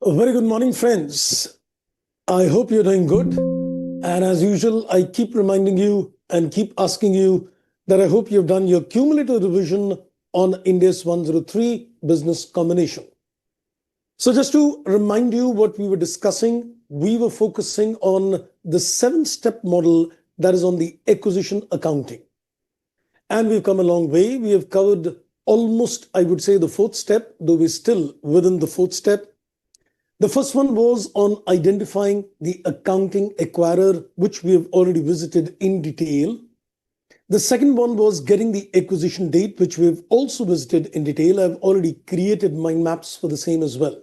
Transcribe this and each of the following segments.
A very good morning, friends. I hope you're doing good. And as usual, I keep reminding you and keep asking you that I hope you've done your cumulative revision on Ind AS 103 business combination. So just to remind you what we were discussing, we were focusing on the 7-step model that is on the acquisition accounting. And we've come a long way. We have covered almost, I would say, the 4th step, though we're still within the 4th step. The first one was on identifying the accounting acquirer, which we have already visited in detail. The second one was getting the acquisition date, which we have also visited in detail. I've already created mind maps for the same as well.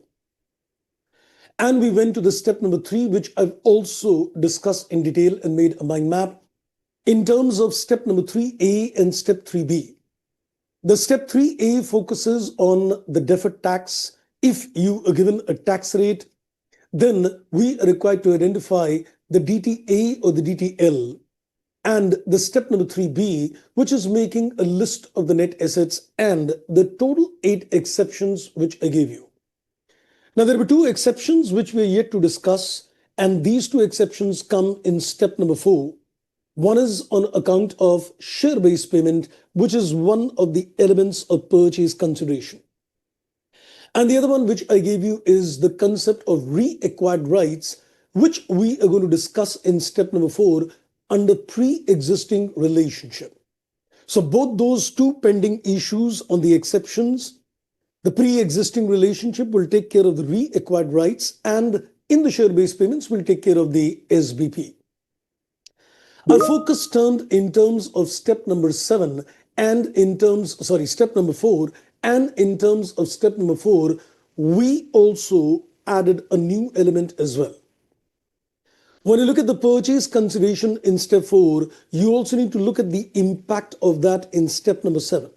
And we went to the step number 3, which I've also discussed in detail and made a mind map in terms of step number 3A and step 3B. The step 3A focuses on the deferred tax. If you are given a tax rate, then we are required to identify the DTA or the DTL. And the step number 3B, which is making a list of the net assets and the total 8 exceptions which I gave you. Now, there were 2 exceptions which we are yet to discuss, and these 2 exceptions come in step number 4. One is on account of share-based payment, which is one of the elements of purchase consideration. And the other one which I gave you is the concept of reacquired rights, which we are going to discuss in step number 4 under pre-existing relationship. So both those 2 pending issues on the exceptions, the pre-existing relationship will take care of the reacquired rights, and in the share-based payments will take care of the SBP. Our focus turned in terms of step number 7 and step number 4. And in terms of step number 4, we also added a new element as well. When you look at the purchase consideration in step 4, you also need to look at the impact of that in step number 7.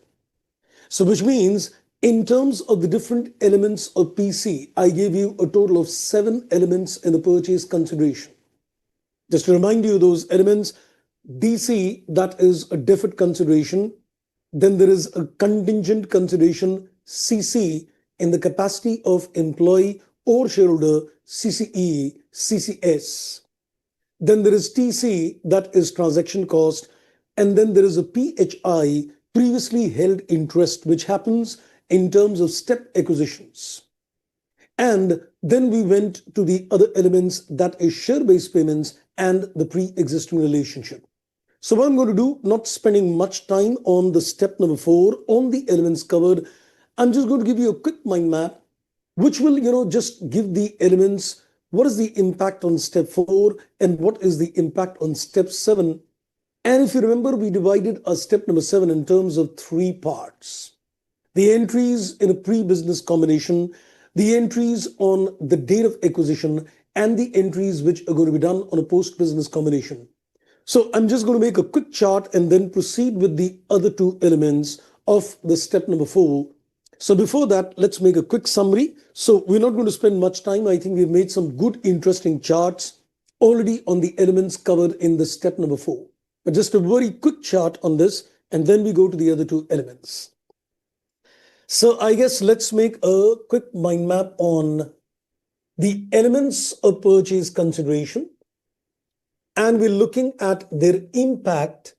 So which means in terms of the different elements of PC, I gave you a total of 7 elements in the purchase consideration. Just to remind you those elements, DC, that is a deferred consideration. Then there is a contingent consideration, CC, in the capacity of employee or shareholder, CCE, CCS. Then there is TC, that is transaction cost. And then there is a PHI, previously held interest, which happens in terms of step acquisitions. And then we went to the other elements, that is share-based payments and the pre-existing relationship. So what I'm going to do, not spending much time on the step number 4, on the elements covered, I'm just going to give you a quick mind map, which will, just give the elements, what is the impact on step 4 and what is the impact on step 7. And if you remember, we divided our step number 7 in terms of 3 parts. The entries in a pre-business combination, the entries on the date of acquisition, and the entries which are going to be done on a post-business combination. So I'm just going to make a quick chart and then proceed with the other 2 elements of the step number 4. So before that, let's make a quick summary. So we're not going to spend much time. I think we've made some good, interesting charts already on the elements covered in the step number 4. But just a very quick chart on this, and then we go to the other 2 elements. So I guess let's make a quick mind map on the elements of purchase consideration. And we're looking at their impact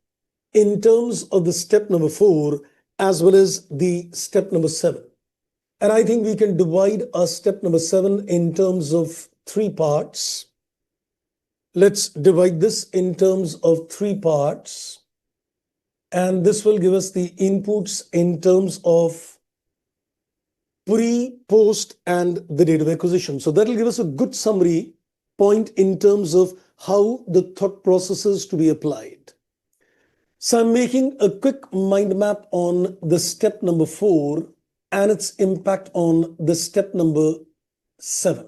in terms of the step number 4 as well as the step number 7. And I think we can divide our step number 7 in terms of 3 parts. Let's divide this in terms of 3 parts. And this will give us the inputs in terms of pre, post, and the date of acquisition. So that'll give us a good summary point in terms of how the thought processes to be applied. So I'm making a quick mind map on the step number 4 and its impact on the step number 7.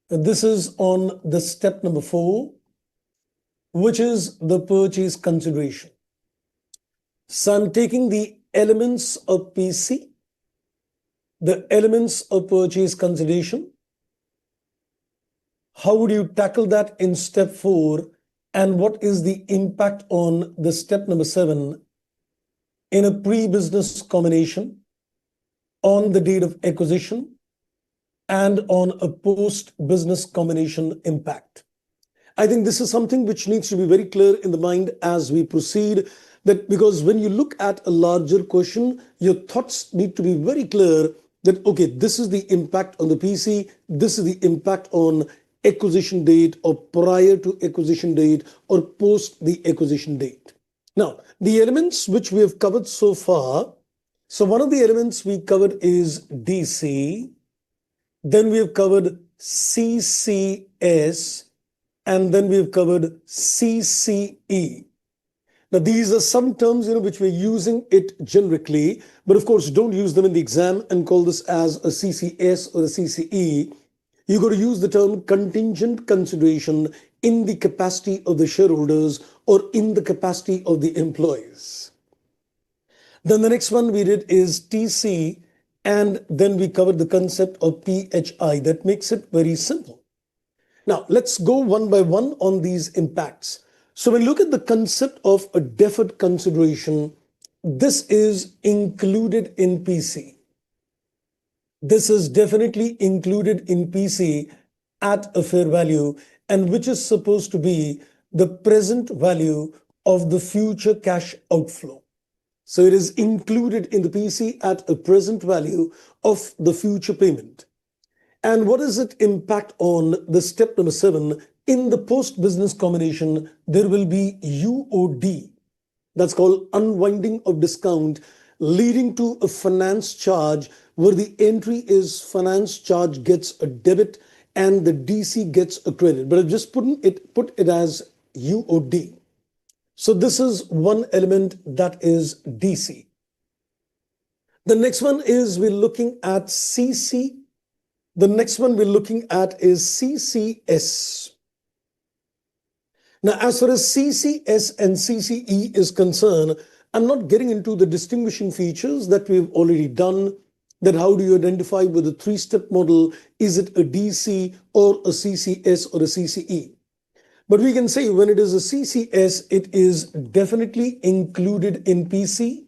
This is on the step number 4, which is the purchase consideration. So I'm taking the elements of PC, the elements of purchase consideration. How would you tackle that in step 4? And what is the impact on the step number 7 in a pre-business combination on the date of acquisition and on a post-business combination impact. I think this is something which needs to be very clear in the mind as we proceed, that because when you look at a larger question, your thoughts need to be very clear that, okay, this is the impact on the PC, this is the impact on acquisition date or prior to acquisition date or post the acquisition date. Now, the elements which we have covered so far, so one of the elements we covered is DC, then we have covered CCS, and then we've covered CCE. Now, these are some terms, which we're using it generically, but of course, don't use them in the exam and call this as a CCS or a CCE. You got to use the term contingent consideration in the capacity of the shareholders or in the capacity of the employees. Then the next one we did is TC, and then we covered the concept of PHI. That makes it very simple. Now, let's go one by one on these impacts. So when you look at the concept of a deferred consideration, this is included in PC. This is definitely included in PC at a fair value, and which is supposed to be the present value of the future cash outflow. So it is included in the PC at a present value of the future payment. And what does it impact on the step number 7? In the post-business combination, there will be UOD. That's called unwinding of discount, leading to a finance charge where the entry is finance charge gets a debit and the DC gets a credit. But I've just put it as UOD. So this is one element, that is DC. The next one is we're looking at CC. The next one we're looking at is CCS. Now, as far as CCS and CCE is concerned, I'm not getting into the distinguishing features that we've already done, that how do you identify with a 3-step model, is it a DC or a CCS or a CCE? But we can say when it is a CCS, it is definitely included in PC.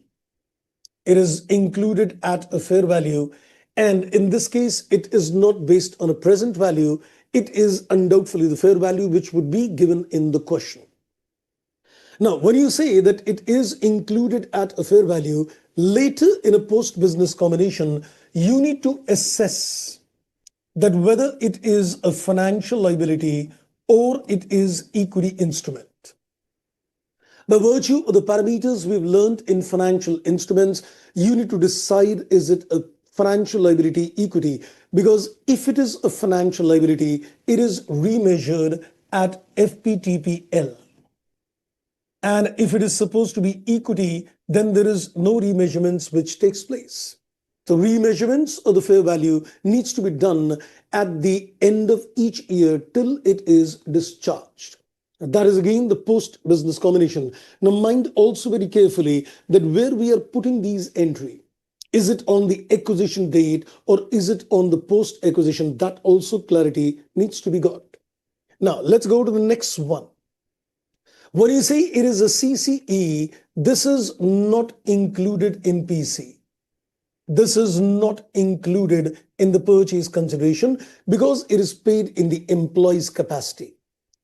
It is included at a fair value. And in this case, it is not based on a present value. It is undoubtedly the fair value which would be given in the question. Now, when you say that it is included at a fair value, later in a post-business combination, you need to assess that whether it is a financial liability or it is equity instrument. By virtue of the parameters we've learned in financial instruments, you need to decide, is it a financial liability equity? Because if it is a financial liability, it is remeasured at FPTPL. And if it is supposed to be equity, then there is no remeasurements which takes place. So remeasurements of the fair value needs to be done at the end of each year till it is discharged. That is again the post-business combination. Now mind also very carefully that where we are putting these entry, is it on the acquisition date or is it on the post-acquisition? That also clarity needs to be got. Now let's go to the next one. When you say it is a CCE, this is not included in PC. This is not included in the purchase consideration because it is paid in the employee's capacity.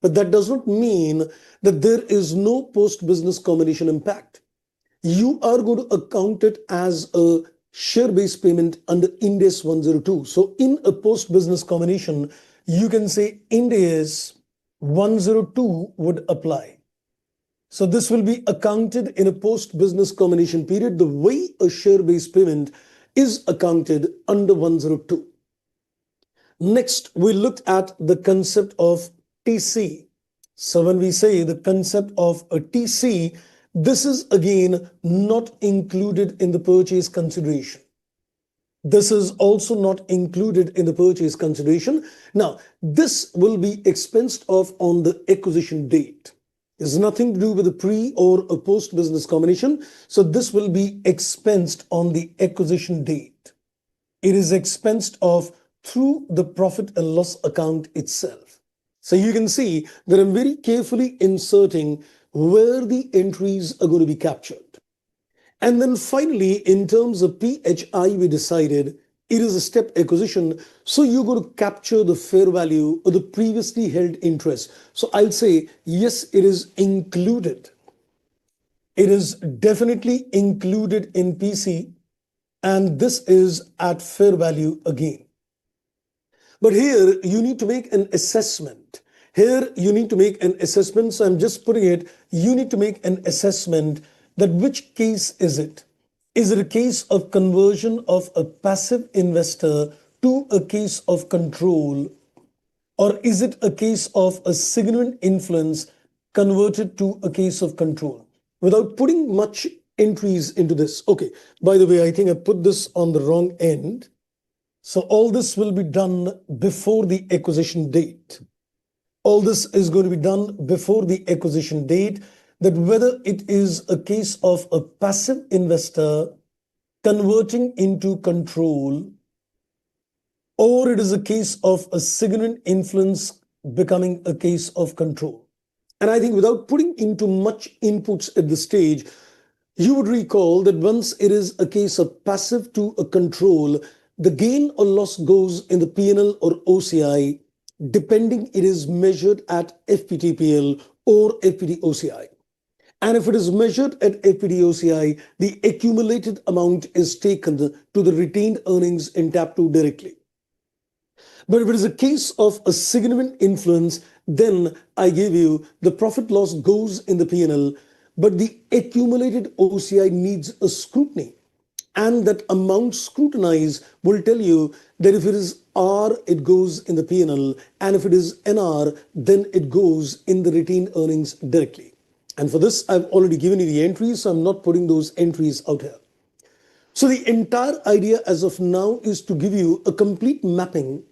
But that does not mean that there is no post-business combination impact. You are going to account it as a share-based payment under Ind AS 102. So in a post-business combination, you can say Ind AS 102 would apply. So this will be accounted in a post-business combination period the way a share-based payment is accounted under 102. Next, we looked at the concept of TC. So when we say the concept of a TC, this is again not included in the purchase consideration. This is also not included in the purchase consideration. Now, this will be expensed off on the acquisition date. There's nothing to do with a pre or a post-business combination. So this will be expensed on the acquisition date. It is expensed off through the profit and loss account itself. So you can see that I'm very carefully inserting where the entries are going to be captured. And then finally, in terms of PHI, we decided it is a step acquisition. So you're going to capture the fair value of the previously held interest. So I'll say, yes, it is included. It is definitely included in PC, and this is at fair value again. But here you need to make an assessment. Here you need to make an assessment. So I'm just putting it, you need to make an assessment that which case is it? Is it a case of conversion of a passive investor to a case of control? Or is it a case of a significant influence converted to a case of control? Without putting much entries into this. Okay, by the way, I think I put this on the wrong end. So all this will be done before the acquisition date. All this is going to be done before the acquisition date, that whether it is a case of a passive investor converting into control, or it is a case of a significant influence becoming a case of control. And I think without putting into much inputs at this stage, you would recall that once it is a case of passive to a control, the gain or loss goes in the P&L or OCI, depending it is measured at FPTPL or FPT-OCI. And if it is measured at FPT-OCI, the accumulated amount is taken to the retained earnings in tab 2 directly. But if it is a case of a significant influence, then I give you the profit loss goes in the P&L, but the accumulated OCI needs a scrutiny. And that amount scrutinized will tell you that if it is R, it goes in the P&L, and if it is NR, then it goes in the retained earnings directly. And for this, I've already given you the entries, so I'm not putting those entries out here. So the entire idea as of now is to give you a complete mapping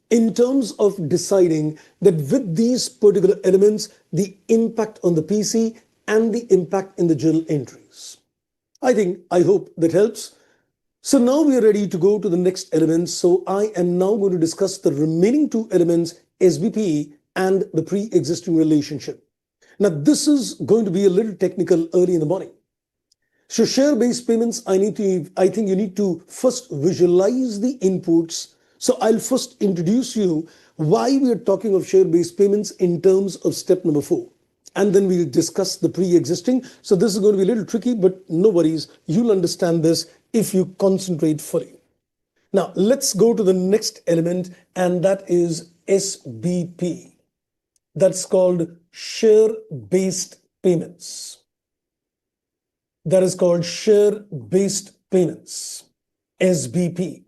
in terms of deciding that with these particular elements, the impact on the PC and the impact in the journal entries. I hope that helps. So now we are ready to go to the next elements. So I am now going to discuss the remaining two elements, SBP and the pre-existing relationship. Now this is going to be a little technical early in the morning. So share-based payments, I think you need to first visualize the inputs. So I'll first introduce you why we are talking of share-based payments in terms of step number 4. And then we'll discuss the pre-existing. So this is going to be a little tricky, but no worries. You'll understand this if you concentrate fully. Now let's go to the next element, and that is SBP. That's called share-based payments. That is called share-based payments, SBP.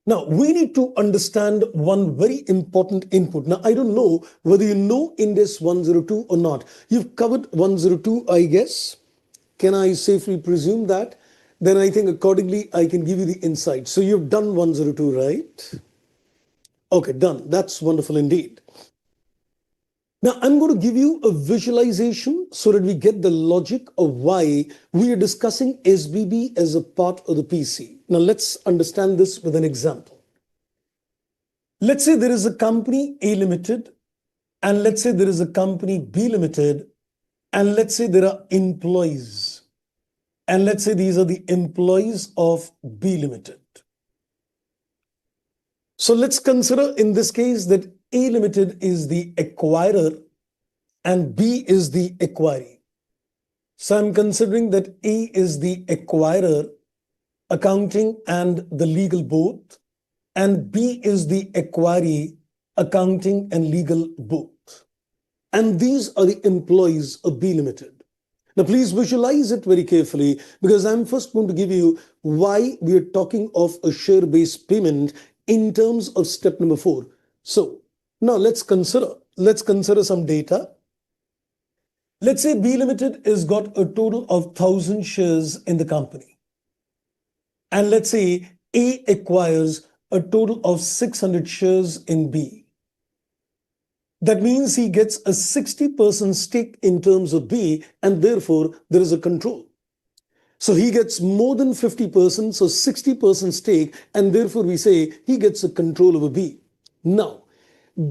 Now, we need to understand one very important input. Now, I don't know whether you know Ind AS 102 or not. You've covered 102, I guess. Can I safely presume that? Then I think accordingly, I can give you the insight. So you've done 102, right? Okay, done. That's wonderful indeed. Now, I'm going to give you a visualization so that we get the logic of why we are discussing SBP as a part of the PC. Now, let's understand this with an example. Let's say there is a company A Limited, and let's say there is a company B Limited, and let's say there are employees. And let's say these are the employees of B Limited. So let's consider in this case that A Limited is the acquirer and B is the acquiree. So I'm considering that A is the acquirer, accounting and the legal both, and B is the acquiree, accounting and legal both. And these are the employees of B Limited. Now please visualize it very carefully, because I'm first going to give you why we are talking of a share-based payment in terms of step number 4. So now let's consider some data. Let's say B Limited has got a total of 1,000 shares in the company. And let's say A acquires a total of 600 shares in B. That means he gets a 60% stake in terms of B, and therefore there is a control. So he gets more than 50%, so 60% stake, and therefore we say he gets a control over B. Now,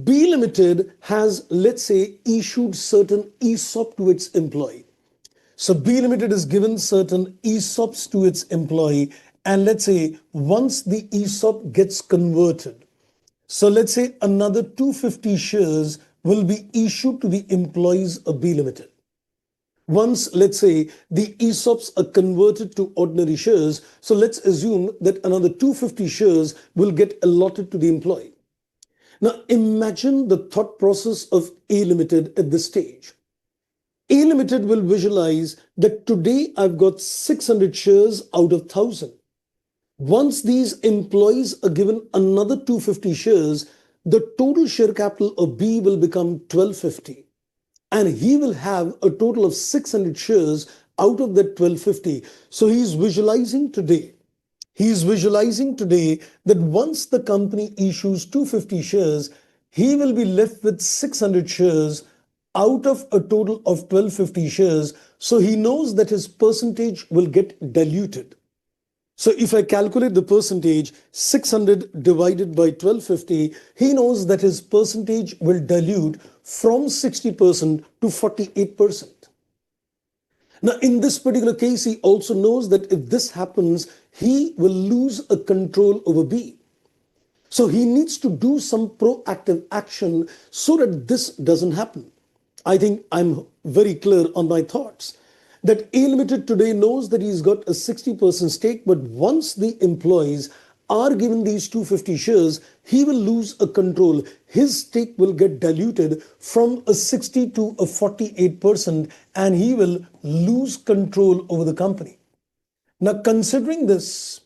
B Limited has, let's say, issued certain ESOP to its employee. So B Limited is given certain ESOPs to its employee, And let's say once the ESOP gets converted, so let's say another 250 shares will be issued to the employees of B Limited. Once, let's say, the ESOPs are converted to ordinary shares, so let's assume that another 250 shares will get allotted to the employee. Now, imagine the thought process of A Limited at this stage. A Limited will visualize that today I've got 600 shares out of 1,000. Once these employees are given another 250 shares, the total share capital of B will become 1250. And he will have a total of 600 shares out of that 1250. So he's visualizing today. He's visualizing today that once the company issues 250 shares, he will be left with 600 shares out of a total of 1250 shares. So he knows that his percentage will get diluted. So if I calculate the percentage, 600 divided by 1250, he knows that his percentage will dilute from 60% to 48%. Now, in this particular case, he also knows that if this happens, he will lose a control over B. So he needs to do some proactive action so that this doesn't happen. I think I'm very clear on my thoughts. That A Limited today knows that he's got a 60% stake, but once the employees are given these 250 shares, he will lose a control. His stake will get diluted from a 60 to a 48%, and he will lose control over the company. Now, considering this,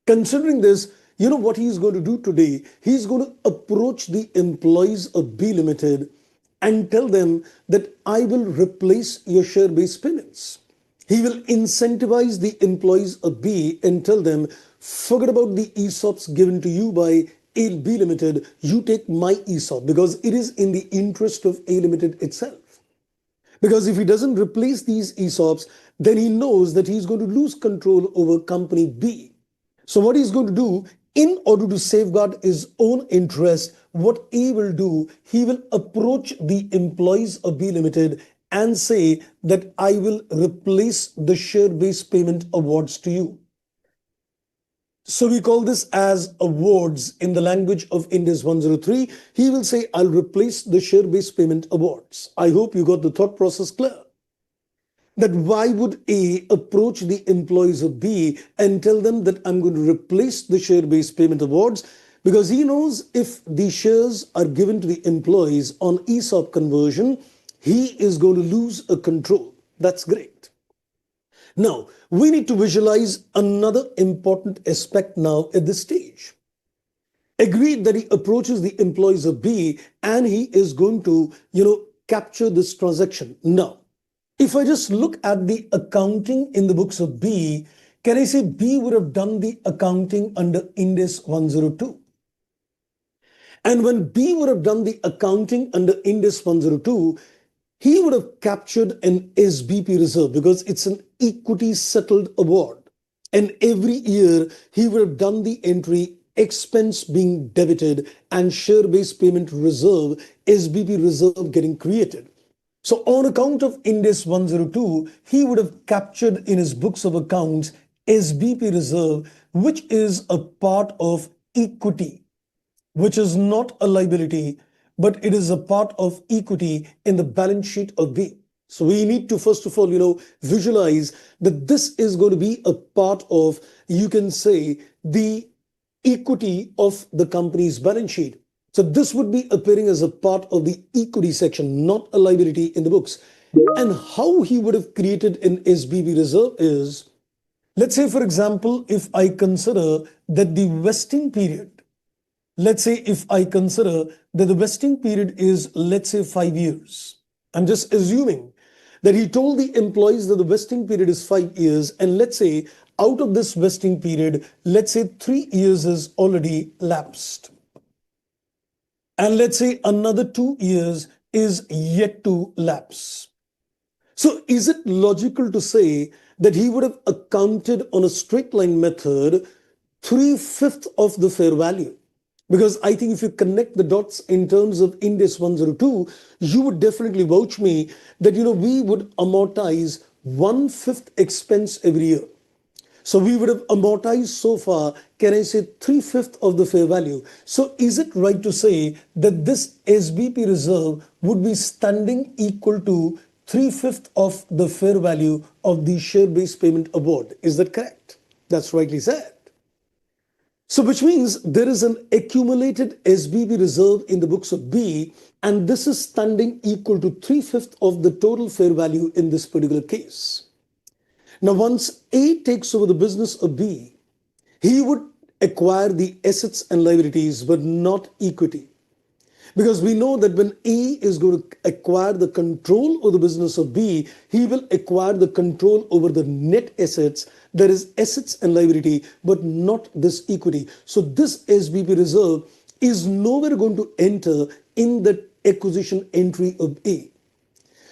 you know what he's going to do today? He's going to approach the employees of B Limited and tell them that I will replace your share-based payments. He will incentivize the employees of B and tell them, forget about the ESOPs given to you by A B Limited, you take my ESOP because it is in the interest of A Limited itself. Because if he doesn't replace these ESOPs, then he knows that he's going to lose control over company B. So what he's going to do, in order to safeguard his own interest, what he will do, he will approach the employees of B Limited and say that I will replace the share-based payment awards to you. So we call this as awards in the language of Ind AS 103. He will say, I'll replace the share-based payment awards. I hope you got the thought process clear. That why would A approach the employees of B and tell them that I'm going to replace the share-based payment awards? Because he knows if the shares are given to the employees on ESOP conversion, he is going to lose a control. That's great. Now, we need to visualize another important aspect now at this stage. Agreed that he approaches the employees of B and he is going to, capture this transaction. Now, if I just look at the accounting in the books of B, can I say B would have done the accounting under Ind AS 102? And when B would have done the accounting under Ind AS 102, he would have captured an SBP reserve because it's an equity settled award. And every year he would have done the entry expense being debited and share-based payment reserve, SBP reserve getting created. So on account of Ind AS 102, he would have captured in his books of accounts SBP reserve, which is a part of equity, which is not a liability, but it is a part of equity in the balance sheet of B. So we need to first of all, visualize that this is going to be a part of, you can say, the equity of the company's balance sheet. So this would be appearing as a part of the equity section, not a liability in the books. And how he would have created an SBP reserve is, let's say, for example, if I consider that the vesting period, let's say if I consider that the vesting period is, let's say, 5 years. I'm just assuming that he told the employees that the vesting period is 5 years. And let's say out of this vesting period, let's say 3 years has already lapsed. And let's say another 2 years is yet to lapse. So is it logical to say that he would have accounted on a straight line method 3/5 of the fair value? Because I think if you connect the dots in terms of Ind AS 102, you would definitely vouch me that, we would amortize 1/5 expense every year. So we would have amortized so far, can I say 3/5 of the fair value? So is it right to say that this SBP reserve would be standing equal to 3/5 of the fair value of the share-based payment award? Is that correct? That's rightly said. So which means there is an accumulated SBP reserve in the books of B, and this is standing equal to 3/5 of the total fair value in this particular case. Now, once A takes over the business of B, he would acquire the assets and liabilities, but not equity. Because we know that when A is going to acquire the control of the business of B, he will acquire the control over the net assets, that is assets and liability, but not this equity. So this SBP reserve is nowhere going to enter in the acquisition entry of A.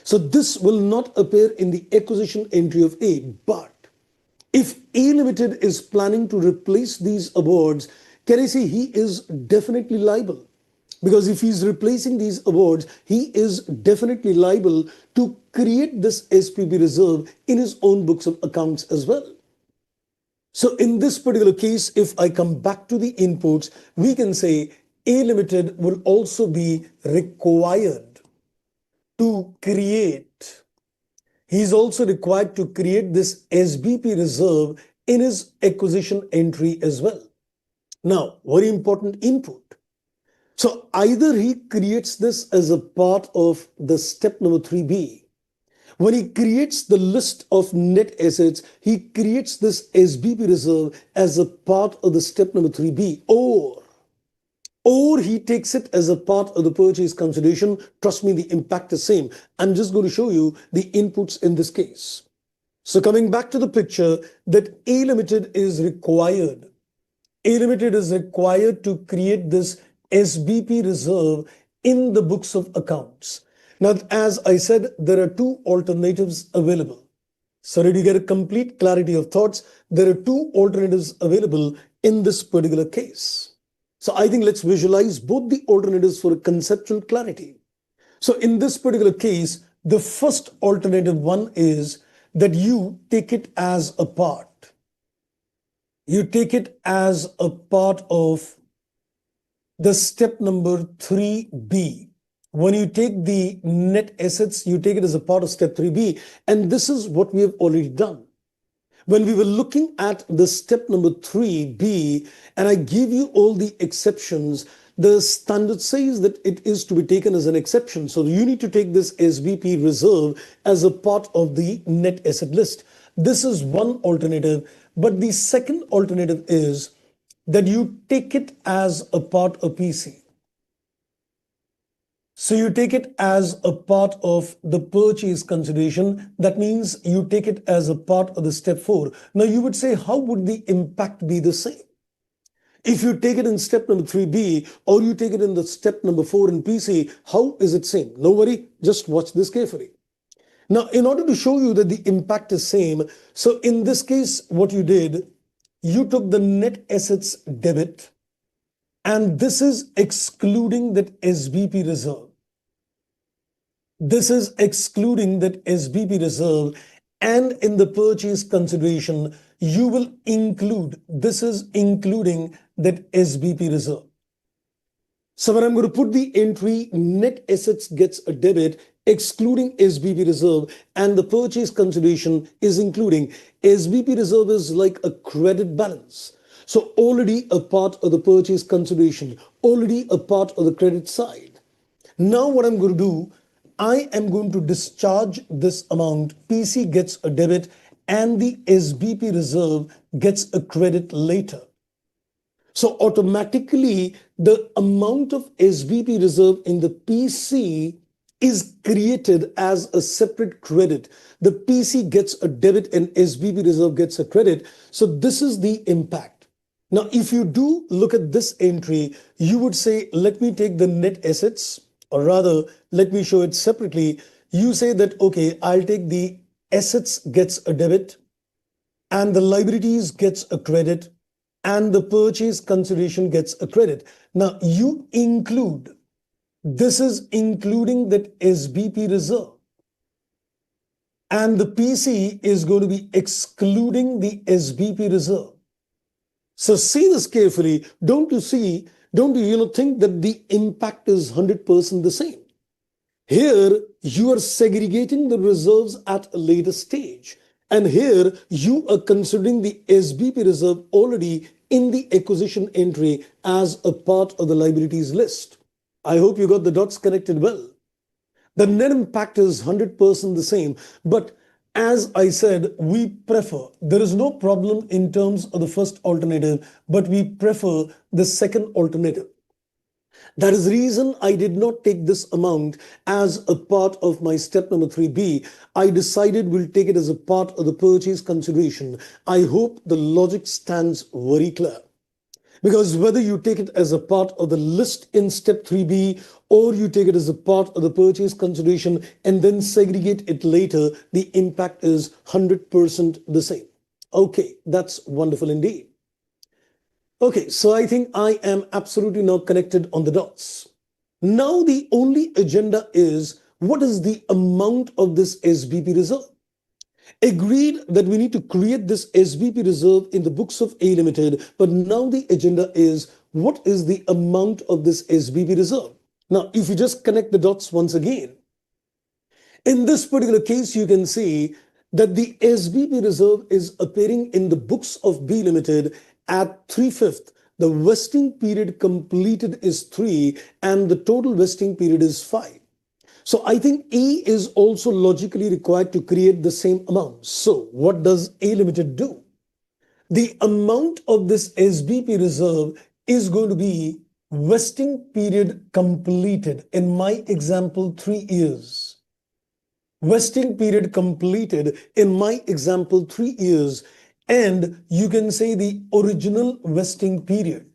So this will not appear in the acquisition entry of A. But if A Limited is planning to replace these awards, can I say he is definitely liable? Because if he's replacing these awards, he is definitely liable to create this SPP reserve in his own books of accounts as well. So in this particular case, if I come back to the inputs, we can say A Limited will also be required to create. He's also required to create this SBP reserve in his acquisition entry as well. Now, very important input. So either he creates this as a part of the step number 3B. When he creates the list of net assets, he creates this SBP reserve as a part of the step number 3B, or he takes it as a part of the purchase consideration. Trust me, the impact is same. I'm just going to show you the inputs in this case. So coming back to the picture, that A Limited is required. A Limited is required to create this SBP reserve in the books of accounts. Now, as I said, there are two alternatives available. So did you get a complete clarity of thoughts? There are two alternatives available in this particular case. So I think let's visualize both the alternatives for conceptual clarity. So in this particular case, the first alternative one is that you take it as a part. You take it as a part of the step number 3B. When you take the net assets, you take it as a part of step 3B. And this is what we have already done. When we were looking at the step number 3B, and I give you all the exceptions, the standard says that it is to be taken as an exception. So you need to take this SBP reserve as a part of the net asset list. This is one alternative. But the second alternative is that you take it as a part of PC. So you take it as a part of the purchase consideration. That means you take it as a part of the step 4. Now you would say, how would the impact be the same? If you take it in step number 3B or you take it in the step number 4 in PC, how is it same? No worry, just watch this carefully. Now, in order to show you that the impact is same, so in this case, what you did, you took the net assets debit, and this is excluding that SBP reserve. This is excluding that SBP reserve, and in the purchase consideration, you will include, this is including that SBP reserve. So when I'm going to put the entry net assets gets a debit, excluding SBP reserve, and the purchase consideration is including, SBP reserve is like a credit balance. So already a part of the purchase consideration, already a part of the credit side. Now what I'm going to do, I am going to discharge this amount. PC gets a debit and the SBP reserve gets a credit later. So automatically the amount of SBP reserve in the PC is created as a separate credit. The PC gets a debit and SBP reserve gets a credit. So this is the impact. Now, if you do look at this entry, you would say, let me take the net assets, or rather, let me show it separately. You say that, okay, I'll take the assets gets a debit and the liabilities gets a credit and the purchase consideration gets a credit. Now, you include, this is including that SBP reserve. and the PC is going to be excluding the SBP reserve. So see this carefully. Don't you think that the impact is 100% the same? Here, you are segregating the reserves at a later stage. And here, you are considering the SBP reserve already in the acquisition entry as a part of the liabilities list. I hope you got the dots connected well. The net impact is 100% the same, but as I said, we prefer, there is no problem in terms of the first alternative, but we prefer the second alternative. That is the reason I did not take this amount as a part of my step number 3B. I decided we'll take it as a part of the purchase consideration. I hope the logic stands very clear. Because whether you take it as a part of the list in step 3B or you take it as a part of the purchase consideration and then segregate it later, the impact is 100% the same. Okay, that's wonderful indeed. Okay, so I think I am absolutely now connected on the dots. Now the only agenda is, what is the amount of this SBP reserve? Agreed that we need to create this SBP reserve in the books of A Limited, but now the agenda is, what is the amount of this SBP reserve? Now, if you just connect the dots once again, in this particular case, you can see that the SBP reserve is appearing in the books of B Limited at 3/5. The vesting period completed is 3 and the total vesting period is 5. So I think A is also logically required to create the same amount. So what does A Limited do? The amount of this SBP reserve is going to be vesting period completed. In my example, 3 years. Vesting period completed in my example 3 years, and you can say the original vesting period.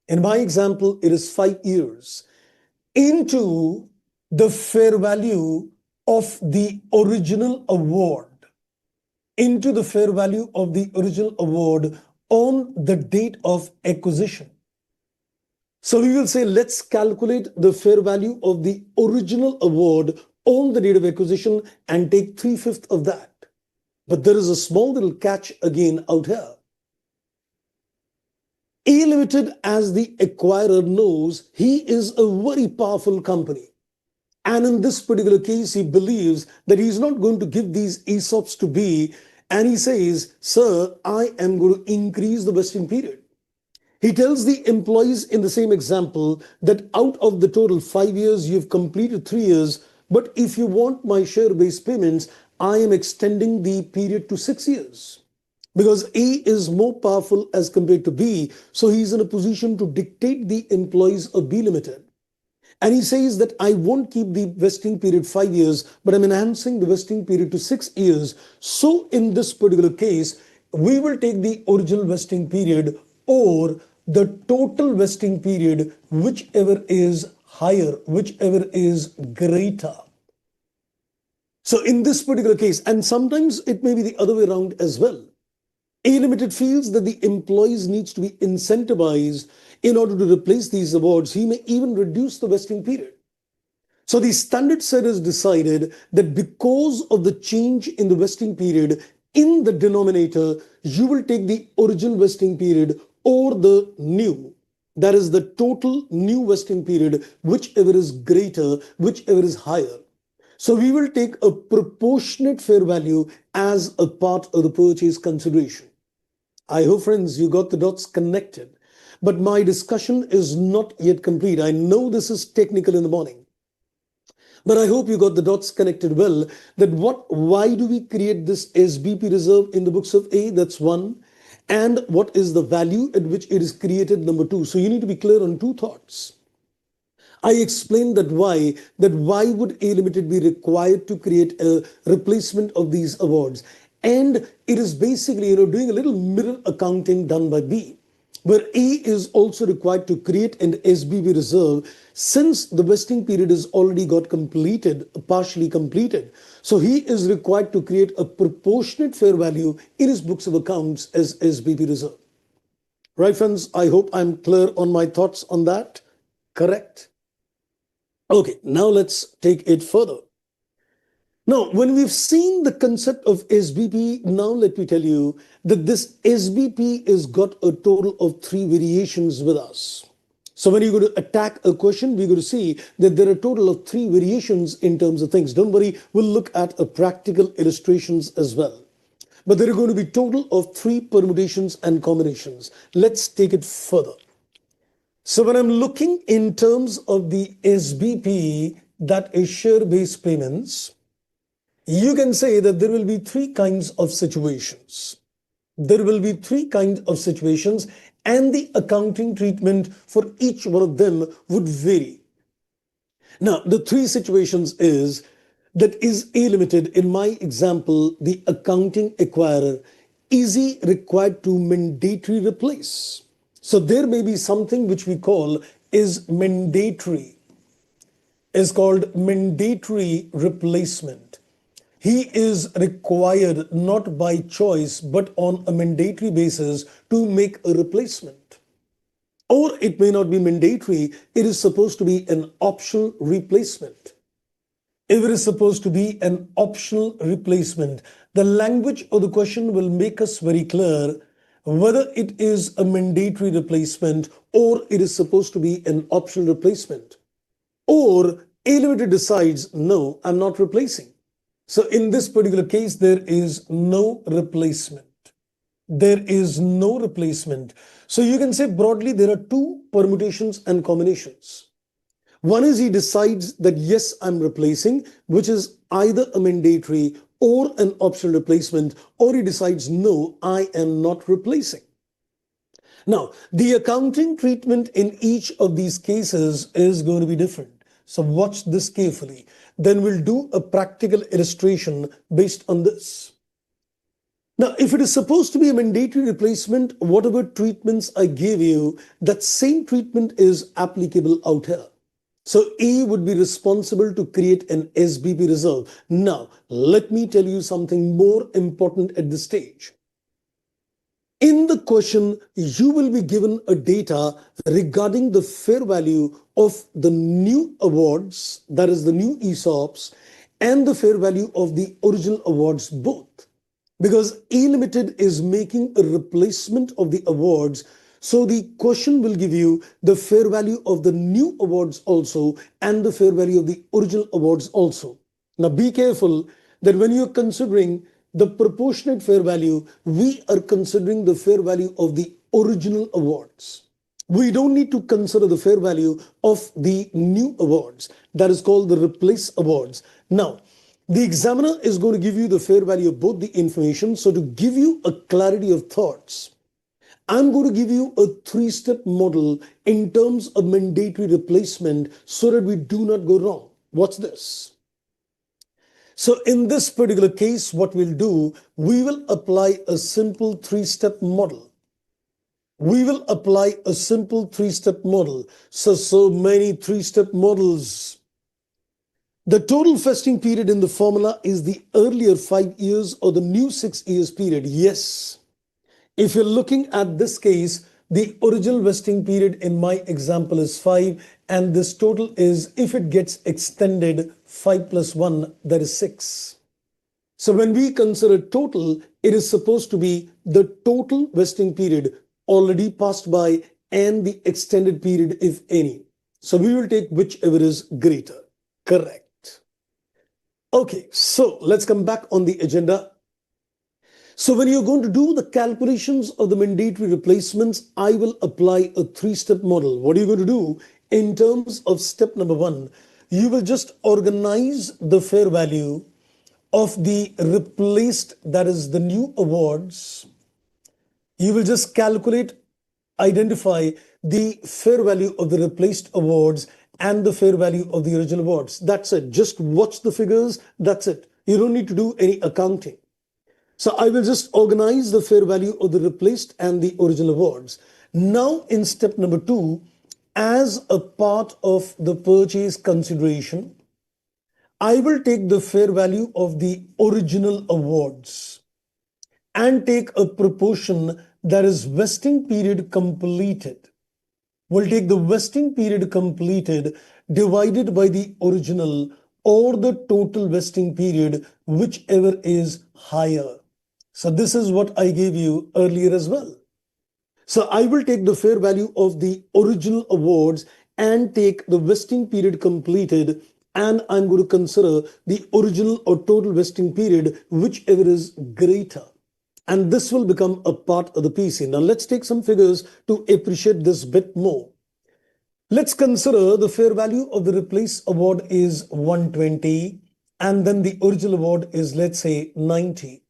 In my example, it is 5 years into the fair value of the original award, into the fair value of the original award on the date of acquisition. So we will say, let's calculate the fair value of the original award on the date of acquisition and take 3/5 of that. But there is a small little catch again out here. A Limited, as the acquirer, knows he is a very powerful company. And in this particular case, he believes that he's not going to give these ESOPs to B. And he says, sir, I am going to increase the vesting period. He tells the employees in the same example that out of the total 5 years, you've completed 3 years. But if you want my share-based payments, I am extending the period to 6 years. Because A is more powerful as compared to B. So he's in a position to dictate the employees of B Limited. And he says that I won't keep the vesting period 5 years, but I'm enhancing the vesting period to 6 years. So in this particular case, we will take the original vesting period or the total vesting period, whichever is higher, whichever is greater. So in this particular case, and sometimes it may be the other way around as well, A Limited feels that the employees needs to be incentivized in order to replace these awards. He may even reduce the vesting period. So the standard setters decided that because of the change in the vesting period in the denominator, you will take the original vesting period or the new. That is the total new vesting period, whichever is greater, whichever is higher. So we will take a proportionate fair value as a part of the purchase consideration. I hope, friends, you got the dots connected. But my discussion is not yet complete. I know this is technical in the morning. But I hope you got the dots connected well. Why do we create this SBP reserve in the books of A? That's one. And what is the value at which it is created? Number two. So you need to be clear on two thoughts. I explained that why would A Limited be required to create a replacement of these awards? And it is basically, doing a little mirror accounting done by B, where A is also required to create an SBP reserve since the vesting period is already got completed, partially completed. So he is required to create a proportionate fair value in his books of accounts as SBP reserve. Right, friends? I hope I'm clear on my thoughts on that. Correct? Okay, now let's take it further. Now, when we've seen the concept of SBP, now let me tell you that this SBP has got a total of 3 variations with us. So when you're going to attack a question, we're going to see that there are a total of 3 variations in terms of things. Don't worry, we'll look at a practical illustrations as well. But there are going to be total of 3 permutations and combinations. Let's take it further. So when I'm looking in terms of the SBP, that is share-based payments, you can say that there will be 3 kinds of situations. There will be 3 kinds of situations, and the accounting treatment for each one of them would vary. Now, the 3 situations is that is A Limited, in my example, the accounting acquirer, is he required to mandatory replace? So there may be something which we call is mandatory, is called mandatory replacement. He is required not by choice but on a mandatory basis to make a replacement. Or it may not be mandatory, it is supposed to be an optional replacement. If it is supposed to be an optional replacement, the language of the question will make us very clear whether it is a mandatory replacement or it is supposed to be an optional replacement. Or A Limited decides, no, I'm not replacing. So in this particular case, there is no replacement. There is no replacement. So you can say broadly, there are 2 permutations and combinations. One is he decides that yes, I'm replacing, which is either a mandatory or an optional replacement, or he decides no, I am not replacing. Now, the accounting treatment in each of these cases is going to be different. So watch this carefully. Then we'll do a practical illustration based on this. Now, if it is supposed to be a mandatory replacement, whatever treatments I gave you, that same treatment is applicable out here. So A would be responsible to create an SBP reserve. Now, let me tell you something more important at this stage. In the question, you will be given a data regarding the fair value of the new awards, that is the new ESOPs, and the fair value of the original awards both. Because A Limited is making a replacement of the awards, so the question will give you the fair value of the new awards also and the fair value of the original awards also. Now be careful that when you're considering the proportionate fair value, we are considering the fair value of the original awards. We don't need to consider the fair value of the new awards. That is called the replace awards. Now, the examiner is going to give you the fair value of both the information. So to give you a clarity of thoughts, I'm going to give you a 3-step model in terms of mandatory replacement so that we do not go wrong. Watch this. So in this particular case, what we'll do, we will apply a simple 3-step model. We will apply a simple 3-step model. So many 3-step models. The total vesting period in the formula is the earlier 5 years or the new 6 years period. Yes. If you're looking at this case, the original vesting period in my example is 5, and this total is, if it gets extended, 5 plus 1, that is 6. So when we consider total, it is supposed to be the total vesting period already passed by and the extended period, if any. So we will take whichever is greater. Correct. Okay, so let's come back on the agenda. So when you're going to do the calculations of the mandatory replacements, I will apply a 3-step model. What are you going to do? In terms of step number 1, you will just organize the fair value of the replaced, that is the new awards. You will just calculate, identify the fair value of the replaced awards and the fair value of the original awards. That's it. Just watch the figures. That's it. You don't need to do any accounting. So I will just organize the fair value of the replaced and the original awards. Now in step number 2, as a part of the purchase consideration, I will take the fair value of the original awards and take a proportion, that is vesting period completed. We'll take the vesting period completed divided by the original or the total vesting period, whichever is higher. So this is what I gave you earlier as well. So I will take the fair value of the original awards and take the vesting period completed, and I'm going to consider the original or total vesting period, whichever is greater. And this will become a part of the PC. Now let's take some figures to appreciate this bit more. Let's consider the fair value of the replace award is 120 and then the original award is, let's say, 90.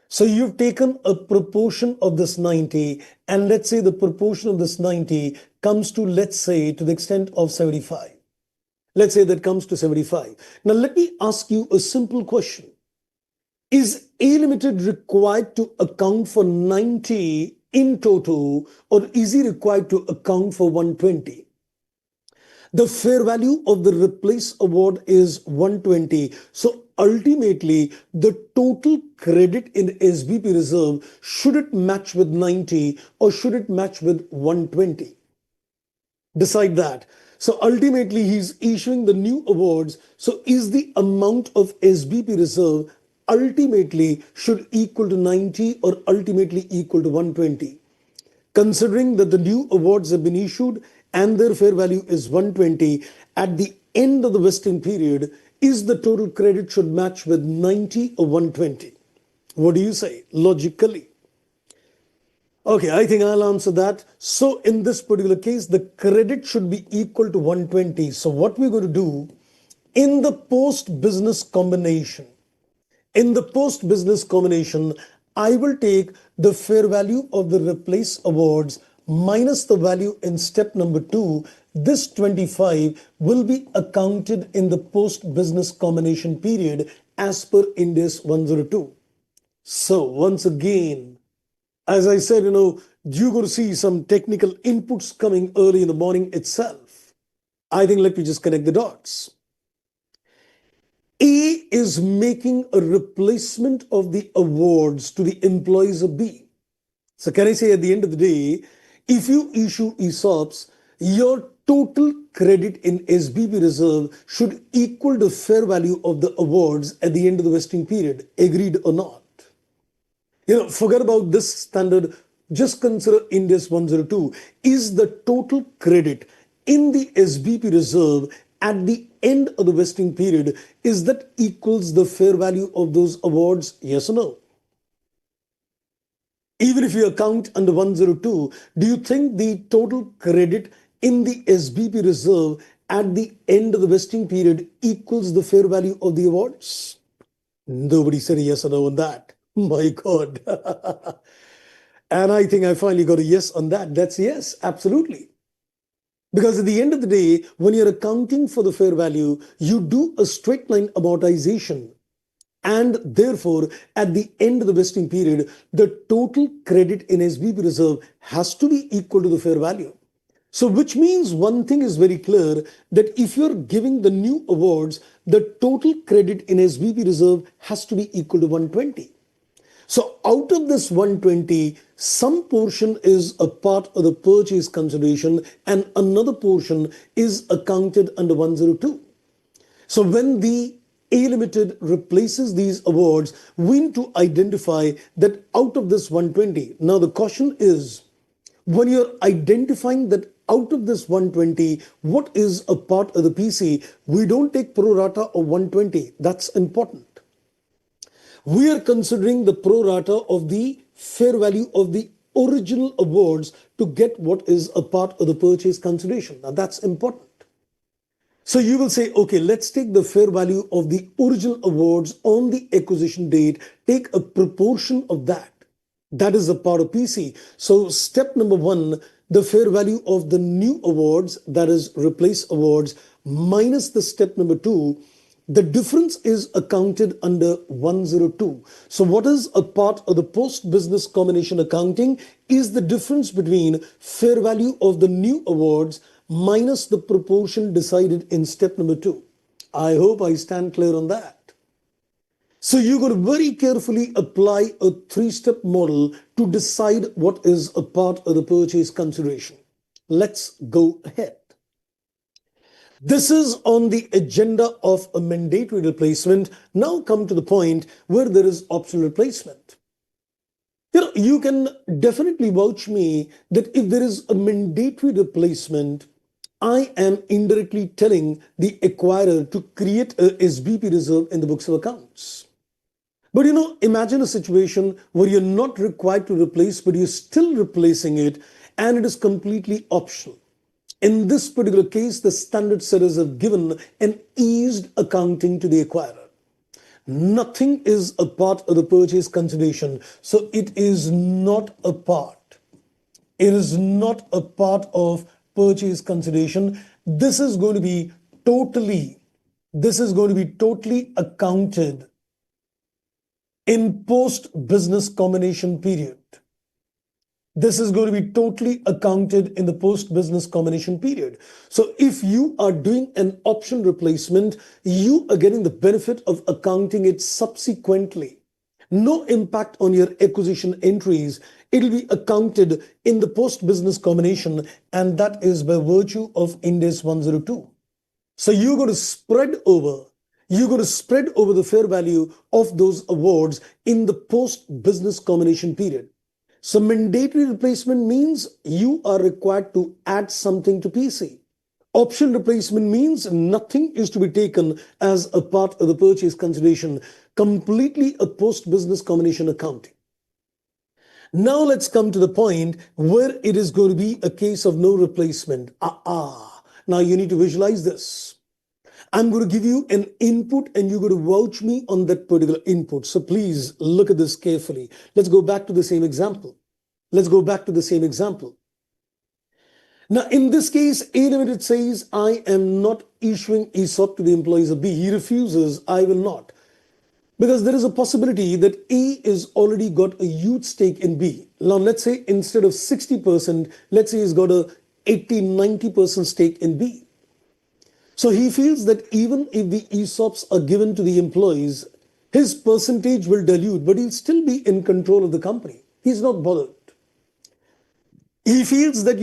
So you've taken a proportion of this 90, and let's say the proportion of this 90 comes to, let's say, to the extent of 75. Let's say that comes to 75. Now let me ask you a simple question. Is A Limited required to account for 90 in total, or is he required to account for 120? The fair value of the replace award is 120. So ultimately, the total credit in SBP reserve, should it match with 90 or should it match with 120? Decide that. So ultimately, he's issuing the new awards. So is the amount of SBP reserve ultimately should equal to 90 or ultimately equal to 120? Considering that the new awards have been issued and their fair value is 120, at the end of the vesting period, is the total credit should match with 90 or 120? What do you say logically? Okay, I think I'll answer that. So in this particular case, the credit should be equal to 120. So what we're going to do in the post-business combination, I will take the fair value of the replace awards minus the value in step number 2. This 25 will be accounted in the post-business combination period as per Ind AS 102. So once again, as I said, you're going to see some technical inputs coming early in the morning itself. I think let me just connect the dots. A is making a replacement of the awards to the employees of B. So can I say at the end of the day, if you issue ESOPs, your total credit in SBP reserve should equal the fair value of the awards at the end of the vesting period. Agreed or not? Forget about this standard. Just consider Ind AS 102. Is the total credit in the SBP reserve at the end of the vesting period, is that equals the fair value of those awards? Yes or no? Even if you account under 102, do you think the total credit in the SBP reserve at the end of the vesting period equals the fair value of the awards? Nobody said yes or no on that. My God. And I think I finally got a yes on that. That's yes, absolutely. Because at the end of the day, when you're accounting for the fair value, you do a straight line amortization. And therefore, at the end of the vesting period, the total credit in SBP reserve has to be equal to the fair value. So which means one thing is very clear, that if you're giving the new awards, the total credit in SBP reserve has to be equal to 120. So out of this 120, some portion is a part of the purchase consideration and another portion is accounted under 102. So when the A Limited replaces these awards, we need to identify that out of this 120. Now the question is, when you're identifying that out of this 120, what is a part of the PC, we don't take pro rata of 120. That's important. We are considering the pro rata of the fair value of the original awards to get what is a part of the purchase consideration. Now that's important. So you will say, okay, let's take the fair value of the original awards on the acquisition date, take a proportion of that. That is a part of PC. So step number 1, the fair value of the new awards, that is replace awards, minus the step number 2, the difference is accounted under 102. So what is a part of the post-business combination accounting is the difference between fair value of the new awards minus the proportion decided in step number 2. I hope I stand clear on that. So you're going to very carefully apply a 3-step model to decide what is a part of the purchase consideration. Let's go ahead. This is on the agenda of a mandatory replacement. Now come to the point where there is optional replacement. You can definitely vouch me that if there is a mandatory replacement, I am indirectly telling the acquirer to create a SBP reserve in the books of accounts. But imagine a situation where you're not required to replace, but you're still replacing it, and it is completely optional. In this particular case, the standard setters have given an eased accounting to the acquirer. Nothing is a part of the purchase consideration, so it is not a part. It is not a part of purchase consideration. This is going to be totally accounted in post-business combination period. This is going to be totally accounted in the post-business combination period. So if you are doing an option replacement, you are getting the benefit of accounting it subsequently. No impact on your acquisition entries. It will be accounted in the post-business combination, and that is by virtue of Ind AS 102. So you're going to spread over the fair value of those awards in the post-business combination period. So mandatory replacement means you are required to add something to PC. Option replacement means nothing is to be taken as a part of the purchase consideration, completely a post-business combination accounting. Now let's come to the point where it is going to be a case of no replacement. Now you need to visualize this. I'm going to give you an input and you're going to vouch me on that particular input. So please look at this carefully. Let's go back to the same example. Now, in this case, A Limited says, I am not issuing ESOP to the employees of B. He refuses, I will not. Because there is a possibility that A is already got a huge stake in B. Now, let's say instead of 60%, let's say he's got a 80-90% stake in B. So he feels that even if the ESOPs are given to the employees, his percentage will dilute, but he'll still be in control of the company. He's not bothered. He feels that,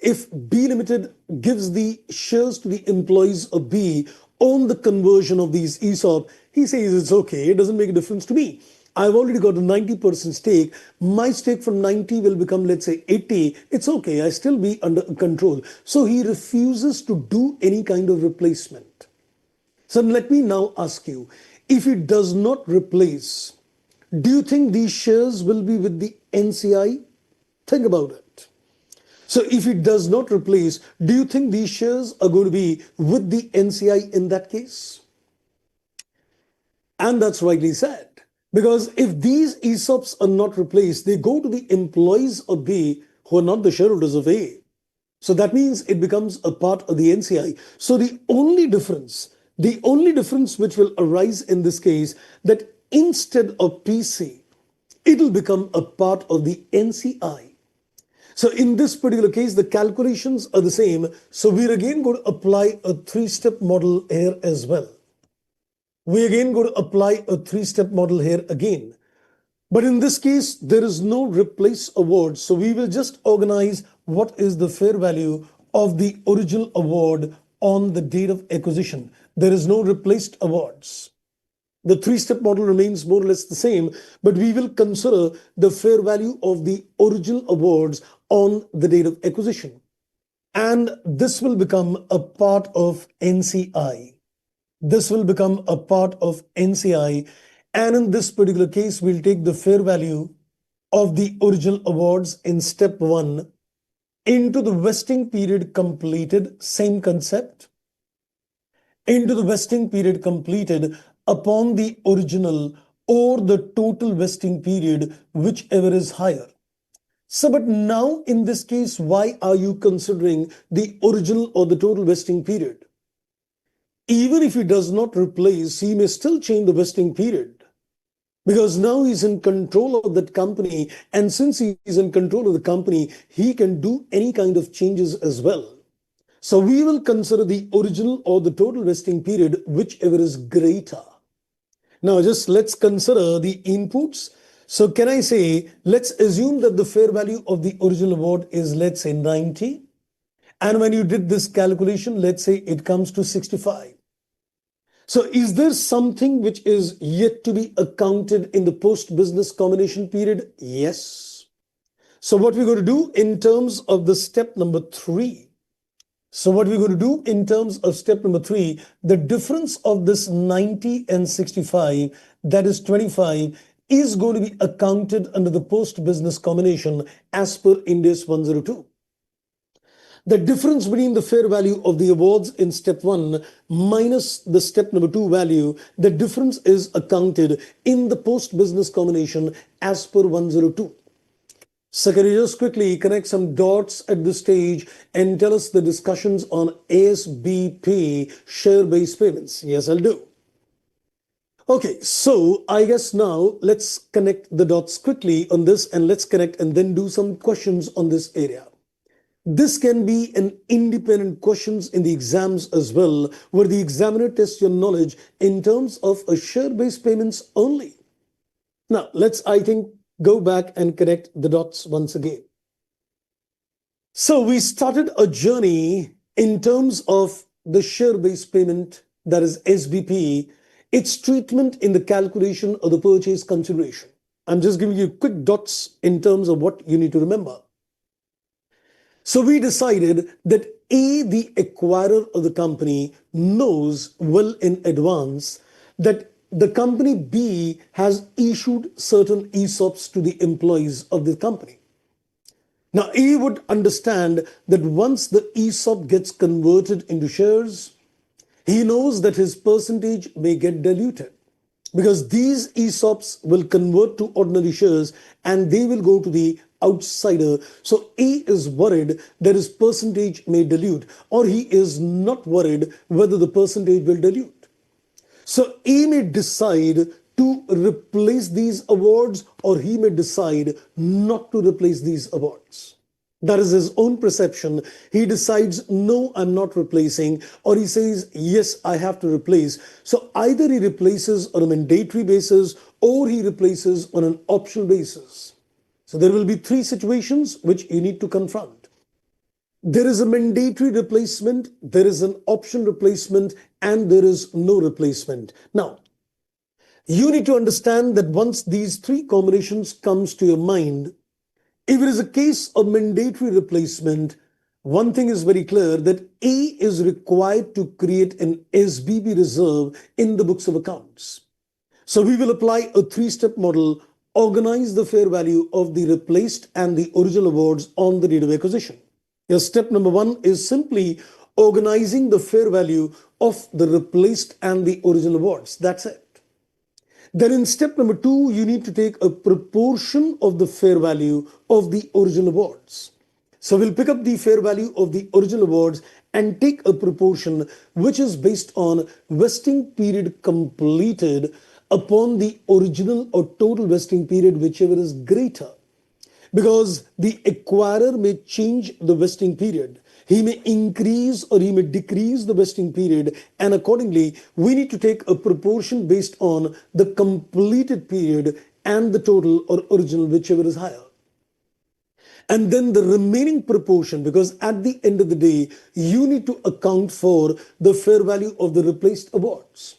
if B Limited gives the shares to the employees of B on the conversion of these ESOP, he says it's okay, it doesn't make a difference to me. I've already got a 90% stake. My stake from 90 will become, let's say, 80. It's okay. I still be under control. So he refuses to do any kind of replacement. So let me now ask you, if he does not replace, do you think these shares will be with the NCI? Think about it. So if he does not replace, do you think these shares are going to be with the NCI in that case? And that's rightly said. Because if these ESOPs are not replaced, they go to the employees of B who are not the shareholders of A. So that means it becomes a part of the NCI. So the only difference which will arise in this case, that instead of PC, it will become a part of the NCI. So in this particular case, the calculations are the same. So we're again going to apply a three-step model here as well. We again going to apply a three-step model here again. But in this case, there is no replace award. So we will just organize what is the fair value of the original award on the date of acquisition. There is no replaced awards. The three-step model remains more or less the same, but we will consider the fair value of the original awards on the date of acquisition. And this will become a part of NCI. This will become a part of NCI. And in this particular case, we'll take the fair value of the original awards in step 1 into the vesting period completed, same concept, into the vesting period completed upon the original or the total vesting period, whichever is higher. So, but now in this case, why are you considering the original or the total vesting period? Even if he does not replace, he may still change the vesting period. Because now he's in control of that company. And since he is in control of the company, he can do any kind of changes as well. So we will consider the original or the total vesting period, whichever is greater. Now just let's consider the inputs. So can I say, let's assume that the fair value of the original award is, let's say, 90. And when you did this calculation, let's say it comes to 65. So is there something which is yet to be accounted in the post-business combination period? Yes. So what we're going to do in terms of the step number 3. So what we're going to do in terms of step number 3, the difference of this 90 and 65, that is 25, is going to be accounted under the post-business combination as per Ind AS 102. The difference between the fair value of the awards in step 1 minus the step number 2 value, the difference is accounted in the post-business combination as per 102. So can you just quickly connect some dots at this stage and tell us the discussions on SBP, share-based payments? Yes, I'll do. Okay, so I guess now let's connect the dots quickly on this, and let's connect and then do some questions on this area. This can be an independent questions in the exams as well, where the examiner tests your knowledge in terms of a share-based payments only. Now, let's, I think, go back and connect the dots once again. So we started a journey in terms of the share-based payment, that is SBP, its treatment in the calculation of the purchase consideration. I'm just giving you quick dots in terms of what you need to remember. So we decided that A, the acquirer of the company, knows well in advance that the company B has issued certain ESOPs to the employees of the company. Now, A would understand that once the ESOP gets converted into shares, he knows that his percentage may get diluted, because these ESOPs will convert to ordinary shares and they will go to the outsider. So A is worried that his percentage may dilute, or he is not worried whether the percentage will dilute. So A may decide to replace these awards, or he may decide not to replace these awards. That is his own perception. He decides, no, I'm not replacing, or he says, yes, I have to replace. So either he replaces on a mandatory basis or he replaces on an optional basis. So there will be 3 situations which you need to confront. There is a mandatory replacement, there is an optional replacement, and there is no replacement. Now, you need to understand that once these 3 combinations comes to your mind, if it is a case of mandatory replacement, one thing is very clear, that A is required to create an SBP reserve in the books of accounts. So we will apply a 3-step model, organize the fair value of the replaced and the original awards on the date of acquisition. Your step number 1 is simply organizing the fair value of the replaced and the original awards. That's it. Then in step number 2, you need to take a proportion of the fair value of the original awards. So we'll pick up the fair value of the original awards and take a proportion which is based on vesting period completed upon the original or total vesting period, whichever is greater. Because the acquirer may change the vesting period. He may increase or he may decrease the vesting period, and accordingly, we need to take a proportion based on the completed period and the total or original, whichever is higher. And then the remaining proportion, because at the end of the day, you need to account for the fair value of the replaced awards.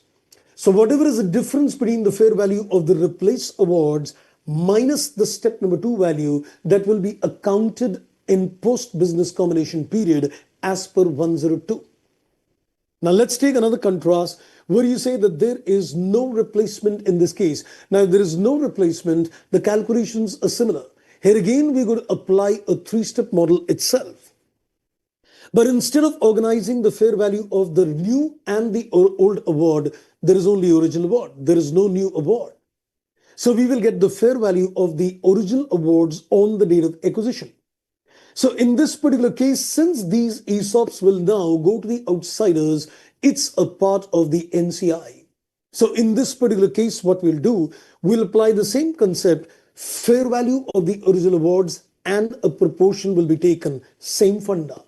So whatever is the difference between the fair value of the replaced awards minus the step number 2 value, that will be accounted in post-business combination period as per 102. Now let's take another contrast where you say that there is no replacement in this case. Now if there is no replacement, the calculations are similar. Here again, we're going to apply a 3-step model itself. But instead of organizing the fair value of the new and the old award, there is only original award. There is no new award. So we will get the fair value of the original awards on the date of acquisition. So in this particular case, since these ESOPs will now go to the outsiders, it's a part of the NCI. So in this particular case, what we'll do, we'll apply the same concept, fair value of the original awards, and a proportion will be taken, same funda.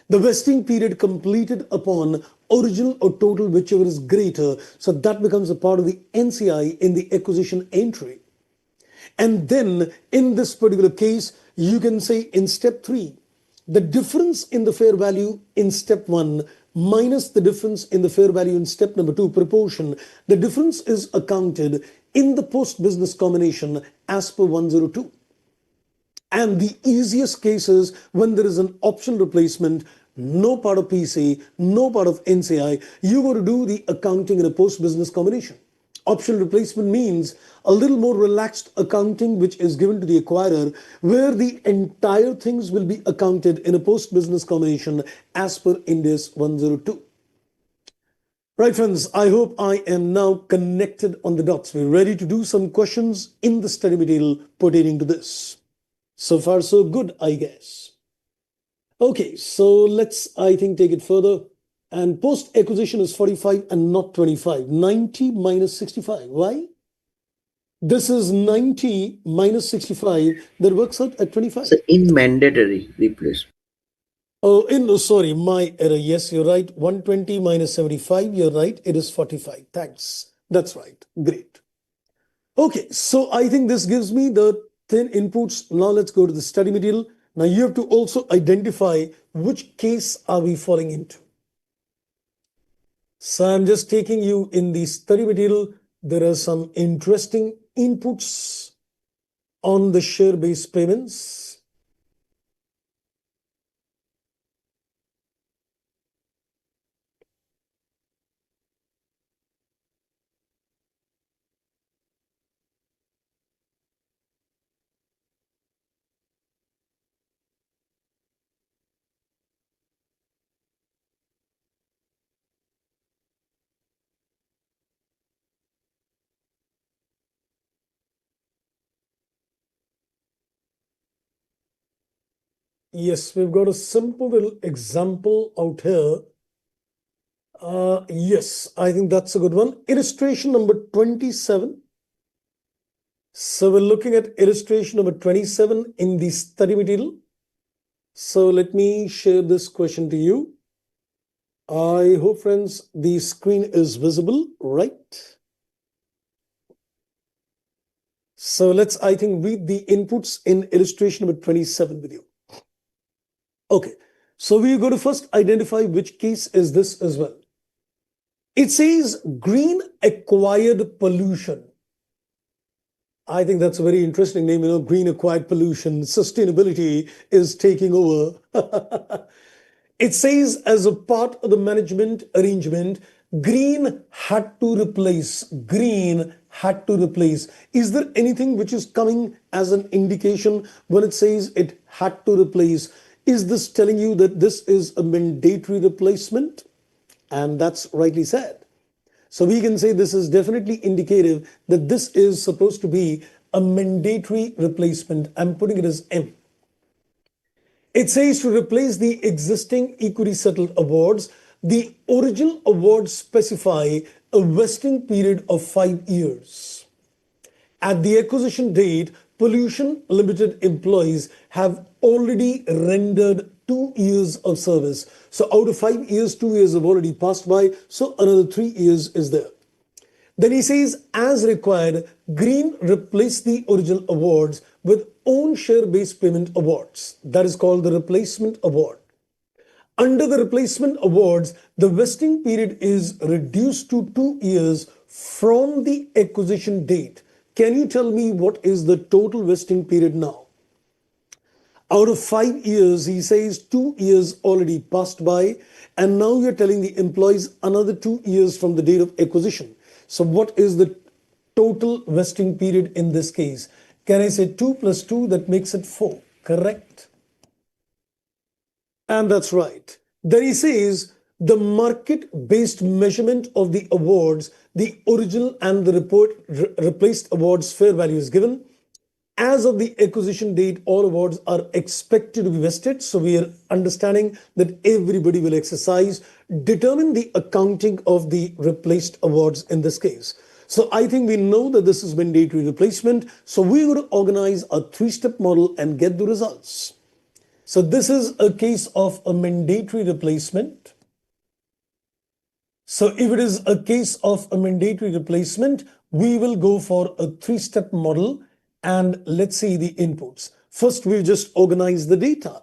The vesting period completed upon original or total, whichever is greater. So that becomes a part of the NCI in the acquisition entry. And then in this particular case, you can say in step 3, the difference in the fair value in step 1 minus the difference in the fair value in step number 2 proportion, the difference is accounted in the post-business combination as per 102. And the easiest case is when there is an option replacement, no part of PC, no part of NCI, you got to do the accounting in a post-business combination. Option replacement means a little more relaxed accounting which is given to the acquirer, where the entire things will be accounted in a post-business combination as per Ind AS 102. Right, friends, I hope I am now connected on the dots. We're ready to do some questions in the study material pertaining to this. So far, so good, I guess. Okay, so let's, I think, take it further. And post-acquisition is 45 and not 25. 90 minus 65. Why? This is 90 minus 65. That works out at 25. So in mandatory replacement. Sorry, my error. Yes, you're right. 120 minus 75. You're right. It is 45. Thanks. That's right. Great. Okay, so I think this gives me the 10 inputs. Now let's go to the study material. Now you have to also identify which case are we falling into. So I'm just taking you in the study material. There are some interesting inputs on the share-based payments. Yes, we've got a simple little example out here. Yes, I think that's a good one. Illustration number 27. So we're looking at illustration number 27 in the study material. So let me share this question to you. I hope, friends, the screen is visible, right? So let's, I think, read the inputs in illustration number 27 with you. Okay, so we're going to first identify which case is this as well. It says green acquired pollution. I think that's a very interesting name, green acquired pollution. Sustainability is taking over. It says as a part of the management arrangement, green had to replace. Green had to replace. Is there anything which is coming as an indication when it says it had to replace? Is this telling you that this is a mandatory replacement? And that's rightly said. So we can say this is definitely indicative that this is supposed to be a mandatory replacement. I'm putting it as M. It says to replace the existing equity settled awards. The original awards specify a vesting period of 5 years. At the acquisition date, Pollution Limited employees have already rendered 2 years of service. So out of 5 years, 2 years have already passed by. So another 3 years is there. Then he says, as required, Green replaced the original awards with own share-based payment awards. That is called the replacement award. Under the replacement awards, the vesting period is reduced to 2 years from the acquisition date. Can you tell me what is the total vesting period now? Out of 5 years, he says 2 years already passed by, and now you're telling the employees another 2 years from the date of acquisition. So what is the total vesting period in this case? Can I say 2 plus 2? That makes it 4, correct? And that's right. Then he says the market-based measurement of the awards, the original and the replaced awards fair value is given. As of the acquisition date, all awards are expected to be vested. So we are understanding that everybody will exercise. Determine the accounting of the replaced awards in this case. So I think we know that this is mandatory replacement. So we're going to organize a 3-step model and get the results. So this is a case of a mandatory replacement. So if it is a case of a mandatory replacement, we will go for a 3-step model. And let's see the inputs. First, we'll just organize the data.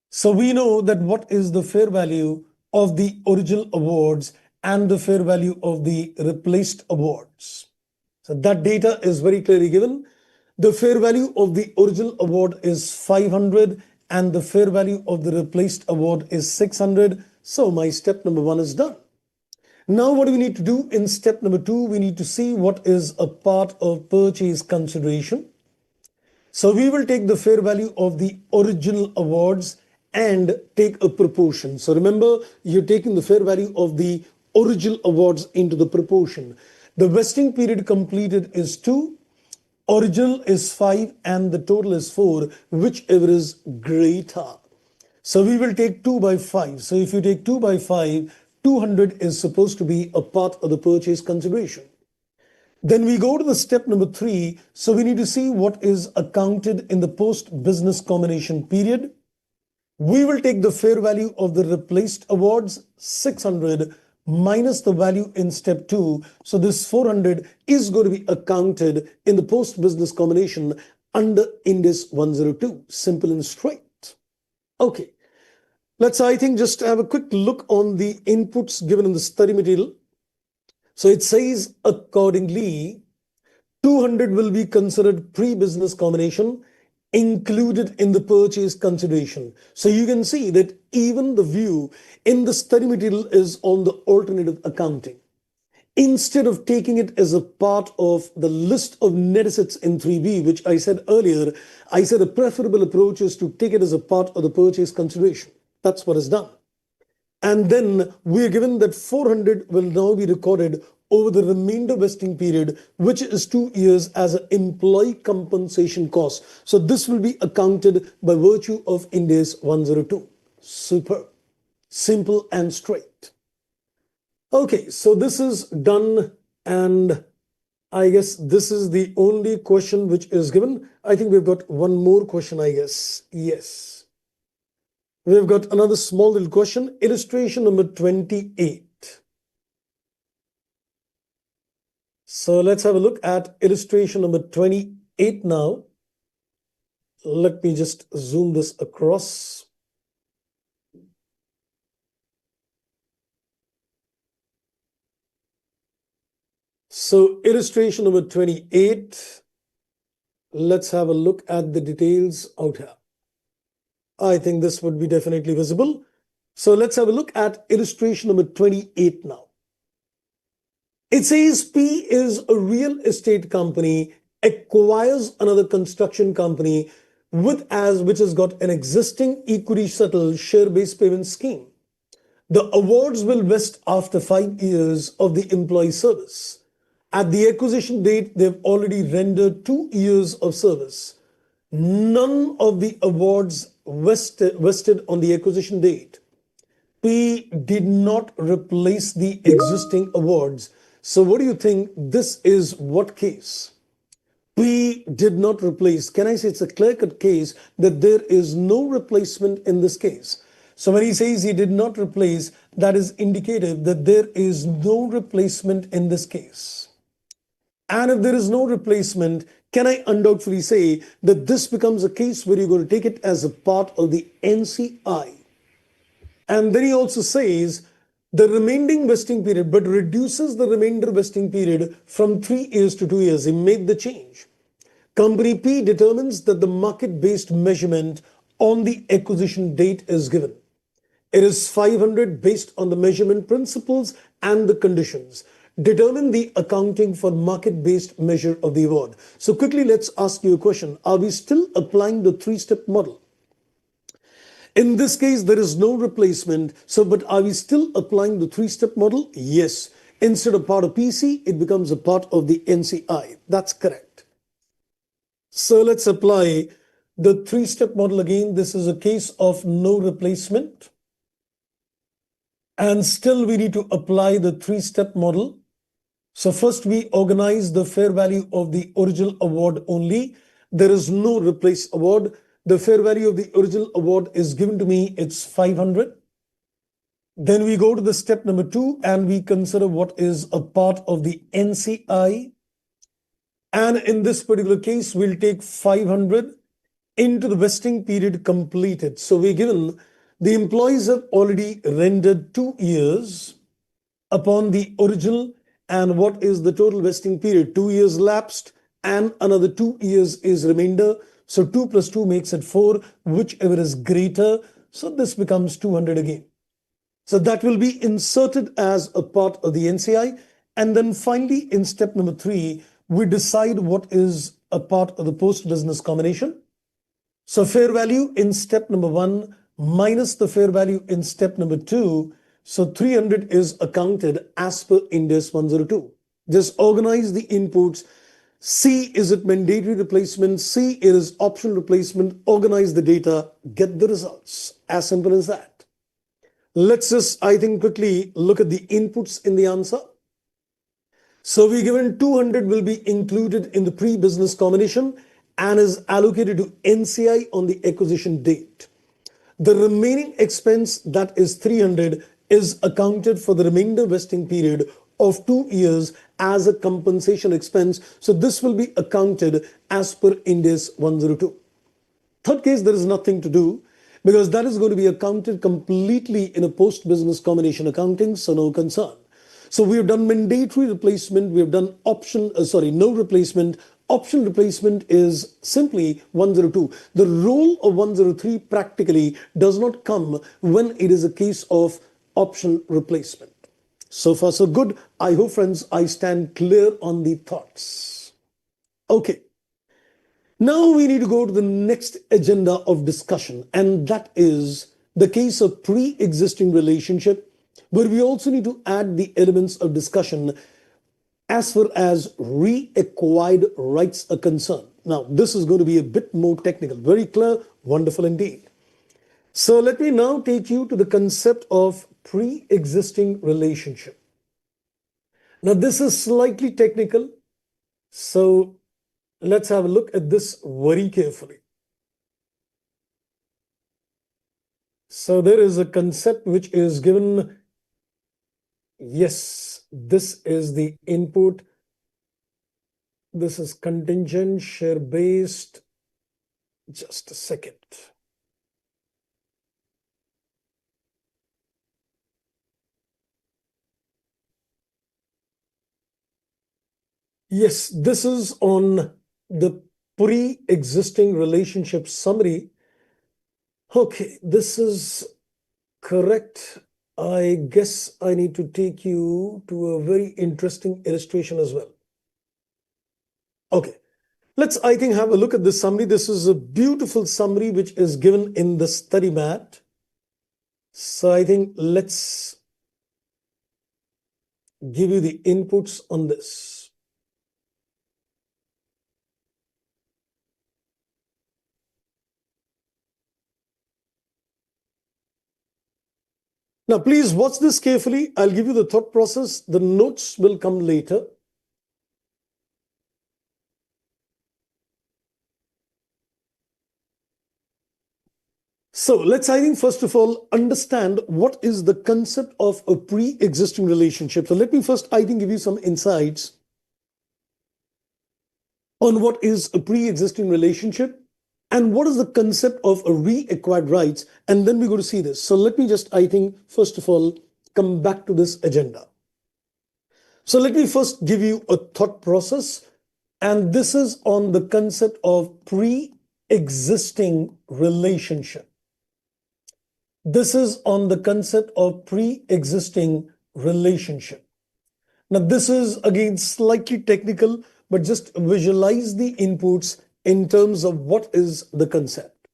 So we know that what is the fair value of the original awards and the fair value of the replaced awards. So that data is very clearly given. The fair value of the original award is 500 and the fair value of the replaced award is 600. So my step number 1 is done. Now what do we need to do in step number 2? We need to see what is a part of purchase consideration. So we will take the fair value of the original awards and take a proportion. So remember, you're taking the fair value of the original awards into the proportion. The vesting period completed is 2, original is 5, and the total is 4, whichever is greater. So we will take 2 by 5. So if you take 2 by 5, 200 is supposed to be a part of the purchase consideration. Then we go to the step number 3. So we need to see what is accounted in the post-business combination period. We will take the fair value of the replaced awards, 600, minus the value in step 2. So this 400 is going to be accounted in the post-business combination under Ind AS 102. Simple and straight. Okay. Let's, I think, just have a quick look on the inputs given in the study material. So it says accordingly, 200 will be considered pre-business combination included in the purchase consideration. So you can see that even the view in the study material is on the alternative accounting. Instead of taking it as a part of the list of net assets in 3B, which I said earlier, I said a preferable approach is to take it as a part of the purchase consideration. That's what is done. And then we are given that 400 will now be recorded over the remainder vesting period, which is 2 years, as an employee compensation cost. So this will be accounted by virtue of Ind AS 102. Super. Simple and straight. Okay, so this is done, and I guess this is the only question which is given. I think we've got one more question, I guess. Yes. We've got another small little question, illustration number 28. So let's have a look at illustration number 28 now. Let me just zoom this across. So illustration number 28, let's have a look at the details out here. I think this would be definitely visible. So let's have a look at illustration number 28 now. It says P is a real estate company, acquires another construction company which has got an existing equity settled share-based payment scheme. The awards will vest after 5 years of the employee service. At the acquisition date, they've already rendered 2 years of service. None of the awards vested on the acquisition date. P did not replace the existing awards. So what do you think? This is what case? P did not replace. Can I say it's a clear-cut case that there is no replacement in this case? So when he says he did not replace, that is indicative that there is no replacement in this case. And if there is no replacement, can I undoubtedly say that this becomes a case where you're going to take it as a part of the NCI? And then he also says the remaining vesting period, but reduces the remainder vesting period from 3 years to 2 years. He made the change. Company P determines that the market-based measurement on the acquisition date is given. It is 500 based on the measurement principles and the conditions. Determine the accounting for market-based measure of the award. So quickly, let's ask you a question. Are we still applying the 3-step model? In this case, there is no replacement. So, but are we still applying the 3-step model? Yes. Instead of part of PC, it becomes a part of the NCI. That's correct. So let's apply the 3-step model again. This is a case of no replacement. And still we need to apply the 3-step model. So first we organize the fair value of the original award only. There is no replace award. The fair value of the original award is given to me. It's 500. Then we go to the step number 2 and we consider what is a part of the NCI. And in this particular case, we'll take 500 into the vesting period completed. So we're given the employees have already rendered 2 years upon the original, and what is the total vesting period? 2 years lapsed and another 2 years is remainder. So 2 plus 2 makes it 4, whichever is greater. So this becomes 200 again. So that will be inserted as a part of the NCI. And then finally, in step number 3, we decide what is a part of the post-business combination. So fair value in step number 1 minus the fair value in step number 2. So 300 is accounted as per Ind AS 102. Just organize the inputs. C, is it mandatory replacement? C, it is optional replacement. Organize the data, get the results. As simple as that. Let's just, I think, quickly look at the inputs in the answer. So we're given 200 will be included in the pre-business combination and is allocated to NCI on the acquisition date. The remaining expense, that is 300, is accounted for the remainder vesting period of 2 years as a compensation expense. So this will be accounted as per Ind AS 102. Third case, there is nothing to do because that is going to be accounted completely in a post-business combination accounting, so no concern. So we have done mandatory replacement, we have done no replacement. Optional replacement is simply 102. The role of 103 practically does not come when it is a case of optional replacement. So far, so good. I hope, friends, I stand clear on the thoughts. Okay. Now we need to go to the next agenda of discussion, and that is the case of pre-existing relationship, where we also need to add the elements of discussion as far as reacquired rights are concerned. Now, this is going to be a bit more technical, very clear, wonderful indeed. So let me now take you to the concept of pre-existing relationship. Now, this is slightly technical, so let's have a look at this very carefully. So there is a concept which is given. Yes, this is the input. This is contingent, share based. Just a second. Yes, this is on the pre-existing relationship summary. Okay, this is correct. I guess I need to take you to a very interesting illustration as well. Okay, let's, I think, have a look at this summary. This is a beautiful summary which is given in the study mat. So I think let's give you the inputs on this. Now, please watch this carefully. I'll give you the thought process. The notes will come later. So let's, I think, first of all, understand what is the concept of a pre-existing relationship. So let me first, I think, give you some insights on what is a pre-existing relationship and what is the concept of a reacquired rights. And then we're going to see this. So let me just, I think, first of all, come back to this agenda. So let me first give you a thought process. And this is on the concept of pre-existing relationship. This is on the concept of pre-existing relationship. Now, this is again slightly technical, but just visualize the inputs in terms of what is the concept.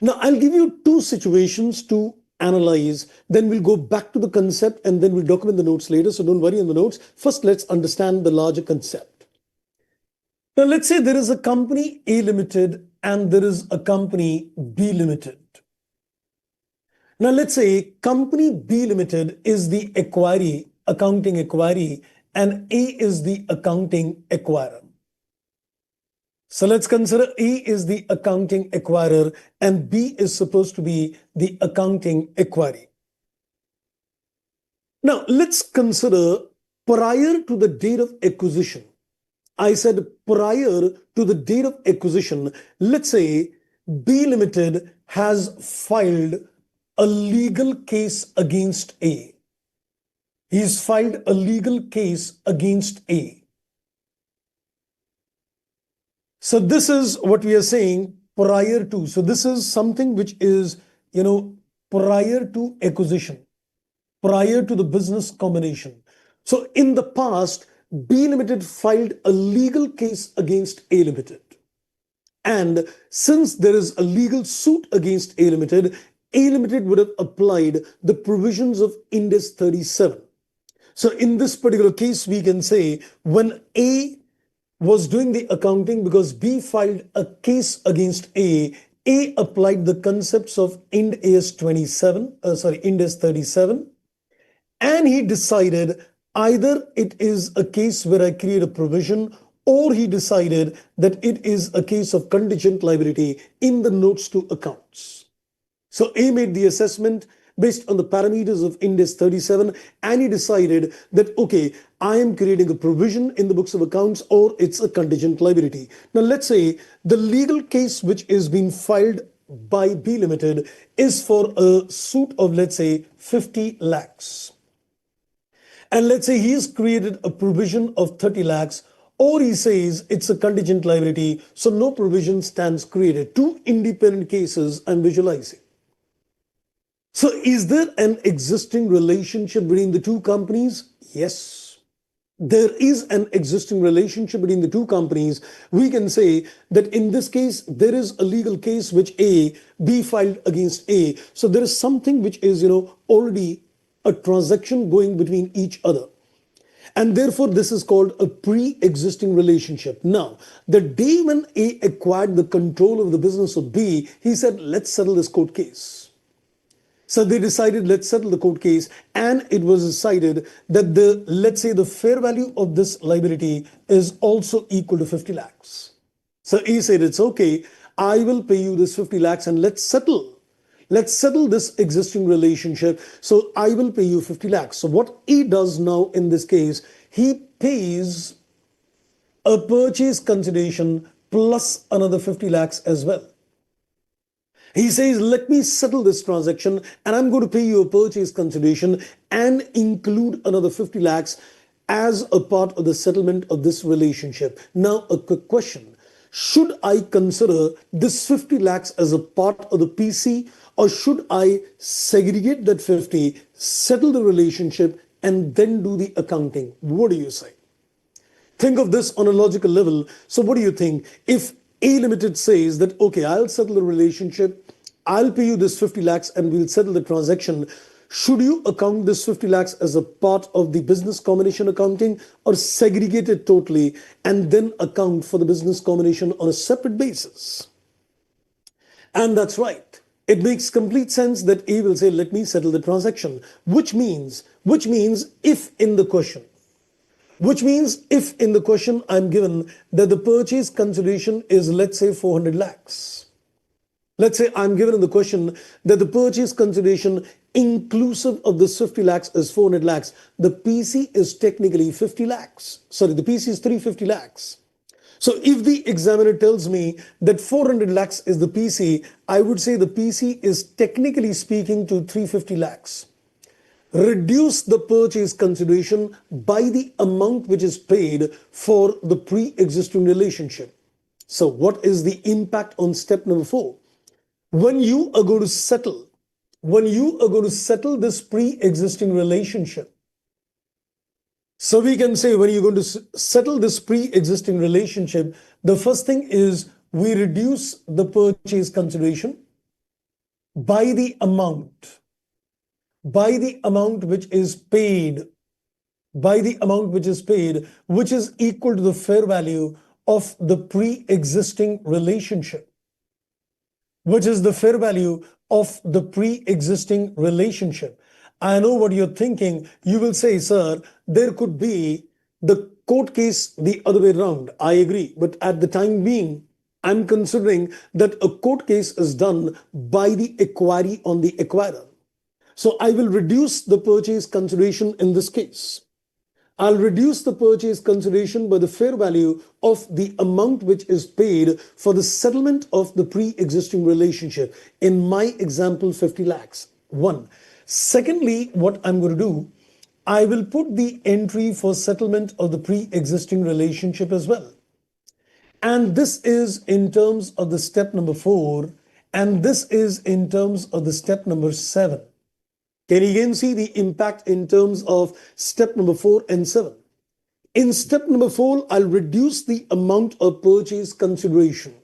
Now, I'll give you two situations to analyze, then we'll go back to the concept and then we'll document the notes later. So don't worry on the notes. First, let's understand the larger concept. Now, let's say there is a company A Limited and there is a company B Limited. Now, let's say company B Limited is the acquiree, accounting acquiree, and A is the accounting acquirer. So let's consider A is the accounting acquirer and B is supposed to be the accounting acquiree. Now, let's consider prior to the date of acquisition, I said prior to the date of acquisition, let's say B Limited has filed a legal case against A. He's filed a legal case against A. So this is what we are saying prior to. So this is something which is, prior to acquisition, prior to the business combination. So in the past, B Limited filed a legal case against A Limited. And since there is a legal suit against A Limited would have applied the provisions of Ind AS 37. So in this particular case, we can say when A was doing the accounting because B filed a case against A applied the concepts of Ind AS 37, and he decided either it is a case where I create a provision or he decided that it is a case of contingent liability in the notes to accounts. So A made the assessment based on the parameters of Ind AS 37 and he decided that, okay, I am creating a provision in the books of accounts or it's a contingent liability. Now let's say the legal case which is being filed by B Limited is for a suit of, let's say, 50 lakhs. And let's say he's created a provision of 30 lakhs, or he says it's a contingent liability, so no provision stands created. Two independent cases I'm visualizing. So is there an existing relationship between the two companies? Yes. There is an existing relationship between the two companies. We can say that in this case, there is a legal case which B filed against A. So there is something which is, already a transaction going between each other. And therefore, this is called a pre-existing relationship. Now, the day when A acquired the control of the business of B, he said, let's settle this court case. So they decided, let's settle the court case. And it was decided that let's say the fair value of this liability is also equal to 50 lakhs. So A said, it's okay. I will pay you this 50 lakhs and let's settle. Let's settle this existing relationship. So I will pay you 50 lakhs. So what he does now in this case, he pays a purchase consideration plus another 50 lakhs as well. He says, let me settle this transaction and I'm going to pay you a purchase consideration and include another 50 lakhs as a part of the settlement of this relationship. Now, a quick question. Should I consider this 50 lakhs as a part of the PC, or should I segregate that 50, settle the relationship, and then do the accounting? What do you say? Think of this on a logical level. So what do you think? If A Limited says that, okay, I'll settle the relationship, I'll pay you this 50 lakhs and we'll settle the transaction. Should you account this 50 lakhs as a part of the business combination accounting or segregate it totally and then account for the business combination on a separate basis? And that's right. It makes complete sense that A will say, let me settle the transaction, which means if in the question, I'm given that the purchase consideration is, let's say, 400 lakhs. Let's say I'm given in the question that the purchase consideration inclusive of this 50 lakhs is 400 lakhs. The PC is technically 50 lakhs. Sorry, the PC is 350 lakhs. So if the examiner tells me that 400 lakhs is the PC, I would say the PC is technically speaking to 350 lakhs. Reduce the purchase consideration by the amount which is paid for the pre-existing relationship. So what is the impact on step number 4? When you are going to settle this pre-existing relationship, so we can say when you're going to settle this pre-existing relationship, the first thing is we reduce the purchase consideration by the amount which is paid, which is equal to the fair value of the pre-existing relationship. I know what you're thinking. You will say, sir, there could be the court case the other way around. I agree. But at the time being, I'm considering that a court case is done by the equerry on the acquirer. So I will reduce the purchase consideration in this case. I'll reduce the purchase consideration by the fair value of the amount which is paid for the settlement of the pre-existing relationship. In my example, 50 lakhs. One. Secondly, what I'm going to do, I will put the entry for settlement of the pre-existing relationship as well. And this is in terms of the step number 4, and this is in terms of the step number 7. Can you again see the impact in terms of step number 4 and 7? In step number 4, I'll reduce the amount of purchase consideration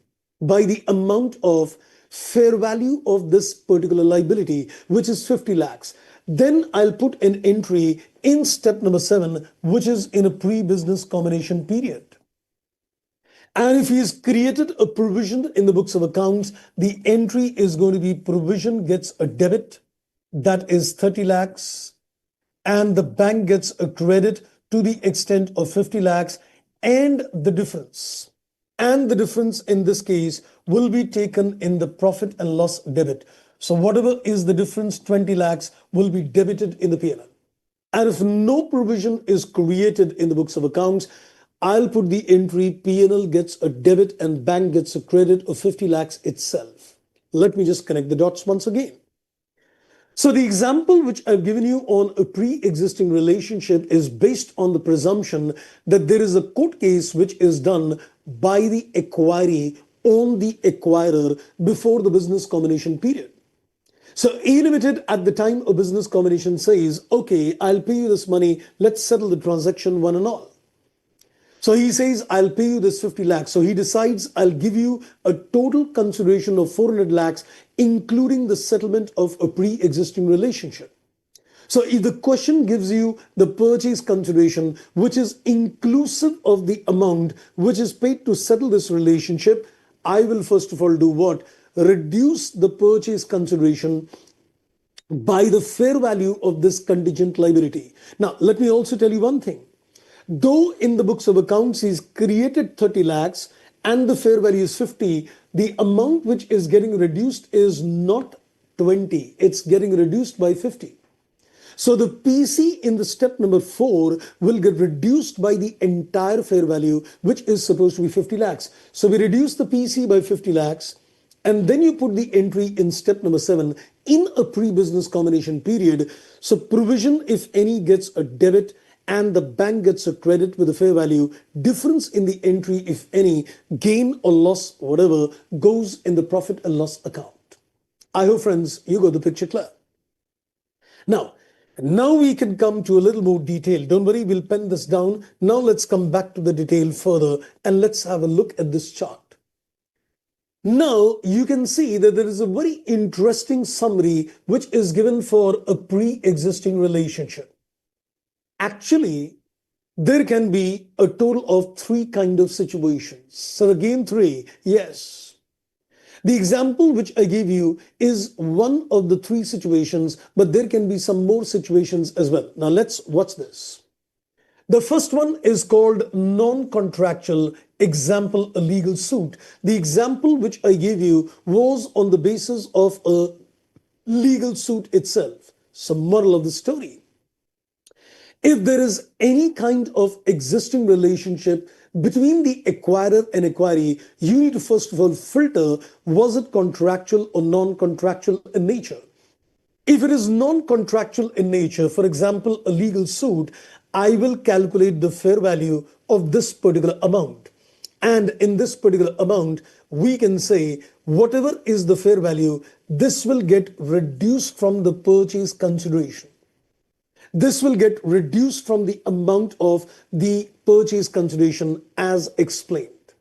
by the amount of fair value of this particular liability, which is 50 lakhs. Then I'll put an entry in step number 7, which is in a pre-business combination period. And if he has created a provision in the books of accounts, the entry is going to be provision gets a debit, that is 30 lakhs, and the bank gets a credit to the extent of 50 lakhs, and the difference. And the difference in this case will be taken in the profit and loss debit. So whatever is the difference, 20 lakhs, will be debited in the P&L. And if no provision is created in the books of accounts, I'll put the entry P&L gets a debit and bank gets a credit of 50 lakhs itself. Let me just connect the dots once again. So the example which I've given you on a pre-existing relationship is based on the presumption that there is a court case which is done by the acquiree on the acquirer before the business combination period. So A Limited at the time of business combination says, okay, I'll pay you this money, let's settle the transaction one and all. So he says, I'll pay you this 50 lakhs. So he decides, I'll give you a total consideration of 400 lakhs, including the settlement of a pre-existing relationship. So if the question gives you the purchase consideration, which is inclusive of the amount which is paid to settle this relationship, I will first of all do what? Reduce the purchase consideration by the fair value of this contingent liability. Now, let me also tell you one thing. Though in the books of accounts he's created 30 lakhs and the fair value is 50, the amount which is getting reduced is not 20, it's getting reduced by 50. So the PC in the step number 4 will get reduced by the entire fair value, which is supposed to be 50 lakhs. So we reduce the PC by 50 lakhs, and then you put the entry in step number 7 in a pre-business combination period. So provision, if any, gets a debit, and the bank gets a credit with a fair value. Difference in the entry, if any, gain or loss, whatever, goes in the profit and loss account. I hope, friends, you got the picture clear. Now we can come to a little more detail. Don't worry, we'll pen this down. Now let's come back to the detail further and let's have a look at this chart. Now you can see that there is a very interesting summary which is given for a pre-existing relationship. Actually, there can be a total of 3 kind of situations. So again, 3, yes. The example which I gave you is one of the 3 situations, but there can be some more situations as well. Now let's watch this. The first one is called non-contractual, example, a legal suit. The example which I gave you was on the basis of a legal suit itself. So moral of the story. If there is any kind of existing relationship between the acquirer and acquiree, you need to first of all filter, was it contractual or non-contractual in nature? If it is non-contractual in nature, for example, a legal suit, I will calculate the fair value of this particular amount. And in this particular amount, we can say whatever is the fair value, this will get reduced from the purchase consideration. This will get reduced from the amount of the purchase consideration as explained.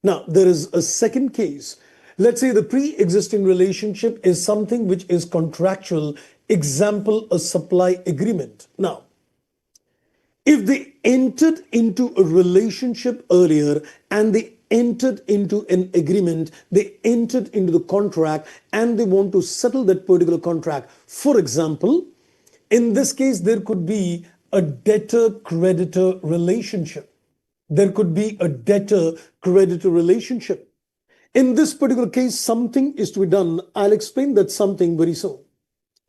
Now, there is a second case. Let's say the pre-existing relationship is something which is contractual, example, a supply agreement. Now, if they entered into a relationship earlier and they entered into an agreement, they entered into the contract and they want to settle that particular contract. For example, in this case, there could be a debtor-creditor relationship. There could be a debtor-creditor relationship. In this particular case, something is to be done. I'll explain that something very soon.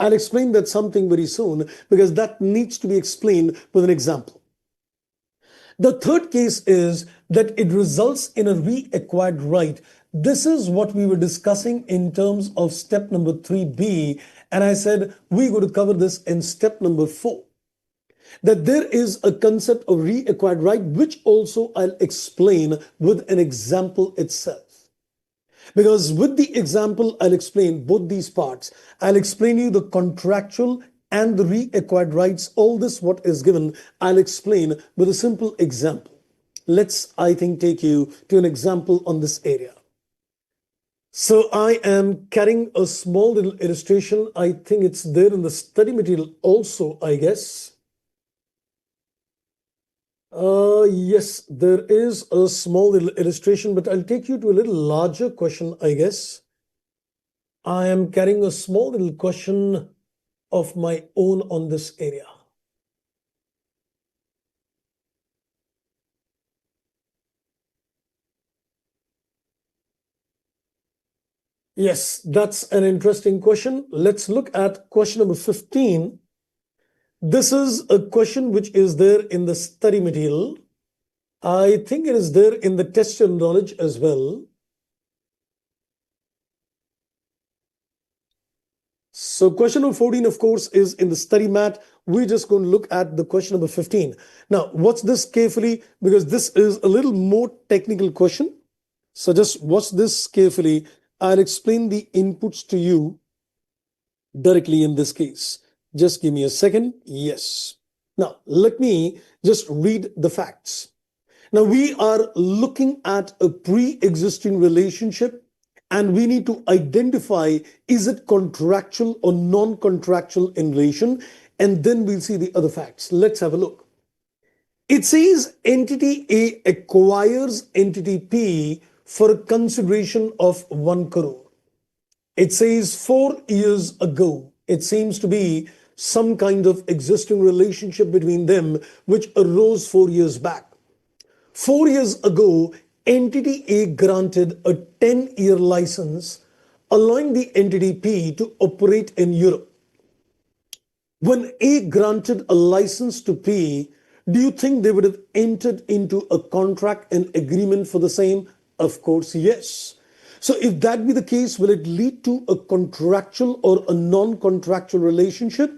I'll explain that something very soon because that needs to be explained with an example. The third case is that it results in a reacquired right. This is what we were discussing in terms of step number 3B. And I said we're going to cover this in step number 4. That there is a concept of reacquired right, which also I'll explain with an example itself. Because with the example, I'll explain both these parts. I'll explain you the contractual and the reacquired rights. All this, what is given, I'll explain with a simple example. Let's, I think, take you to an example on this area. So I am carrying a small little illustration. I think it's there in the study material also, I guess. Yes, there is a small little illustration, but I'll take you to a little larger question, I guess. I am carrying a small little question of my own on this area. Yes, that's an interesting question. Let's look at question number 15. This is a question which is there in the study material. I think it is there in the test your knowledge as well. So question number 14, of course, is in the study mat. We're just going to look at the question number 15. Now, watch this carefully because this is a little more technical question. So just watch this carefully. I'll explain the inputs to you directly in this case. Just give me a second. Yes. Now, let me just read the facts. Now, we are looking at a pre-existing relationship and we need to identify, is it contractual or non-contractual in relation? And then we'll see the other facts. Let's have a look. It says entity A acquires entity P for a consideration of 1 crore. It says 4 years ago. It seems to be some kind of existing relationship between them which arose 4 years back. 4 years ago, entity A granted a 10-year license, allowing the entity P to operate in Europe. When A granted a license to P, do you think they would have entered into a contract and agreement for the same? Of course, yes. So if that be the case, will it lead to a contractual or a non-contractual relationship?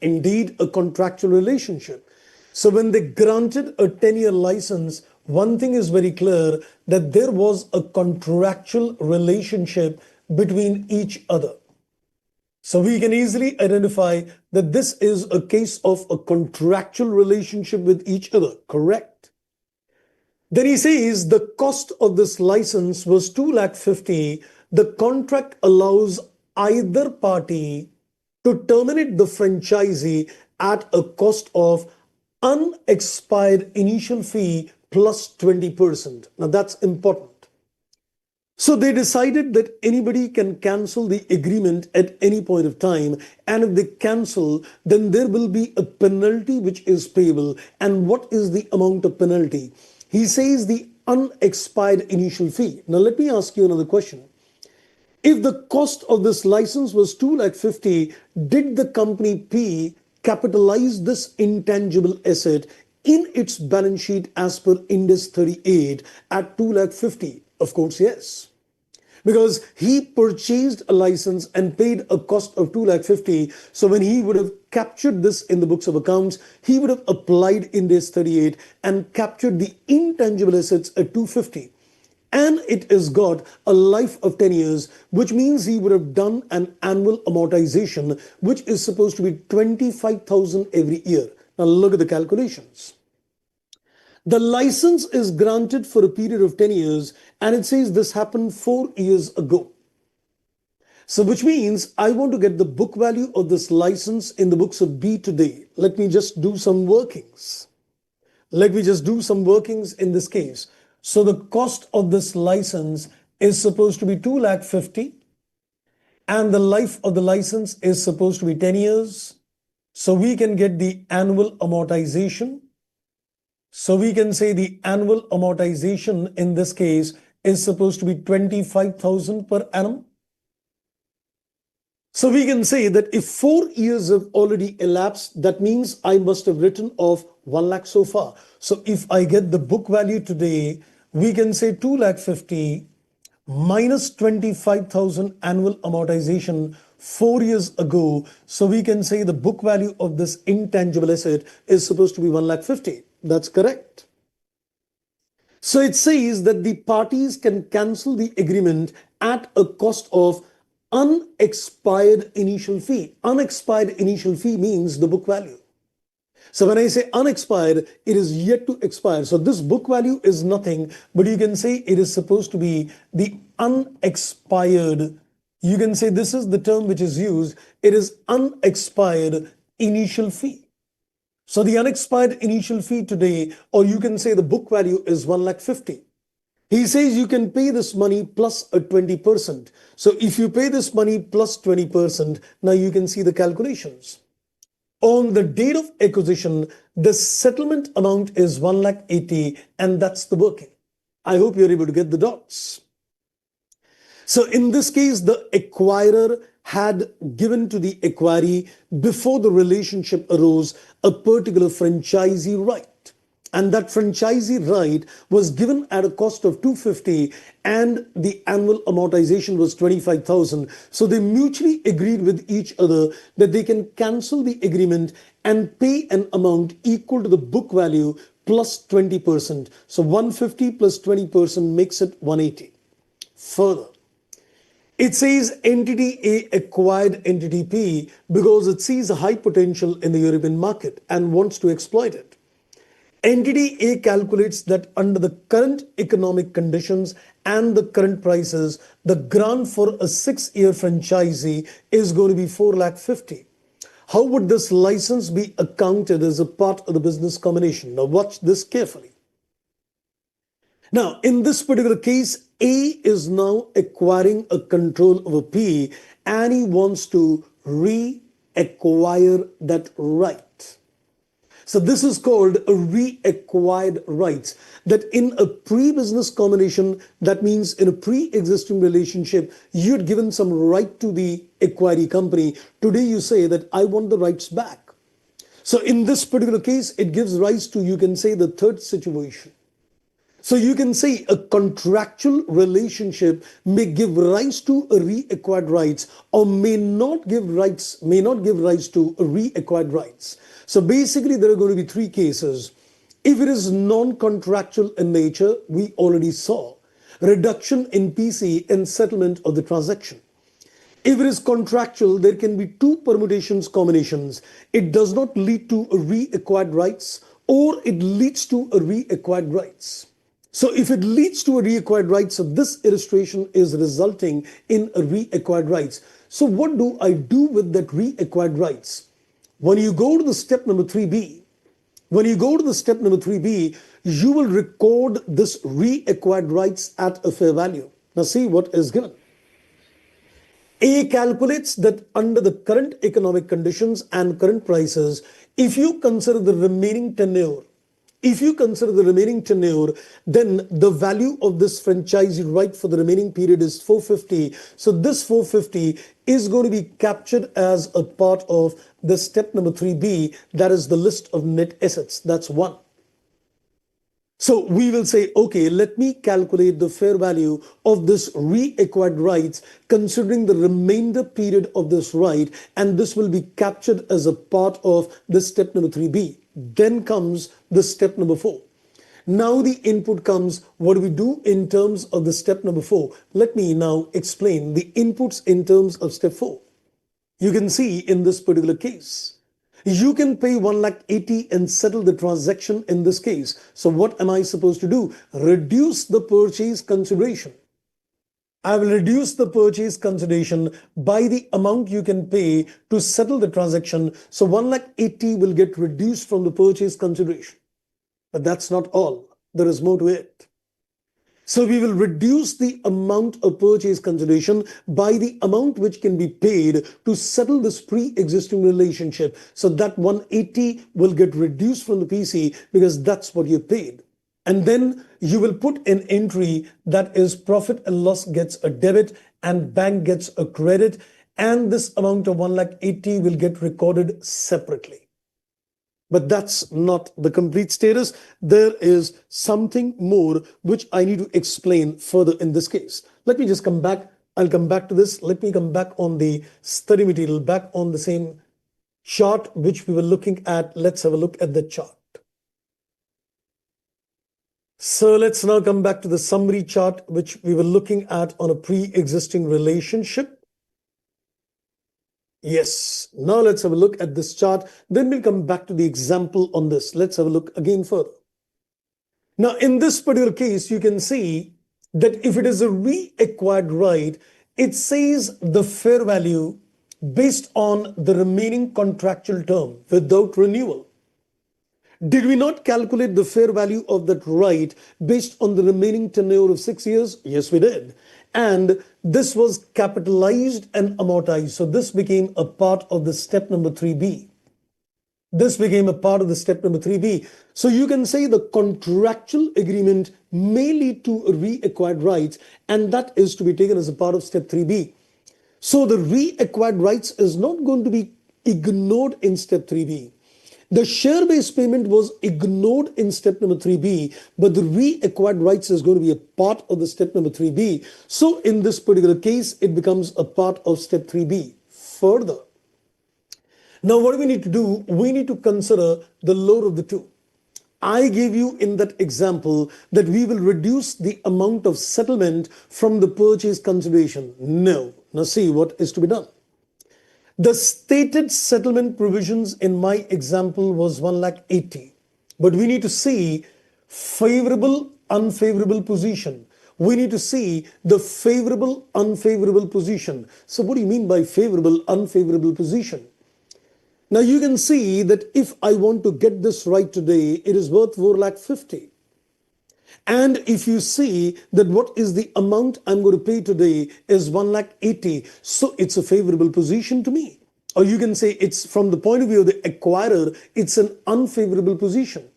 Indeed, a contractual relationship. So when they granted a 10-year license, one thing is very clear, that there was a contractual relationship between each other. So we can easily identify that this is a case of a contractual relationship with each other, correct? Then he says the cost of this license was 2,50,000. The contract allows either party to terminate the franchisee at a cost of unexpired initial fee plus 20%. Now that's important. So they decided that anybody can cancel the agreement at any point of time. And if they cancel, then there will be a penalty which is payable. And what is the amount of penalty? He says the unexpired initial fee. Now let me ask you another question. If the cost of this license was 2,50,000, did the company P capitalize this intangible asset in its balance sheet as per Ind AS 38 at 2,50,000? Of course, yes. Because he purchased a license and paid a cost of 2,50,000. So when he would have captured this in the books of accounts, he would have applied Ind AS 38 and captured the intangible assets at 250. And it has got a life of 10 years, which means he would have done an annual amortization, which is supposed to be 25,000 every year. Now look at the calculations. The license is granted for a period of 10 years, and it says this happened 4 years ago. So which means I want to get the book value of this license in the books of B today. Let me just do some workings. Let me just do some workings in this case. So the cost of this license is supposed to be 2,50,000 and the life of the license is supposed to be 10 years. So we can get the annual amortization. So we can say the annual amortization in this case is supposed to be 25,000 per annum. So we can say that if 4 years have already elapsed, that means I must have written off 1 lakh so far. So if I get the book value today, we can say 2 lakh 50 minus 25,000 annual amortization 4 years ago. So we can say the book value of this intangible asset is supposed to be 1 lakh 50. That's correct. So it says that the parties can cancel the agreement at a cost of unexpired initial fee. Unexpired initial fee means the book value. So when I say unexpired, it is yet to expire. So this book value is nothing, but you can say it is supposed to be the unexpired. You can say this is the term which is used. It is unexpired initial fee. So the unexpired initial fee today, or you can say the book value is 1 lakh 50. He says you can pay this money plus a 20%. So if you pay this money plus 20%, now you can see the calculations. On the date of acquisition, the settlement amount is 1 lakh 80, and that's the working. I hope you're able to get the dots. So in this case, the acquirer had given to the acquiree before the relationship arose a particular franchisee right. And that franchisee right was given at a cost of 250 and the annual amortization was 25,000. So they mutually agreed with each other that they can cancel the agreement and pay an amount equal to the book value plus 20%. So 150 plus 20% makes it 180. Further, it says entity A acquired entity B because it sees a high potential in the European market and wants to exploit it. Entity A calculates that under the current economic conditions and the current prices, the grant for a 6-year franchisee is going to be 4 lakh 50. How would this license be accounted as a part of the business combination? Now watch this carefully. Now, in this particular case, A is now acquiring a control over P and he wants to reacquire that right. So this is called a reacquired rights. That in a pre-business combination, that means in a pre-existing relationship, you'd given some right to the acquiring company. Today you say that I want the rights back. So in this particular case, it gives rise to, you can say, the third situation. So you can say a contractual relationship may give rise to a reacquired rights or may not give rise to a reacquired rights. So basically there are going to be three cases. If it is non-contractual in nature, we already saw reduction in PC and settlement of the transaction. If it is contractual, there can be two permutations, combinations. It does not lead to a reacquired rights or it leads to a reacquired rights. So if it leads to a reacquired rights, so this illustration is resulting in a reacquired rights. So what do I do with that reacquired rights? When you go to the step number 3B, you will record this reacquired rights at a fair value. Now see what is given. A calculates that under the current economic conditions and current prices, if you consider the remaining tenure, then the value of this franchisee right for the remaining period is 450. So this 450 is going to be captured as a part of the step number 3B, that is the list of net assets. That's one. So we will say, okay, let me calculate the fair value of this reacquired rights considering the remainder period of this right, and this will be captured as a part of the step number 3B. Then comes the step number 4. Now the input comes. What do we do in terms of the step number 4? Let me now explain the inputs in terms of step 4. You can see in this particular case, you can pay 1 lakh 80 and settle the transaction in this case. So what am I supposed to do? Reduce the purchase consideration. I will reduce the purchase consideration by the amount you can pay to settle the transaction. So 1 lakh 80 will get reduced from the purchase consideration. But that's not all. There is more to it. So we will reduce the amount of purchase consideration by the amount which can be paid to settle this pre-existing relationship. So that 180 will get reduced from the PC because that's what you paid. And then you will put an entry that is profit and loss gets a debit and bank gets a credit. And this amount of 1 lakh 80 will get recorded separately. But that's not the complete status. There is something more which I need to explain further in this case. Let me just come back. I'll come back to this. Let me come back on the study material, back on the same chart which we were looking at. Let's have a look at the chart. So let's now come back to the summary chart which we were looking at on a pre-existing relationship. Yes, now let's have a look at this chart. Then we'll come back to the example on this. Let's have a look again further. Now, in this particular case, you can see that if it is a reacquired right, it says the fair value based on the remaining contractual term without renewal. Did we not calculate the fair value of that right based on the remaining tenure of 6 years? Yes, we did. And this was capitalized and amortized. So this became a part of the step number 3B. This became a part of the step number 3B. So you can say the contractual agreement may lead to reacquired rights, and that is to be taken as a part of step 3B. So the reacquired rights is not going to be ignored in step 3B. The share-based payment was ignored in step number 3B, but the reacquired rights is going to be a part of the step number 3B. So in this particular case, it becomes a part of step 3B. Further, now what do we need to do? We need to consider the lower of the two. I gave you in that example that we will reduce the amount of settlement from the purchase consideration. No. Now see what is to be done. The stated settlement provisions in my example was 1,80,000. But we need to see favorable, unfavorable position. We need to see the favorable, unfavorable position. So what do you mean by favorable, unfavorable position? Now you can see that if I want to get this right today, it is worth 4,50,000. And if you see that what is the amount I'm going to pay today is 1,80,000, so it's a favorable position to me. Or you can say it's from the point of view of the acquirer, it's an unfavorable position.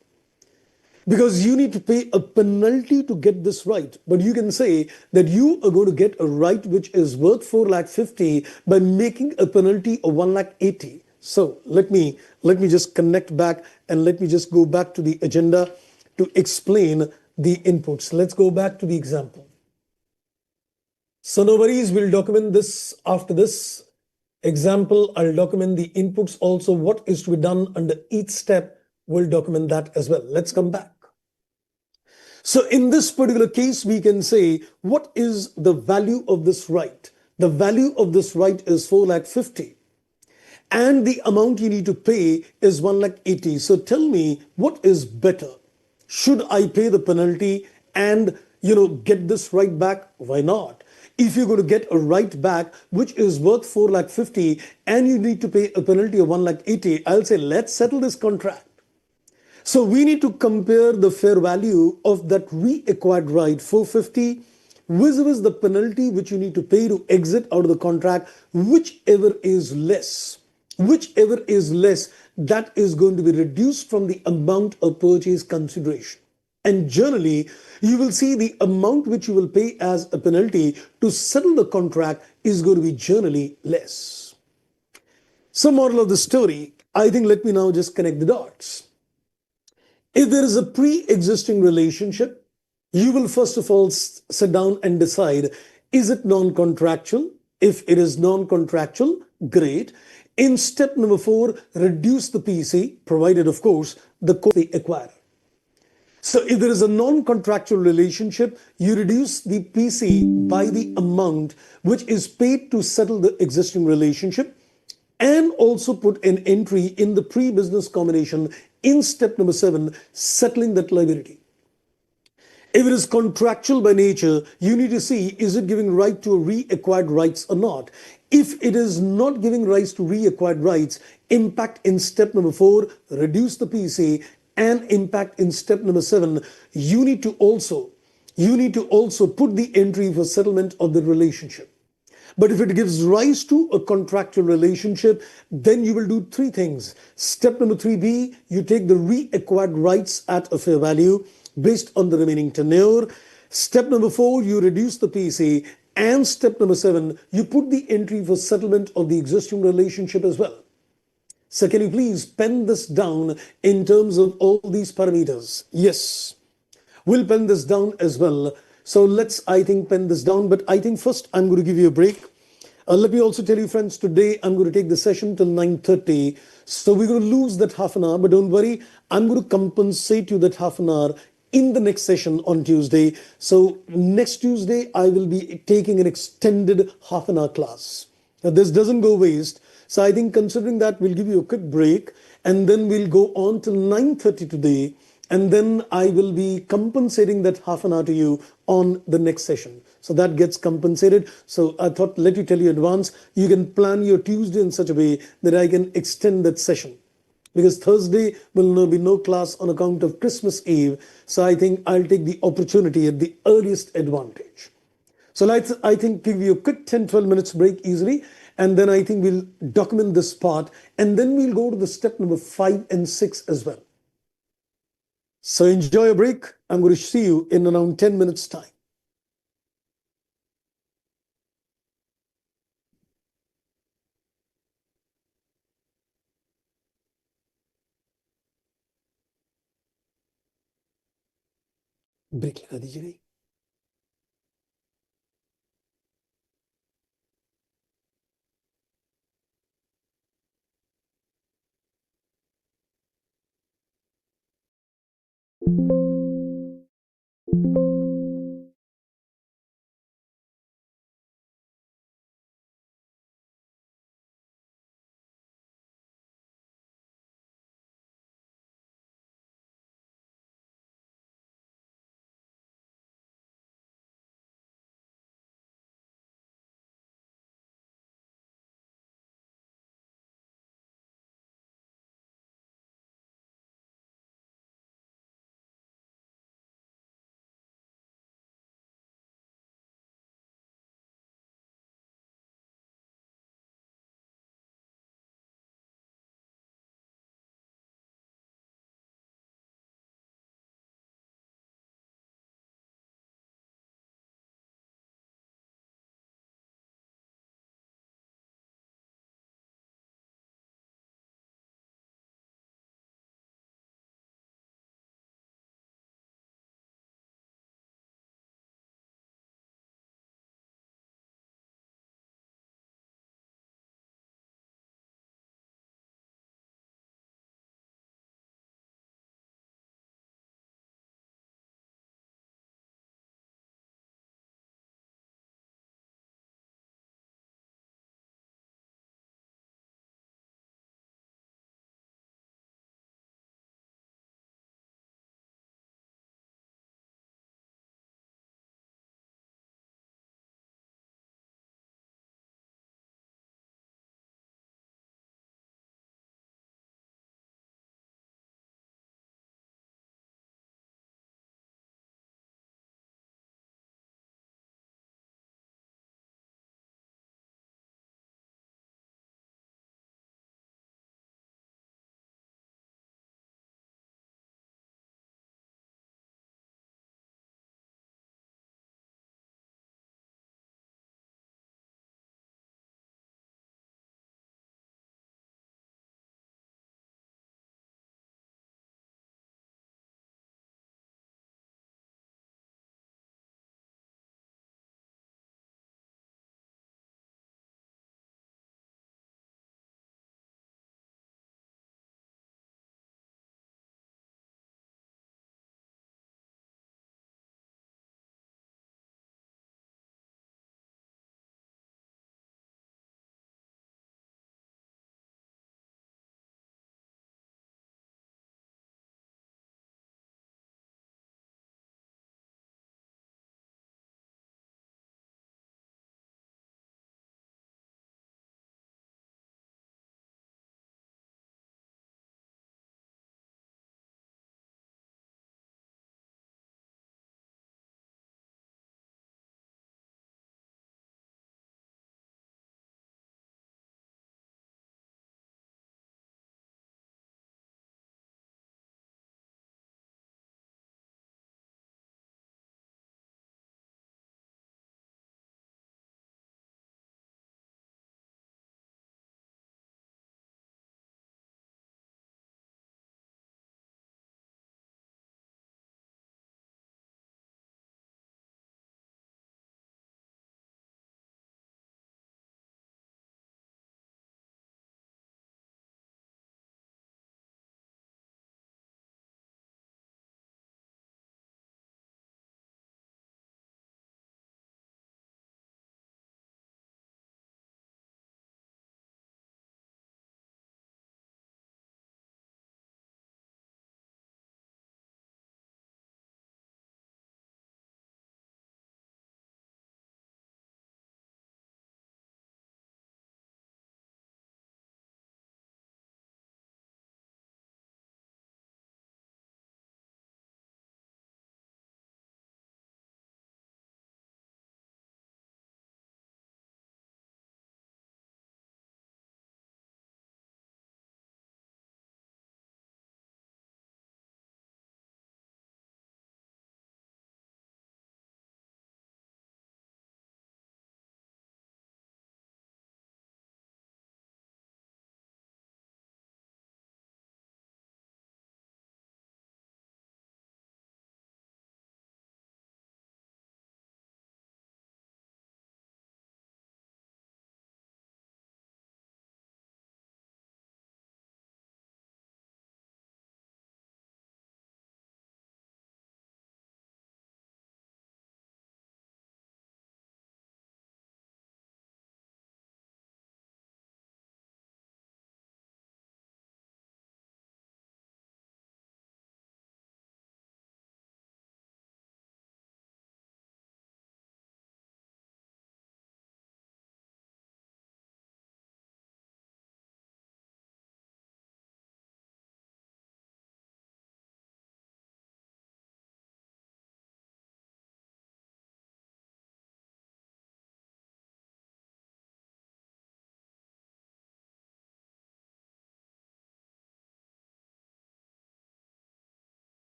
Because you need to pay a penalty to get this right. But you can say that you are going to get a right which is worth 4,50,000 by making a penalty of 1,80,000. So let me just connect back and let me just go back to the agenda to explain the inputs. Let's go back to the example. So no worries, we'll document this after this example. I'll document the inputs also. What is to be done under each step, we'll document that as well. Let's come back. So in this particular case, we can say, what is the value of this right? The value of this right is 4,50,000. And the amount you need to pay is 1,80,000. So tell me, what is better? Should I pay the penalty and, get this right back? Why not? If you're going to get a right back, which is worth 4,50,000 and you need to pay a penalty of 1,80,000, I'll say, let's settle this contract. So we need to compare the fair value of that reacquired right, 450, vis-a-vis the penalty which you need to pay to exit out of the contract, whichever is less. Whichever is less, that is going to be reduced from the amount of purchase consideration. And generally, you will see the amount which you will pay as a penalty to settle the contract is going to be generally less. So moral of the story, I think let me now just connect the dots. If there is a pre-existing relationship, you will first of all sit down and decide, is it non-contractual? If it is non-contractual, great. In step number 4, reduce the PC, provided, of course, the acquirer. So if there is a non-contractual relationship, you reduce the PC by the amount which is paid to settle the existing relationship, and also put an entry in the pre-business combination in step number 7, settling that liability. If it is contractual by nature, you need to see, is it giving right to reacquired rights or not? If it is not giving rise to reacquired rights, impact in step number 4, reduce the PC, and impact in step number 7, you need to also put the entry for settlement of the relationship. But if it gives rise to a contractual relationship, then you will do 3 things. Step number 3B, you take the reacquired rights at a fair value based on the remaining tenure. Step number 4, you reduce the PC. And step number 7, you put the entry for settlement of the existing relationship as well. So can you please pen this down in terms of all these parameters? Yes. We'll pen this down as well. So let's, I think, pen this down. But I think first I'm going to give you a break. Let me also tell you, friends, today I'm going to take the session till 9:30. So we're going to lose that half an hour. But don't worry, I'm going to compensate you that half an hour in the next session on Tuesday. So next Tuesday, I will be taking an extended half an hour class. Now, this doesn't go waste. So I think considering that, we'll give you a quick break and then we'll go on till 9:30 today. And then I will be compensating that half an hour to you on the next session. So that gets compensated. So I thought, let you tell you in advance, you can plan your Tuesday in such a way that I can extend that session. Because Thursday will be no class on account of Christmas Eve. So I think I'll take the opportunity at the earliest advantage. So let's, I think, give you a quick 10-12 minutes break easily. And then I think we'll document this part. And then we'll go to the step number 5 and 6 as well. So enjoy a break. I'm going to see you in around 10 minutes time. Break लगा दीजिए नहीं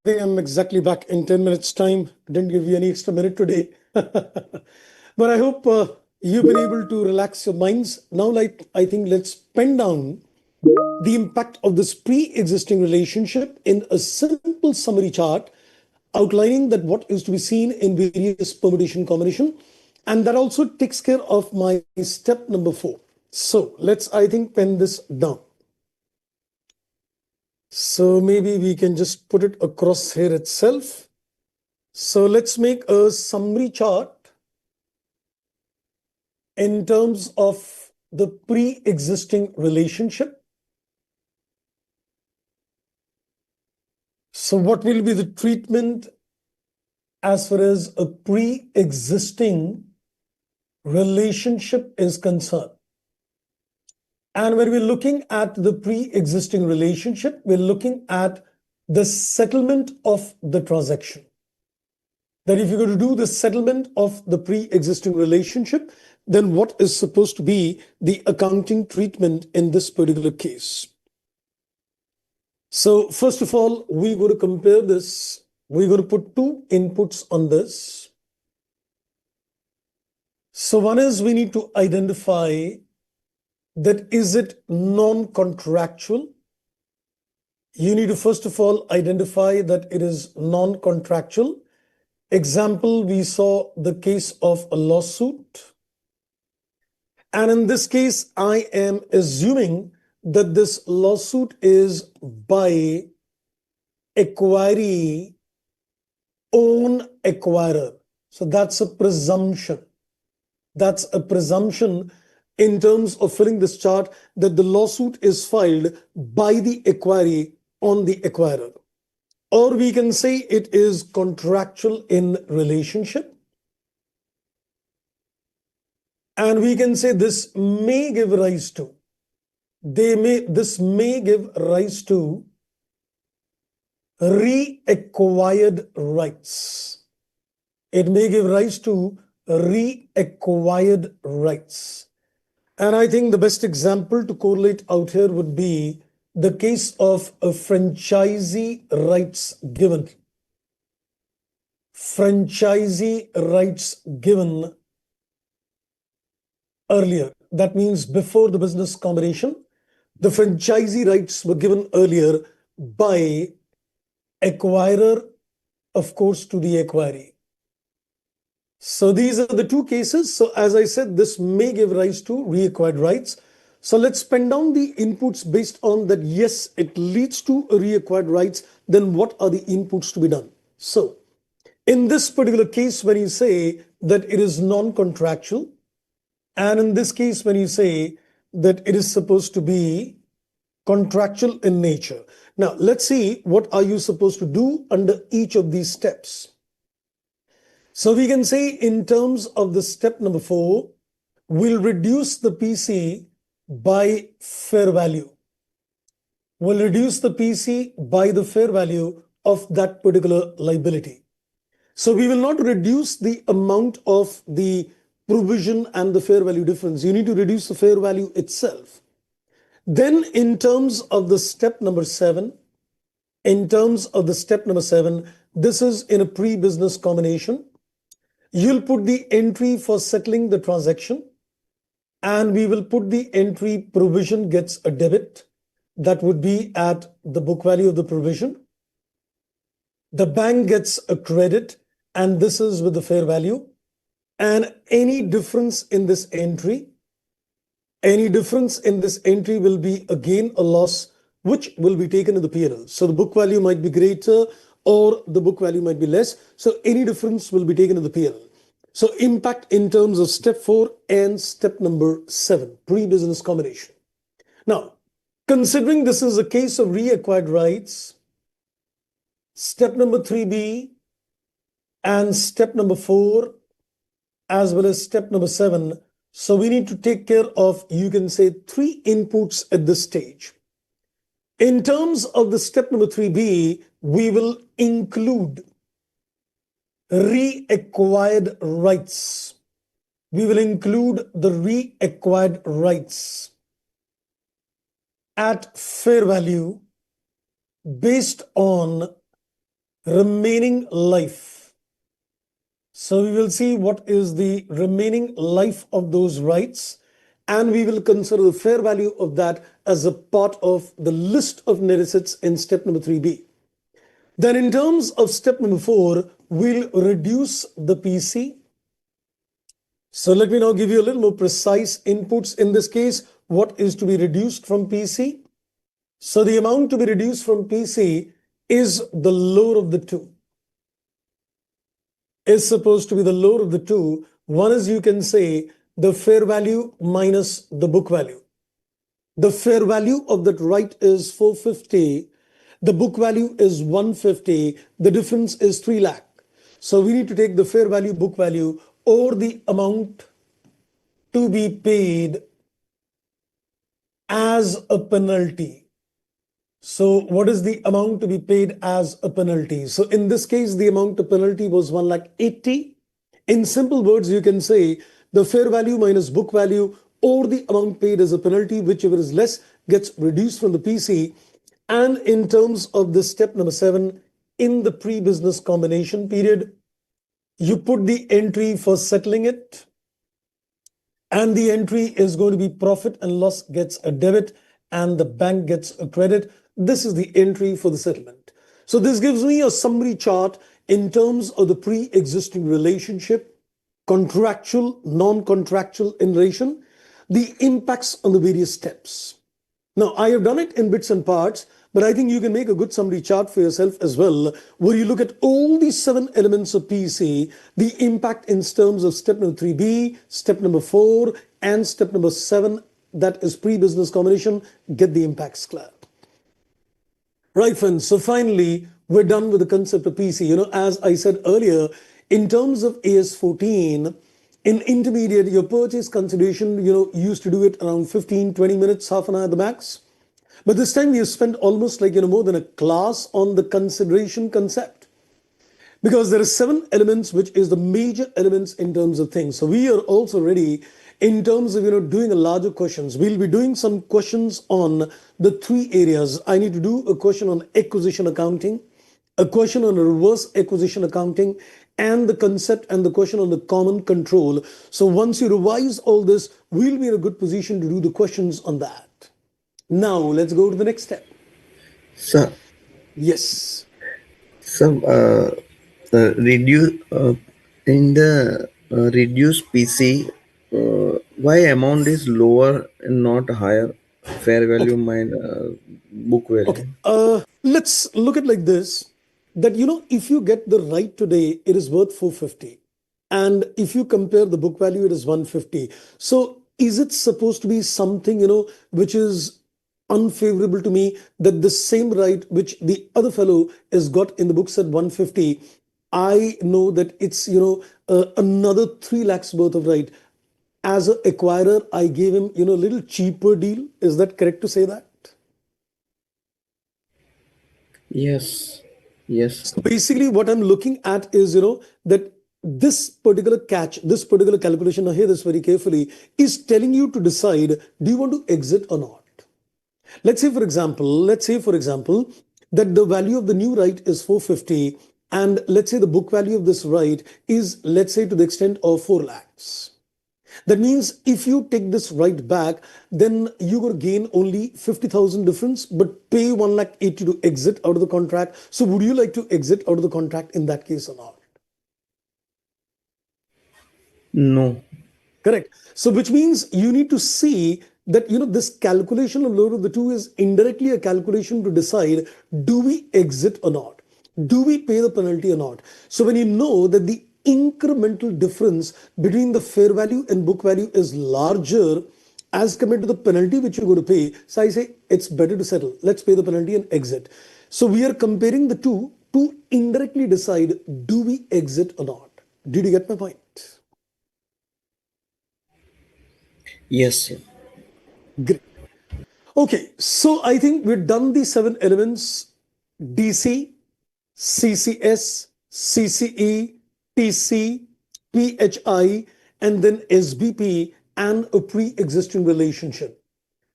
think I'm exactly back in 10 minutes time. Didn't give you any extra minute today. But I hope you've been able to relax your minds. Now, I think let's pen down the impact of this pre-existing relationship in a simple summary chart outlining that what is to be seen in various permutation combination. And that also takes care of my step number 4. So let's, I think, pen this down. So maybe we can just put it across here itself. So let's make a summary chart in terms of the pre-existing relationship. So what will be the treatment as far as a pre-existing relationship is concerned? And when we're looking at the pre-existing relationship, we're looking at the settlement of the transaction. That if you're going to do the settlement of the pre-existing relationship, then what is supposed to be the accounting treatment in this particular case? So first of all, we're going to compare this. We're going to put two inputs on this. So one is we need to identify that is it non-contractual? You need to first of all identify that it is non-contractual. Example, we saw the case of a lawsuit. And in this case, I am assuming that this lawsuit is by acquiree own acquirer. So that's a presumption. That's a presumption in terms of filling this chart that the lawsuit is filed by the acquiree on the acquirer. Or we can say it is contractual in relationship. And we can say this may give rise to, this may give rise to reacquired rights. It may give rise to reacquired rights. And I think the best example to correlate out here would be the case of a franchisee rights given. Franchisee rights given earlier. That means before the business combination, the franchisee rights were given earlier by acquirer, of course, to the acquiree. So these are the two cases. So as I said, this may give rise to reacquired rights. So let's pen down the inputs based on that. Yes, it leads to reacquired rights. Then what are the inputs to be done? So in this particular case, when you say that it is non-contractual, and in this case, when you say that it is supposed to be contractual in nature. Now, let's see what are you supposed to do under each of these steps. So we can say in terms of the step number 4, we'll reduce the PC by fair value. We'll reduce the PC by the fair value of that particular liability. So we will not reduce the amount of the provision and the fair value difference. You need to reduce the fair value itself. Then in terms of the step number 7, this is in a pre-business combination. You'll put the entry for settling the transaction, and we will put the entry provision gets a debit. That would be at the book value of the provision. The bank gets a credit, and this is with the fair value. And any difference in this entry will be again a loss, which will be taken in the P&L. So the book value might be greater or the book value might be less. So any difference will be taken in the P&L. So impact in terms of step 4 and step number 7, pre-business combination. Now, considering this is a case of reacquired rights, step number 3B and step number 4, as well as step number 7. So we need to take care of, you can say, 3 inputs at this stage. In terms of the step number 3B, we will include reacquired rights. We will include the reacquired rights at fair value based on remaining life. So we will see what is the remaining life of those rights, and we will consider the fair value of that as a part of the list of net assets in step number 3B. Then in terms of step number 4, we'll reduce the PC. So let me now give you a little more precise inputs. In this case, what is to be reduced from PC? So the amount to be reduced from PC is the lower of the two. Is supposed to be the lower of the two. One is, you can say, the fair value minus the book value. The fair value of that right is 450. The book value is 150. The difference is 3 lakh. So we need to take the fair value, book value, or the amount to be paid as a penalty. So what is the amount to be paid as a penalty? So in this case, the amount of penalty was 1,80,000. In simple words, you can say the fair value minus book value or the amount paid as a penalty, whichever is less, gets reduced from the PC. And in terms of this step number 7, in the pre-business combination period, you put the entry for settling it, and the entry is going to be profit and loss gets a debit and the bank gets a credit. This is the entry for the settlement. So this gives me a summary chart in terms of the pre-existing relationship, contractual, non-contractual in relation, the impacts on the various steps. Now, I have done it in bits and parts, but I think you can make a good summary chart for yourself as well, where you look at all these 7 elements of PC, the impact in terms of step number 3B, step number 4, and step number 7, that is pre-business combination, get the impacts clear. Right, friends. So finally, we're done with the concept of PC. As I said earlier, in terms of AS 14, in intermediate, your purchase consideration, used to do it around 15, 20 minutes, half an hour at the max. But this time we have spent almost like, more than a class on the consideration concept. Because there are 7 elements, which is the major elements in terms of things. So we are also ready in terms of, doing a larger questions. We'll be doing some questions on the 3 areas. I need to do a question on acquisition accounting, a question on reverse acquisition accounting, and the concept and the question on the common control. So once you revise all this, we'll be in a good position to do the questions on that. Now let's go to the next step. So, Yes. reduce in the reduced PC, why amount is lower and not higher? Fair value Okay. minus book value. Okay. Let's look at like this, that if you get the right today, it is worth 450. And if you compare the book value, it is 150. So is it supposed to be something, which is unfavorable to me, that the same right which the other fellow has got in the books at 150, I know that it's, another 3 lakhs worth of right. As an acquirer, I gave him, a little cheaper deal. Is that correct to say that? Yes, yes, So basically, what I'm looking at is, that this particular catch, this particular calculation, now hear this very carefully, is telling you to decide, do you want to exit or not? Let's say, for example, that the value of the new right is 450, and let's say the book value of this right is, let's say, to the extent of 4 lakhs. That means if you take this right back, then you're going to gain only 50,000 difference, but pay 1,80,000 to exit out of the contract. So would you like to exit out of the contract in that case or not? no, Correct. So which means you need to see that, this calculation of load of the two is indirectly a calculation to decide, do we exit or not? Do we pay the penalty or not? So when you know that the incremental difference between the fair value and book value is larger as compared to the penalty which you're going to pay, so I say it's better to settle. Let's pay the penalty and exit. So we are comparing the two to indirectly decide, do we exit or not? Did you get my point? yes, Great. Okay, so I think we've done the 7 elements: DC, CCS, CCE, TC, PHI, and then SBP and a pre-existing relationship.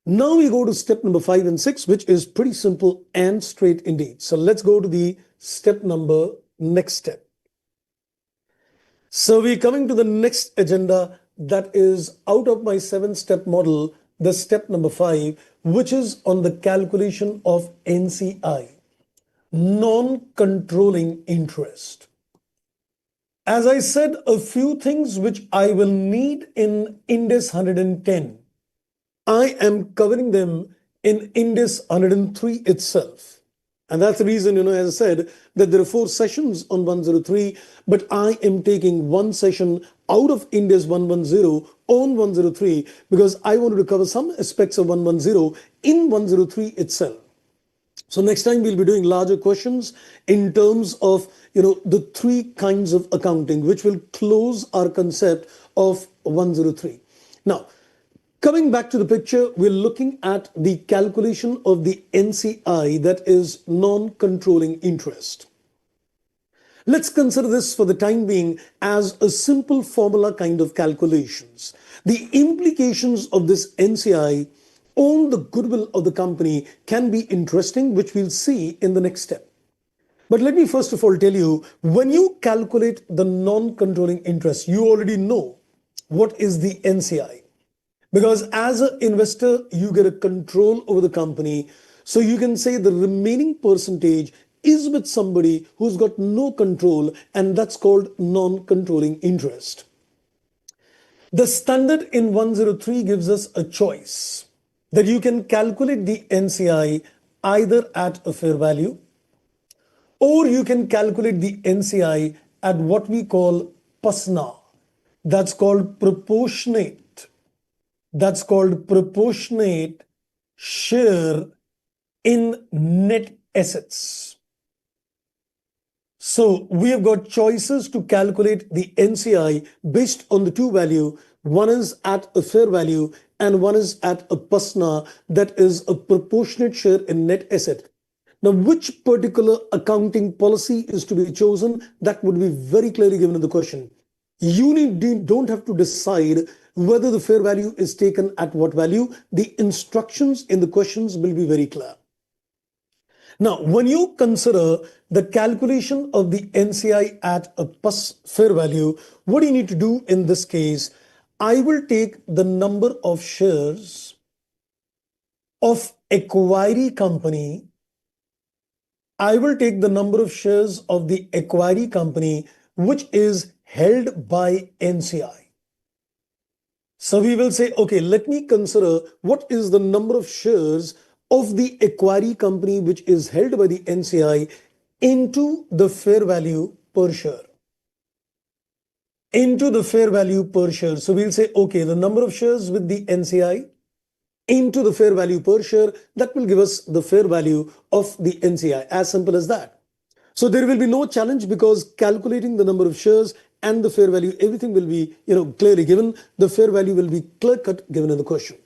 Now we go to step number 5 and 6, which is pretty simple and straight indeed. So let's go to the next step. So we're coming to the next agenda, that is out of my 7-step model, the step number 5, which is on the calculation of NCI, non-controlling interest. As I said, a few things which I will need in Ind AS 110, I am covering them in Ind AS 103 itself. And that's the reason, as I said, that there are 4 sessions on 103, but I am taking one session out of Ind AS 110 on 103 because I wanted to cover some aspects of 110 in 103 itself. So next time we'll be doing larger questions in terms of, the 3 kinds of accounting, which will close our concept of 103. Now, coming back to the picture, we're looking at the calculation of the NCI, that is non-controlling interest. Let's consider this for the time being as a simple formula kind of calculations. The implications of this NCI on the goodwill of the company can be interesting, which we'll see in the next step. But let me first of all tell you, when you calculate the non-controlling interest, you already know what is the NCI. Because as an investor, you get a control over the company. So you can say the remaining percentage is with somebody who's got no control, and that's called non-controlling interest. The standard in 103 gives us a choice that you can calculate the NCI either at a fair value, or you can calculate the NCI at what we call PASNA. That's called proportionate share in net assets. So we have got choices to calculate the NCI based on the 2 value. One is at a fair value and one is at a PASNA, that is a proportionate share in net asset. Now, which particular accounting policy is to be chosen, that would be very clearly given in the question. You don't have to decide whether the fair value is taken at what value. The instructions in the questions will be very clear. Now, when you consider the calculation of the NCI at a fair value, what do you need to do in this case? I will take the number of shares of acquiring company. I will take the number of shares of the acquiring company which is held by NCI. So we will say, okay, let me consider what is the number of shares of the acquiring company which is held by the NCI into the fair value per share. Into the fair value per share. So we'll say, okay, the number of shares with the NCI into the fair value per share, that will give us the fair value of the NCI. As simple as that. So there will be no challenge because calculating the number of shares and the fair value, everything will be clearly given. The fair value will be clear-cut given in the question.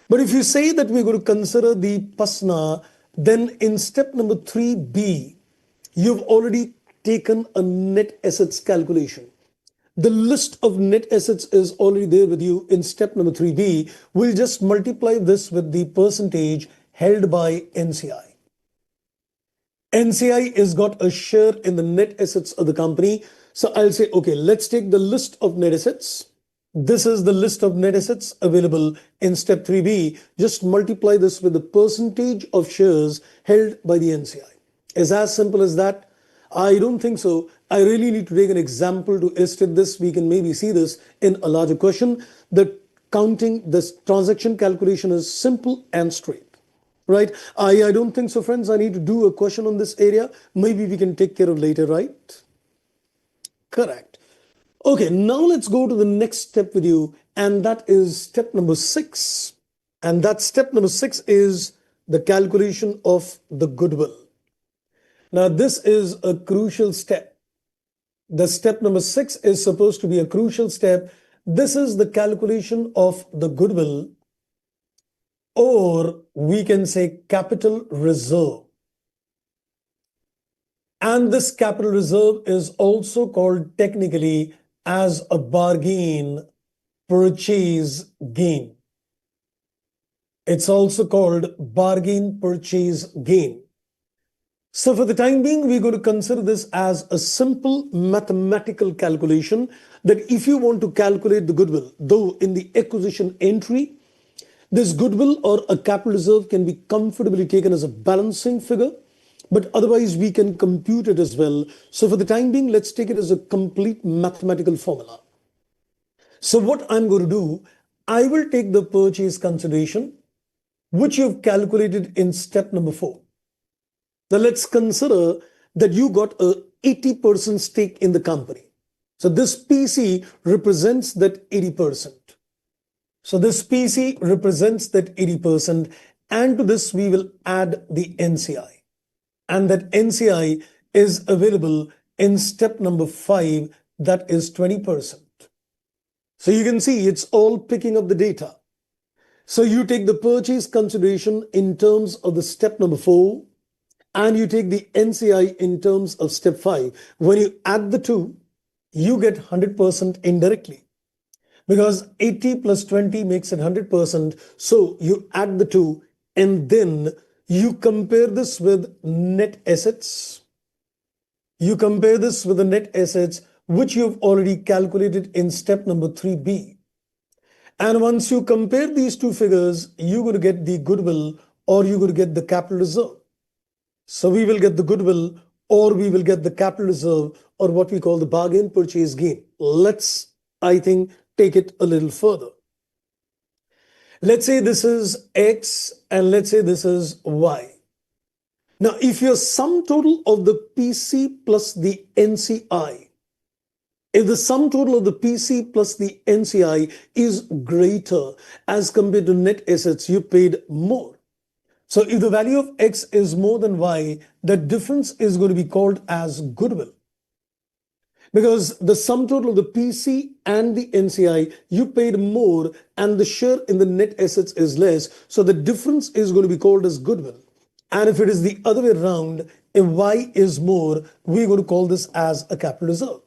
But if you say that we're going to consider the PASNA, then in step number 3B, you've already taken a net assets calculation. The list of net assets is already there with you in step number 3B. We'll just multiply this with the percentage held by NCI. NCI has got a share in the net assets of the company. So I'll say, okay, let's take the list of net assets. This is the list of net assets available in step 3B. Just multiply this with the percentage of shares held by the NCI. Is as simple as that? I don't think so. I really need to take an example to illustrate this. We can maybe see this in a larger question. The counting, this transaction calculation is simple and straight. Right? I don't think so, friends. I need to do a question on this area. Maybe we can take care of later, right? Correct. Okay, now let's go to the next step with you, and that is step number 6. And that step number 6 is the calculation of the goodwill. Now, this is a crucial step. The step number 6 is supposed to be a crucial step. This is the calculation of the goodwill, or we can say capital reserve. And this capital reserve is also called technically as a bargain purchase gain. It's also called bargain purchase gain. So for the time being, we're going to consider this as a simple mathematical calculation that if you want to calculate the goodwill, though in the acquisition entry, this goodwill or a capital reserve can be comfortably taken as a balancing figure, but otherwise we can compute it as well. So for the time being, let's take it as a complete mathematical formula. So what I'm going to do, I will take the purchase consideration, which you've calculated in step number 4. Now let's consider that you got a 80% stake in the company. So this PC represents that 80%. So this PC represents that 80%, and to this we will add the NCI. And that NCI is available in step number 5, that is 20%. So you can see it's all picking up the data. So you take the purchase consideration in terms of the step number 4, and you take the NCI in terms of step 5. When you add the two, you get 100% indirectly, because 80 plus 20 makes it 100%. So you add the two, and then you compare this with net assets. You compare this with the net assets, which you've already calculated in step number 3B. And once you compare these two figures, you're going to get the goodwill or you're going to get the capital reserve. So we will get the goodwill or we will get the capital reserve, or what we call the bargain purchase gain. Let's, I think, take it a little further. Let's say this is X and let's say this is Y. Now, if your sum total of the PC plus the NCI, if the sum total of the PC plus the NCI is greater as compared to net assets, you paid more. So if the value of X is more than Y, the difference is going to be called as goodwill. Because the sum total of the PC and the NCI, you paid more and the share in the net assets is less. So the difference is going to be called as goodwill. And if it is the other way around, if Y is more, we're going to call this as a capital reserve.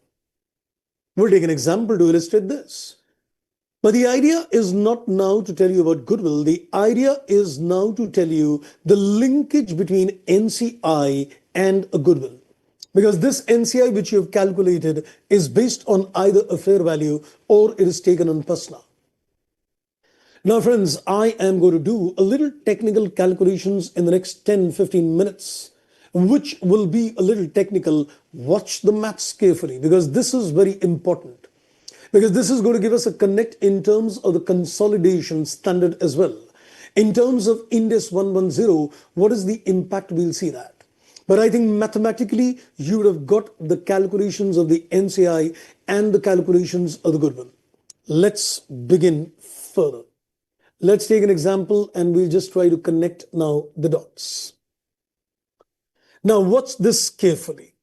We'll take an example to illustrate this. But the idea is not now to tell you about goodwill. The idea is now to tell you the linkage between NCI and a goodwill. Because this NCI which you have calculated is based on either a fair value or it is taken on PASNA. Now friends, I am going to do a little technical calculations in the next 10-15 minutes, which will be a little technical. Watch the maths carefully because this is very important. Because this is going to give us a connect in terms of the consolidation standard as well. In terms of Ind AS 110, what is the impact? We'll see that. But I think mathematically, you would have got the calculations of the NCI and the calculations of the goodwill. Let's begin further. Let's take an example and we'll just try to connect now the dots. Now watch this carefully.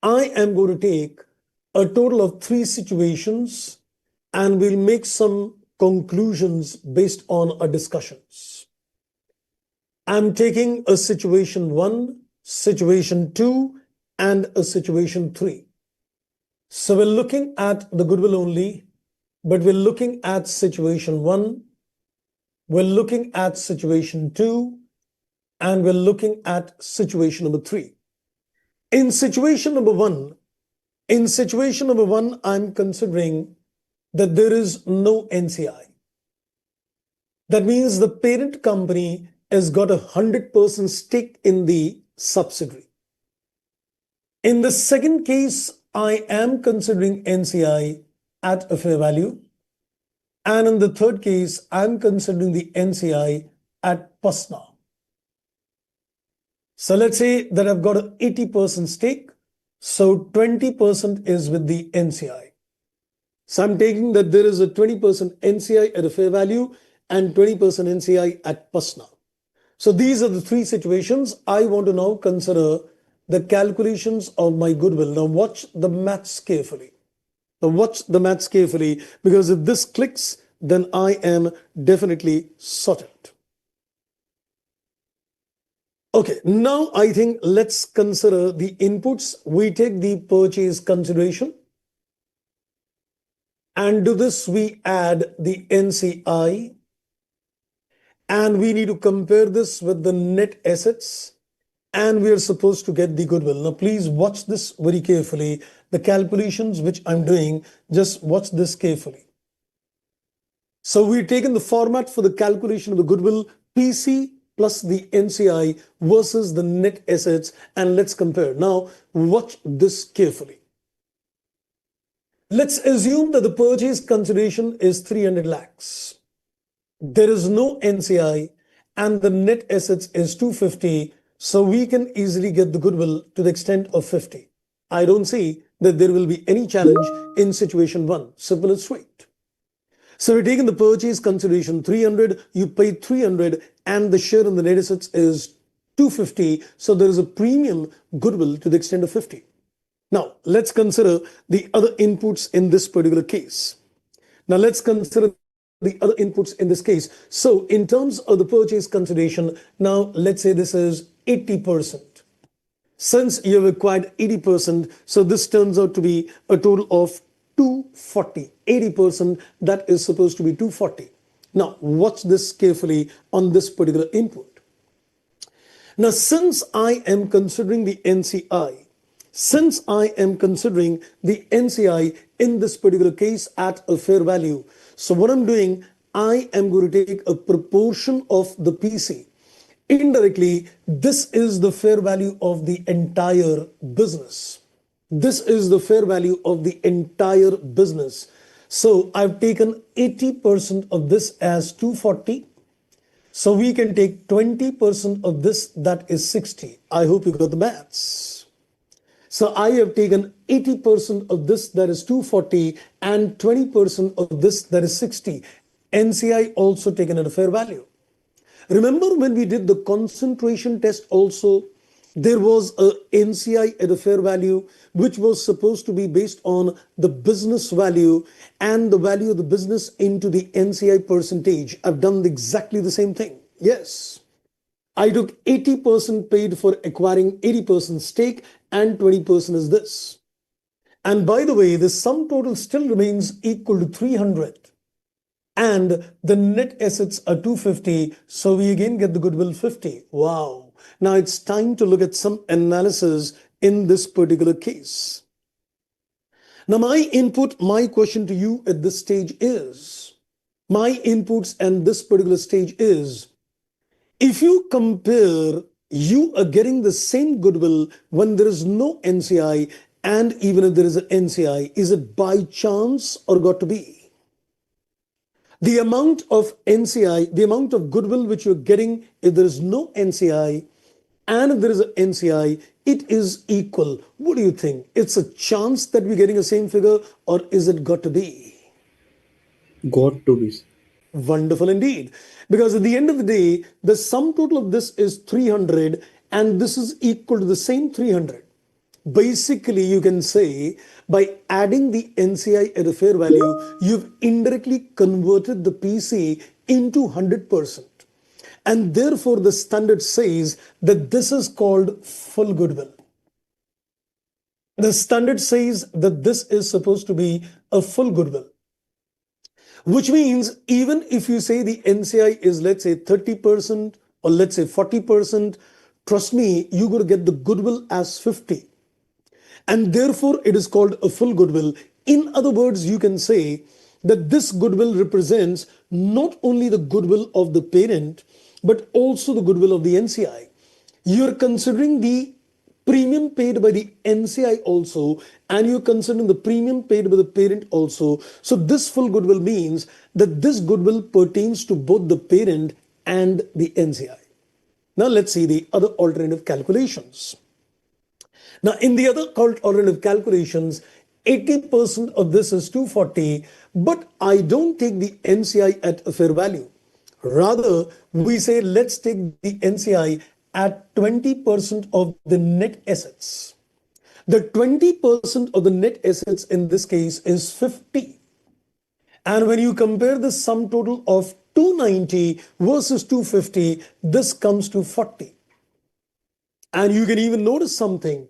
I am going to take a total of 3 situations and we'll make some conclusions based on our discussions. I'm taking a situation 1, situation 2, and a situation 3. So we're looking at the goodwill only, but we're looking at situation 1, we're looking at situation 2, and we're looking at situation number 3. In situation number 1, I'm considering that there is no NCI. That means the parent company has got 100% stake in the subsidiary. In the second case, I am considering NCI at a fair value. And in the third case, I'm considering the NCI at PASNA. So let's say that I've got an 80% stake. So 20% is with the NCI. So I'm taking that there is a 20% NCI at a fair value and 20% NCI at PASNA. So these are the 3 situations. I want to now consider the calculations of my goodwill. Now watch the maths carefully. Because if this clicks, then I am definitely sorted. Okay, now I think let's consider the inputs. We take the purchase consideration. And to this we add the NCI. And we need to compare this with the net assets. and we are supposed to get the goodwill. Now, please watch this very carefully. The calculations which I'm doing, just watch this carefully. So we've taken the format for the calculation of the goodwill, PC plus the NCI versus the net assets, and let's compare. Now, watch this carefully. Let's assume that the purchase consideration is 300 lakhs. There is no NCI and the net assets is 250. So we can easily get the goodwill to the extent of 50. I don't see that there will be any challenge in situation one. Simple and sweet. So we're taking the purchase consideration 300, you paid 300, and the share in the net assets is 250. So there is a premium goodwill to the extent of 50. Now, let's consider the other inputs in this particular case. Now, let's consider the other inputs in this case. So, in terms of the purchase consideration, now let's say this is 80%. Since you have acquired 80%, so this turns out to be a total of 240. 80%, that is supposed to be 240. Now, watch this carefully on this particular input. Now, since I am considering the NCI, in this particular case at a fair value, so what I'm doing, I am going to take a proportion of the PC. Indirectly, this is the fair value of the entire business. This is the fair value of the entire business. So I've taken 80% of this as 240. So we can take 20% of this, that is 60. I hope you got the maths. So I have taken 80% of this, that is 240, and 20% of this, that is 60. NCI also taken at a fair value. Remember when we did the concentration test also, there was a NCI at a fair value, which was supposed to be based on the business value and the value of the business into the NCI percentage. I've done exactly the same thing. Yes. I took 80% paid for acquiring 80% stake and 20% is this. And by the way, the sum total still remains equal to 300. And the net assets are 250. So we again get the goodwill 50. Wow. Now it's time to look at some analysis in this particular case. Now my question to you at this stage is, my inputs and this particular stage is, if you compare, you are getting the same goodwill when there is no NCI, and even if there is an NCI, is it by chance or got to be? The amount of NCI, the amount of goodwill which you're getting if there is no NCI, and if there is an NCI, it is equal. What do you think? It's a chance that we're getting the same figure, or is it got to be? Got to be. Wonderful indeed. Because at the end of the day, the sum total of this is 300 and this is equal to the same 300. Basically, you can say by adding the NCI at a fair value, you've indirectly converted the PC into 100%. And therefore, the standard says that this is called full goodwill. The standard says that this is supposed to be a full goodwill. Which means even if you say the NCI is, let's say, 30% or let's say 40%, trust me, you're going to get the goodwill as 50. And therefore, it is called a full goodwill. In other words, you can say that this goodwill represents not only the goodwill of the parent, but also the goodwill of the NCI. You're considering the premium paid by the NCI also, and you're considering the premium paid by the parent also. So this full goodwill means that this goodwill pertains to both the parent and the NCI. Now let's see the other alternative calculations. Now in the other alternative calculations, 80% of this is 240, but I don't take the NCI at a fair value. Rather, we say let's take the NCI at 20% of the net assets. The 20% of the net assets in this case is 50. And when you compare the sum total of 290 versus 250, this comes to 40. And you can even notice something.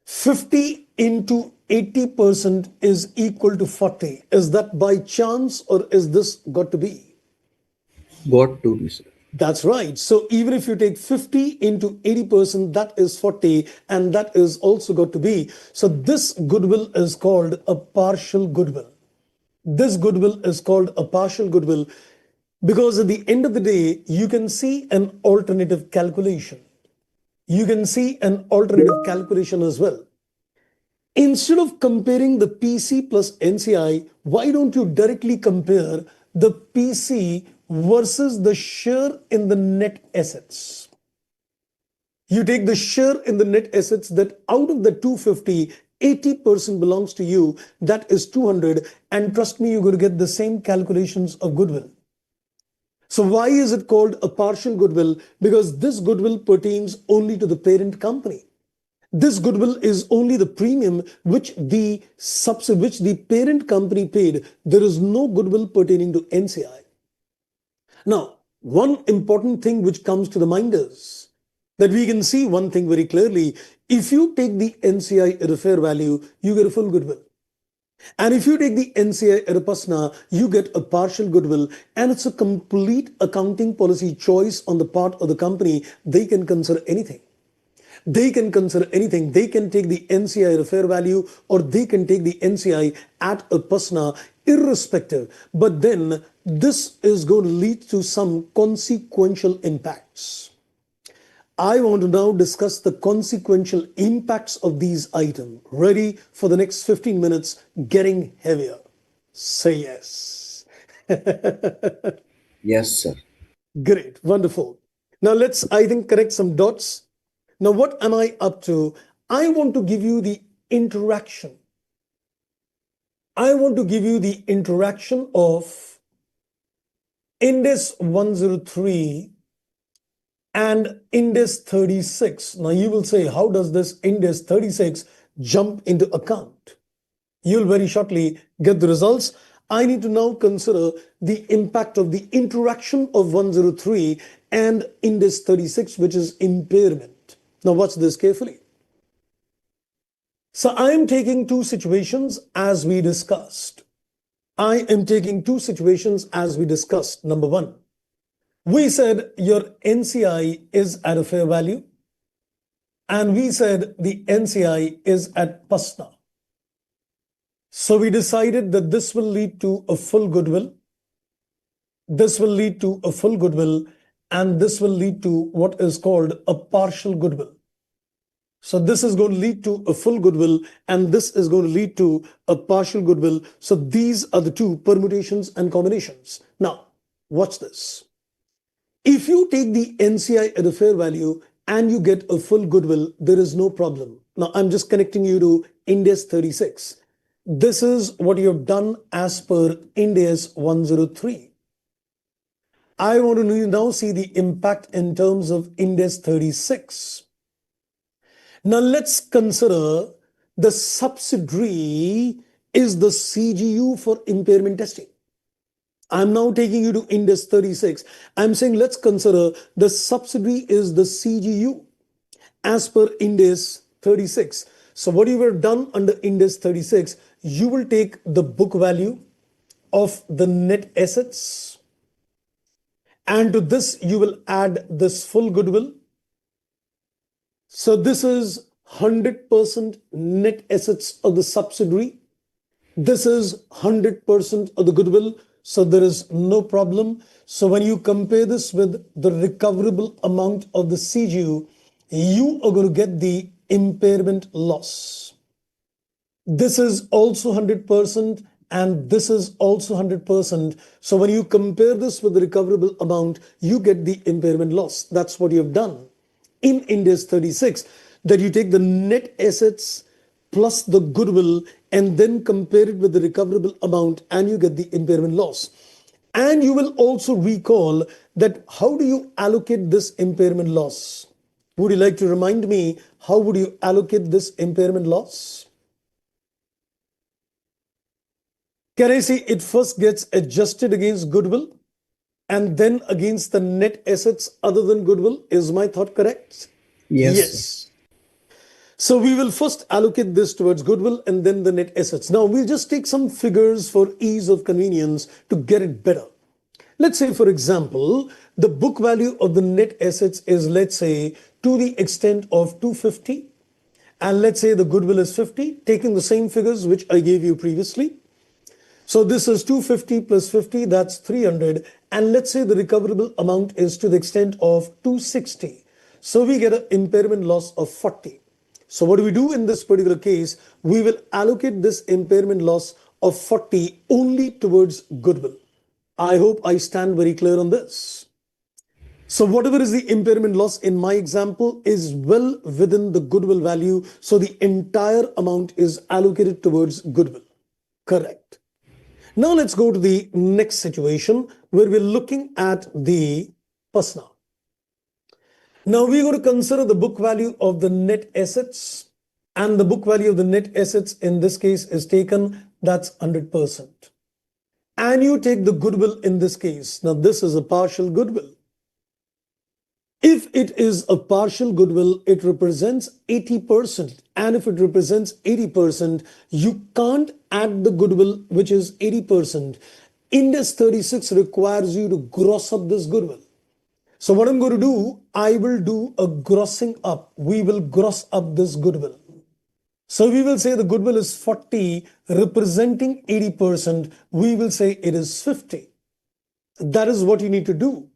50 into 80% is equal to 40. Is that by chance or is this got to be? Got to be, sir. That's right. So even if you take 50 into 80%, that is 40, and that is also got to be. So this goodwill is called a partial goodwill. This goodwill is called a partial goodwill because at the end of the day, you can see an alternative calculation. You can see an alternative calculation as well. Instead of comparing the PC plus NCI, why don't you directly compare the PC versus the share in the net assets? You take the share in the net assets that out of the 250, 80% belongs to you, that is 200, and trust me, you're going to get the same calculations of goodwill. So why is it called a partial goodwill? Because this goodwill pertains only to the parent company. This goodwill is only the premium which the parent company paid. There is no goodwill pertaining to NCI. Now, one important thing which comes to the mind is that we can see one thing very clearly. If you take the NCI at a fair value, you get a full goodwill. And if you take the NCI at a PASNA, you get a partial goodwill, and it's a complete accounting policy choice on the part of the company. They can consider anything. They can consider anything. They can take the NCI at a fair value, or they can take the NCI at a PASNA, irrespective. But then this is going to lead to some consequential impacts. I want to now discuss the consequential impacts of these items. Ready for the next 15 minutes, getting heavier. Say yes. Yes, sir. Great, wonderful. Now let's, I think, connect some dots. Now, what am I up to? I want to give you the interaction. I want to give you the interaction of Ind AS 103 and Ind AS 36. Now, you will say, how does this Ind AS 36 jump into account? You'll very shortly get the results. I need to now consider the impact of the interaction of 103 and Ind AS 36, which is impairment. Now, watch this carefully. So, I am taking two situations as we discussed. Number one, we said your NCI is at a fair value, and we said the NCI is at PASNA. So, we decided that this will lead to a full goodwill. This will lead to a full goodwill, and this will lead to what is called a partial goodwill. So this is going to lead to a full goodwill, and this is going to lead to a partial goodwill. So these are the two permutations and combinations. Now, watch this. If you take the NCI at a fair value and you get a full goodwill, there is no problem. Now, I'm just connecting you to Ind AS 36. This is what you have done as per Ind AS 103. I want to now see the impact in terms of Ind AS 36. Now let's consider the subsidiary is the CGU for impairment testing. I'm now taking you to Ind AS 36. I'm saying let's consider the subsidiary is the CGU as per Ind AS 36. So what you have done under Ind AS 36, you will take the book value of the net assets, and to this you will add this full goodwill. So this is 100% net assets of the subsidiary. This is 100% of the goodwill. So there is no problem. So when you compare this with the recoverable amount of the CGU, you are going to get the impairment loss. This is also 100%, and this is also 100%. So when you compare this with the recoverable amount, you get the impairment loss. That's what you have done in Ind AS 36, that you take the net assets plus the goodwill and then compare it with the recoverable amount, and you get the impairment loss. And you will also recall that how do you allocate this impairment loss? Would you like to remind me how would you allocate this impairment loss? Can I say it first gets adjusted against goodwill and then against the net assets other than goodwill? Is my thought correct? Yes, sir. Yes. So we will first allocate this towards goodwill and then the net assets. Now we'll just take some figures for ease of convenience to get it better. Let's say, for example, the book value of the net assets is, let's say, to the extent of 250. And let's say the goodwill is 50, taking the same figures which I gave you previously. So this is 250 plus 50, that's 300. And let's say the recoverable amount is to the extent of 260. So we get an impairment loss of 40. So what do we do in this particular case? We will allocate this impairment loss of 40 only towards goodwill. I hope I stand very clear on this. So whatever is the impairment loss in my example is well within the goodwill value. So the entire amount is allocated towards goodwill. Correct. Now let's go to the next situation where we're looking at the PASNA. Now we're going to consider the book value of the net assets, and the book value of the net assets in this case is taken, that's 100%. And you take the goodwill in this case. Now this is a partial goodwill. If it is a partial goodwill, it represents 80%. And if it represents 80%, you can't add the goodwill, which is 80%. Ind AS 36 requires you to gross up this goodwill. So what I'm going to do, I will do a grossing up. We will gross up this goodwill. So we will say the goodwill is 40, representing 80%. We will say it is 50. That is what you need to do.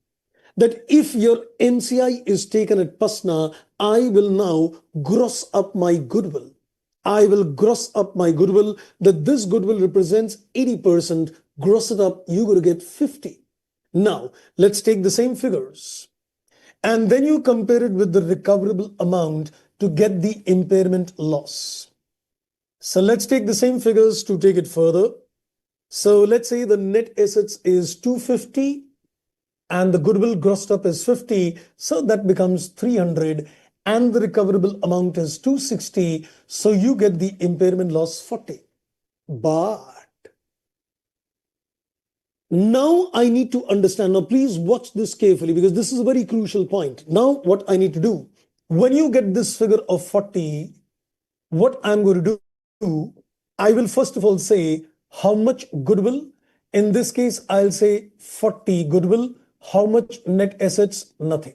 That if your NCI is taken at PASNA, I will now gross up my goodwill. I will gross up my goodwill, that this goodwill represents 80%, gross it up, you're going to get 50. Now, let's take the same figures. And then you compare it with the recoverable amount to get the impairment loss. So let's take the same figures to take it further. So let's say the net assets is 250 and the goodwill grossed up is 50. So that becomes 300 and the recoverable amount is 260. So you get the impairment loss 40. But now I need to understand. Now, please watch this carefully because this is a very crucial point. Now, what I need to do, when you get this figure of 40, what I'm going to do, I will first of all say how much goodwill. In this case, I'll say 40 goodwill. How much net assets? Nothing.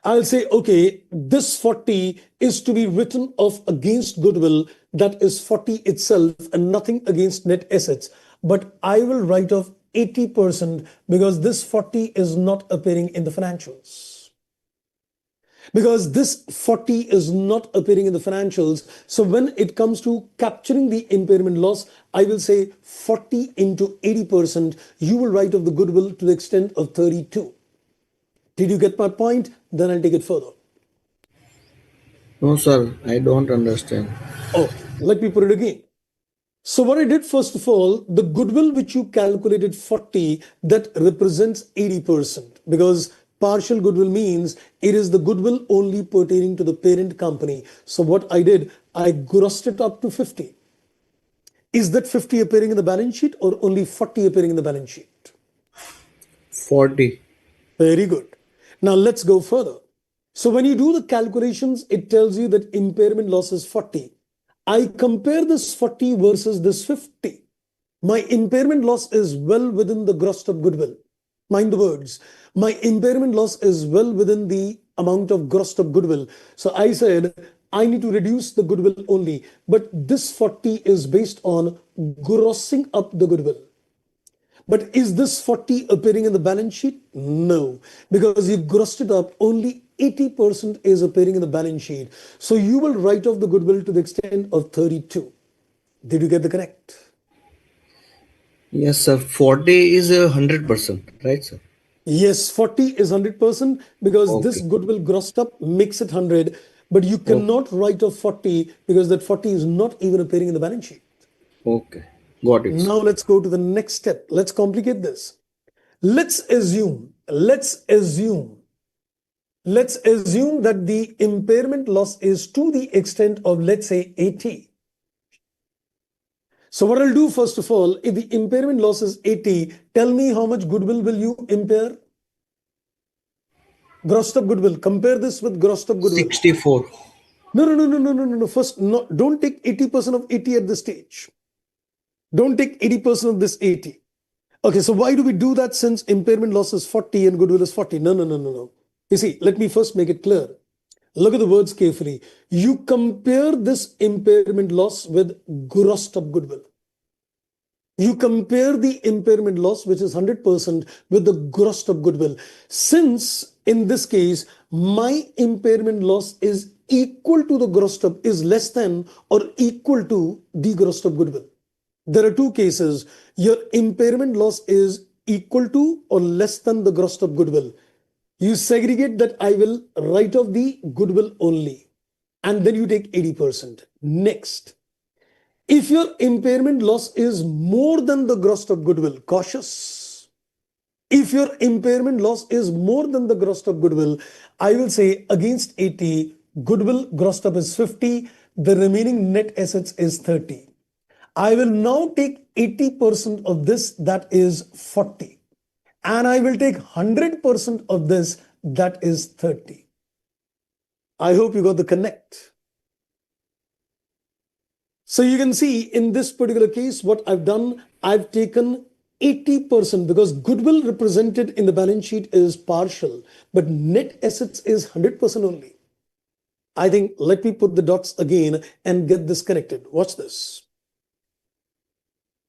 I'll say, okay, this 40 is to be written off against goodwill. That is 40 itself and nothing against net assets. But I will write off 80% because this 40 is not appearing in the financials. Because this 40 is not appearing in the financials. So when it comes to capturing the impairment loss, I will say 40 into 80%. You will write off the goodwill to the extent of 32. Did you get my point? Then I'll take it further. No, sir, I don't understand. Okay, let me put it again. So what I did, first of all, the goodwill which you calculated 40, that represents 80% because partial goodwill means it is the goodwill only pertaining to the parent company. So what I did, I grossed it up to 50. Is that 50 appearing in the balance sheet or only 40 appearing in the balance sheet? 40. Very good. Now let's go further. So when you do the calculations, it tells you that impairment loss is 40. I compare this 40 versus this 50. My impairment loss is well within the grossed up goodwill. Mind the words. My impairment loss is well within the amount of grossed up goodwill. So I said, I need to reduce the goodwill only. But this 40 is based on grossing up the goodwill. But is this 40 appearing in the balance sheet? No, because you grossed it up, only 80% is appearing in the balance sheet. So you will write off the goodwill to the extent of 32. Did you get the correct? Yes, sir. 40 is 100%, right, sir? Yes, 40 is 100% because this Okay. goodwill grossed up makes it 100, but you Okay. cannot write off 40 because that 40 is not even appearing in the balance sheet. Okay. Got it, sir. Now let's go to the next step. Let's complicate this. Let's assume, let's assume Let's assume that the impairment loss is to the extent of, let's say, 80. So what I'll do, first of all, if the impairment loss is 80, tell me how much goodwill will you impair? Grossed up goodwill. Compare this with grossed up goodwill. 64. No, no, no, no, no, no, no, no. First, no, don't take 80% of 80 at this stage. Don't take 80% of this 80. Okay, so why do we do that since impairment loss is 40 and goodwill is 40? No, no, no, no, no. You see, let me first make it clear. Look at the words carefully. You compare this impairment loss with grossed up goodwill. You compare the impairment loss, which is 100%, with the grossed up goodwill. Since in this case, my impairment loss is equal to the grossed up, is less than or equal to the grossed up goodwill. There are two cases. Your impairment loss is equal to or less than the grossed up goodwill. You segregate that I will write off the goodwill only. And then you take 80%. Next, if your impairment loss is more than the grossed up goodwill, cautious. If your impairment loss is more than the grossed up goodwill, I will say against 80, goodwill grossed up is 50, the remaining net assets is 30. I will now take 80% of this, that is 40. And I will take 100% of this, that is 30. I hope you got the connect. So you can see in this particular case, what I've done, I've taken 80% because goodwill represented in the balance sheet is partial, but net assets is 100% only. I think let me put the dots again and get this connected. Watch this.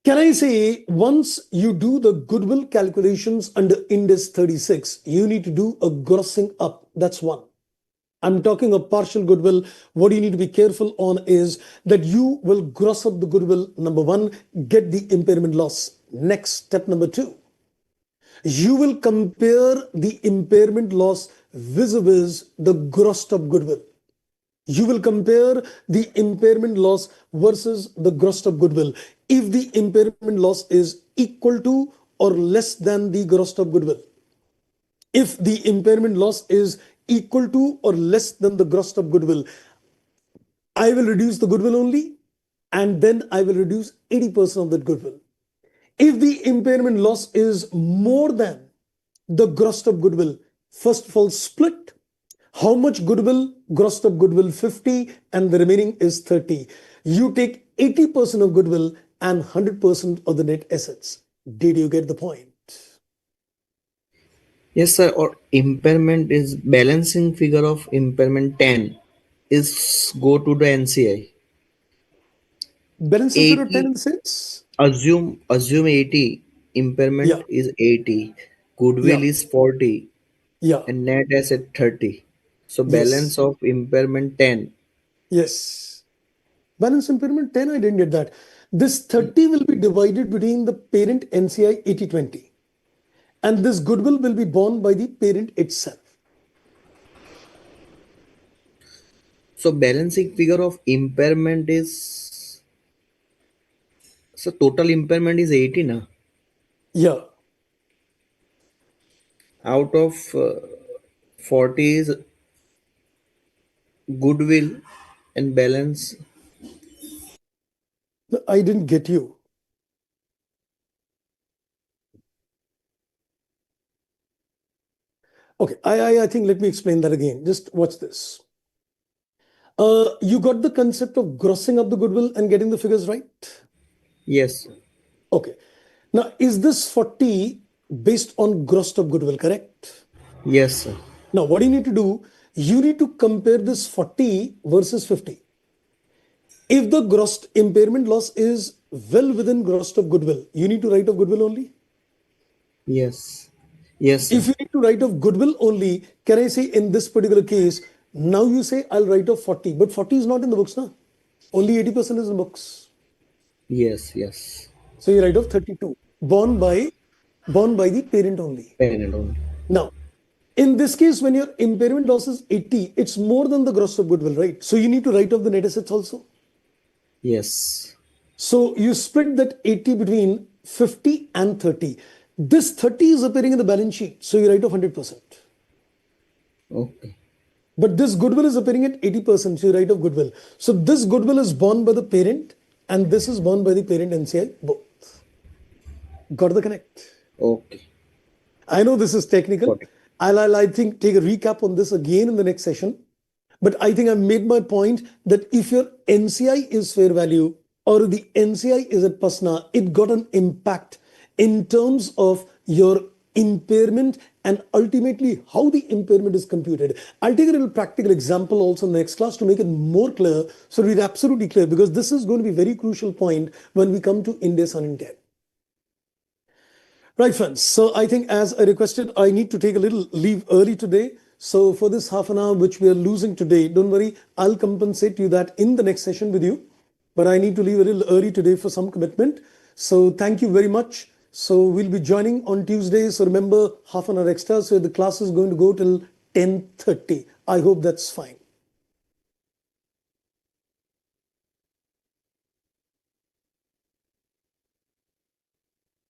Can I say once you do the goodwill calculations under Ind AS 36, you need to do a grossing up. That's one. I'm talking of partial goodwill. What you need to be careful on is that you will gross up the goodwill. Number one, get the impairment loss. Next, step number two, you will compare the impairment loss vis-a-vis the grossed up goodwill. You will compare the impairment loss versus the grossed up goodwill. If the impairment loss is equal to or less than the grossed up goodwill, if the impairment loss is equal to or less than the grossed up goodwill, I will reduce the goodwill only and then I will reduce 80% of that goodwill. If the impairment loss is more than the grossed up goodwill, first of all, split. How much goodwill? Grossed up goodwill 50 and the remaining is 30. You take 80% of goodwill and 100% of the net assets. Did you get the point? Yes, sir. Or impairment is balancing figure of impairment 10 is go to the NCI. Balancing figure 10 in 80, the sense? assume 80, Yeah, impairment is 80, goodwill yeah, is 40, yeah, and net asset 30. So balance yes, of impairment 10. yes. Balance impairment 10, I didn't get that. This 30 will be divided between the parent NCI 80/20. And this goodwill will be borne by the parent itself. So balancing figure of impairment is, so total impairment is 80 na. Yeah. Out of 40 is goodwill and balance. I didn't get you. Okay, I think let me explain that again. Just watch this. You got the concept of grossing up the goodwill and getting the figures right? Yes, Okay. Now, is this 40 based on grossed up goodwill, correct? yes, sir. Now, what do you need to do? You need to compare this 40 versus 50. If the grossed impairment loss is well within grossed up goodwill, you need to write off goodwill only. Yes, yes, sir. If you need to write off goodwill only, can I say in this particular case, now you say I'll write off 40, but 40 is not in the books now. Only 80% is in the books. Yes, yes. So you write off 32, born by the parent only. Parent only. Now, in this case, when your impairment loss is 80, it's more than the gross of goodwill, right? So you need to write off the net assets also. Yes. So you split that 80 between 50 and 30. This 30 is appearing in the balance sheet. So you write off 100%. Okay. But this goodwill is appearing at 80%, so you write off goodwill. So this goodwill is borne by the parent and this is borne by the parent NCI both. Got the connect? Okay. I know this is technical. Got it. I think, take a recap on this again in the next session. But I think I've made my point that if your NCI is fair value or the NCI is at PASNA, it got an impact in terms of your impairment and ultimately how the impairment is computed. I'll take a little practical example also in the next class to make it more clear, so we're absolutely clear, because this is going to be a very crucial point when we come to Ind AS and Ind AS. Right, friends. So I think, as I requested, I need to take a little leave early today. So for this half an hour, which we are losing today, don't worry, I'll compensate you that in the next session with you. But I need to leave a little early today for some commitment. So thank you very much. So we'll be joining on Tuesday. So remember, half an hour extra. So the class is going to go till 10:30. I hope that's fine.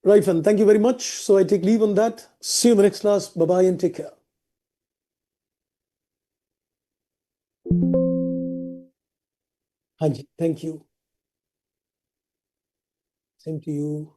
Right, friend. Thank you very much. So I take leave on that. See you in the next class. Bye-bye and take care. Thank you. Same to you.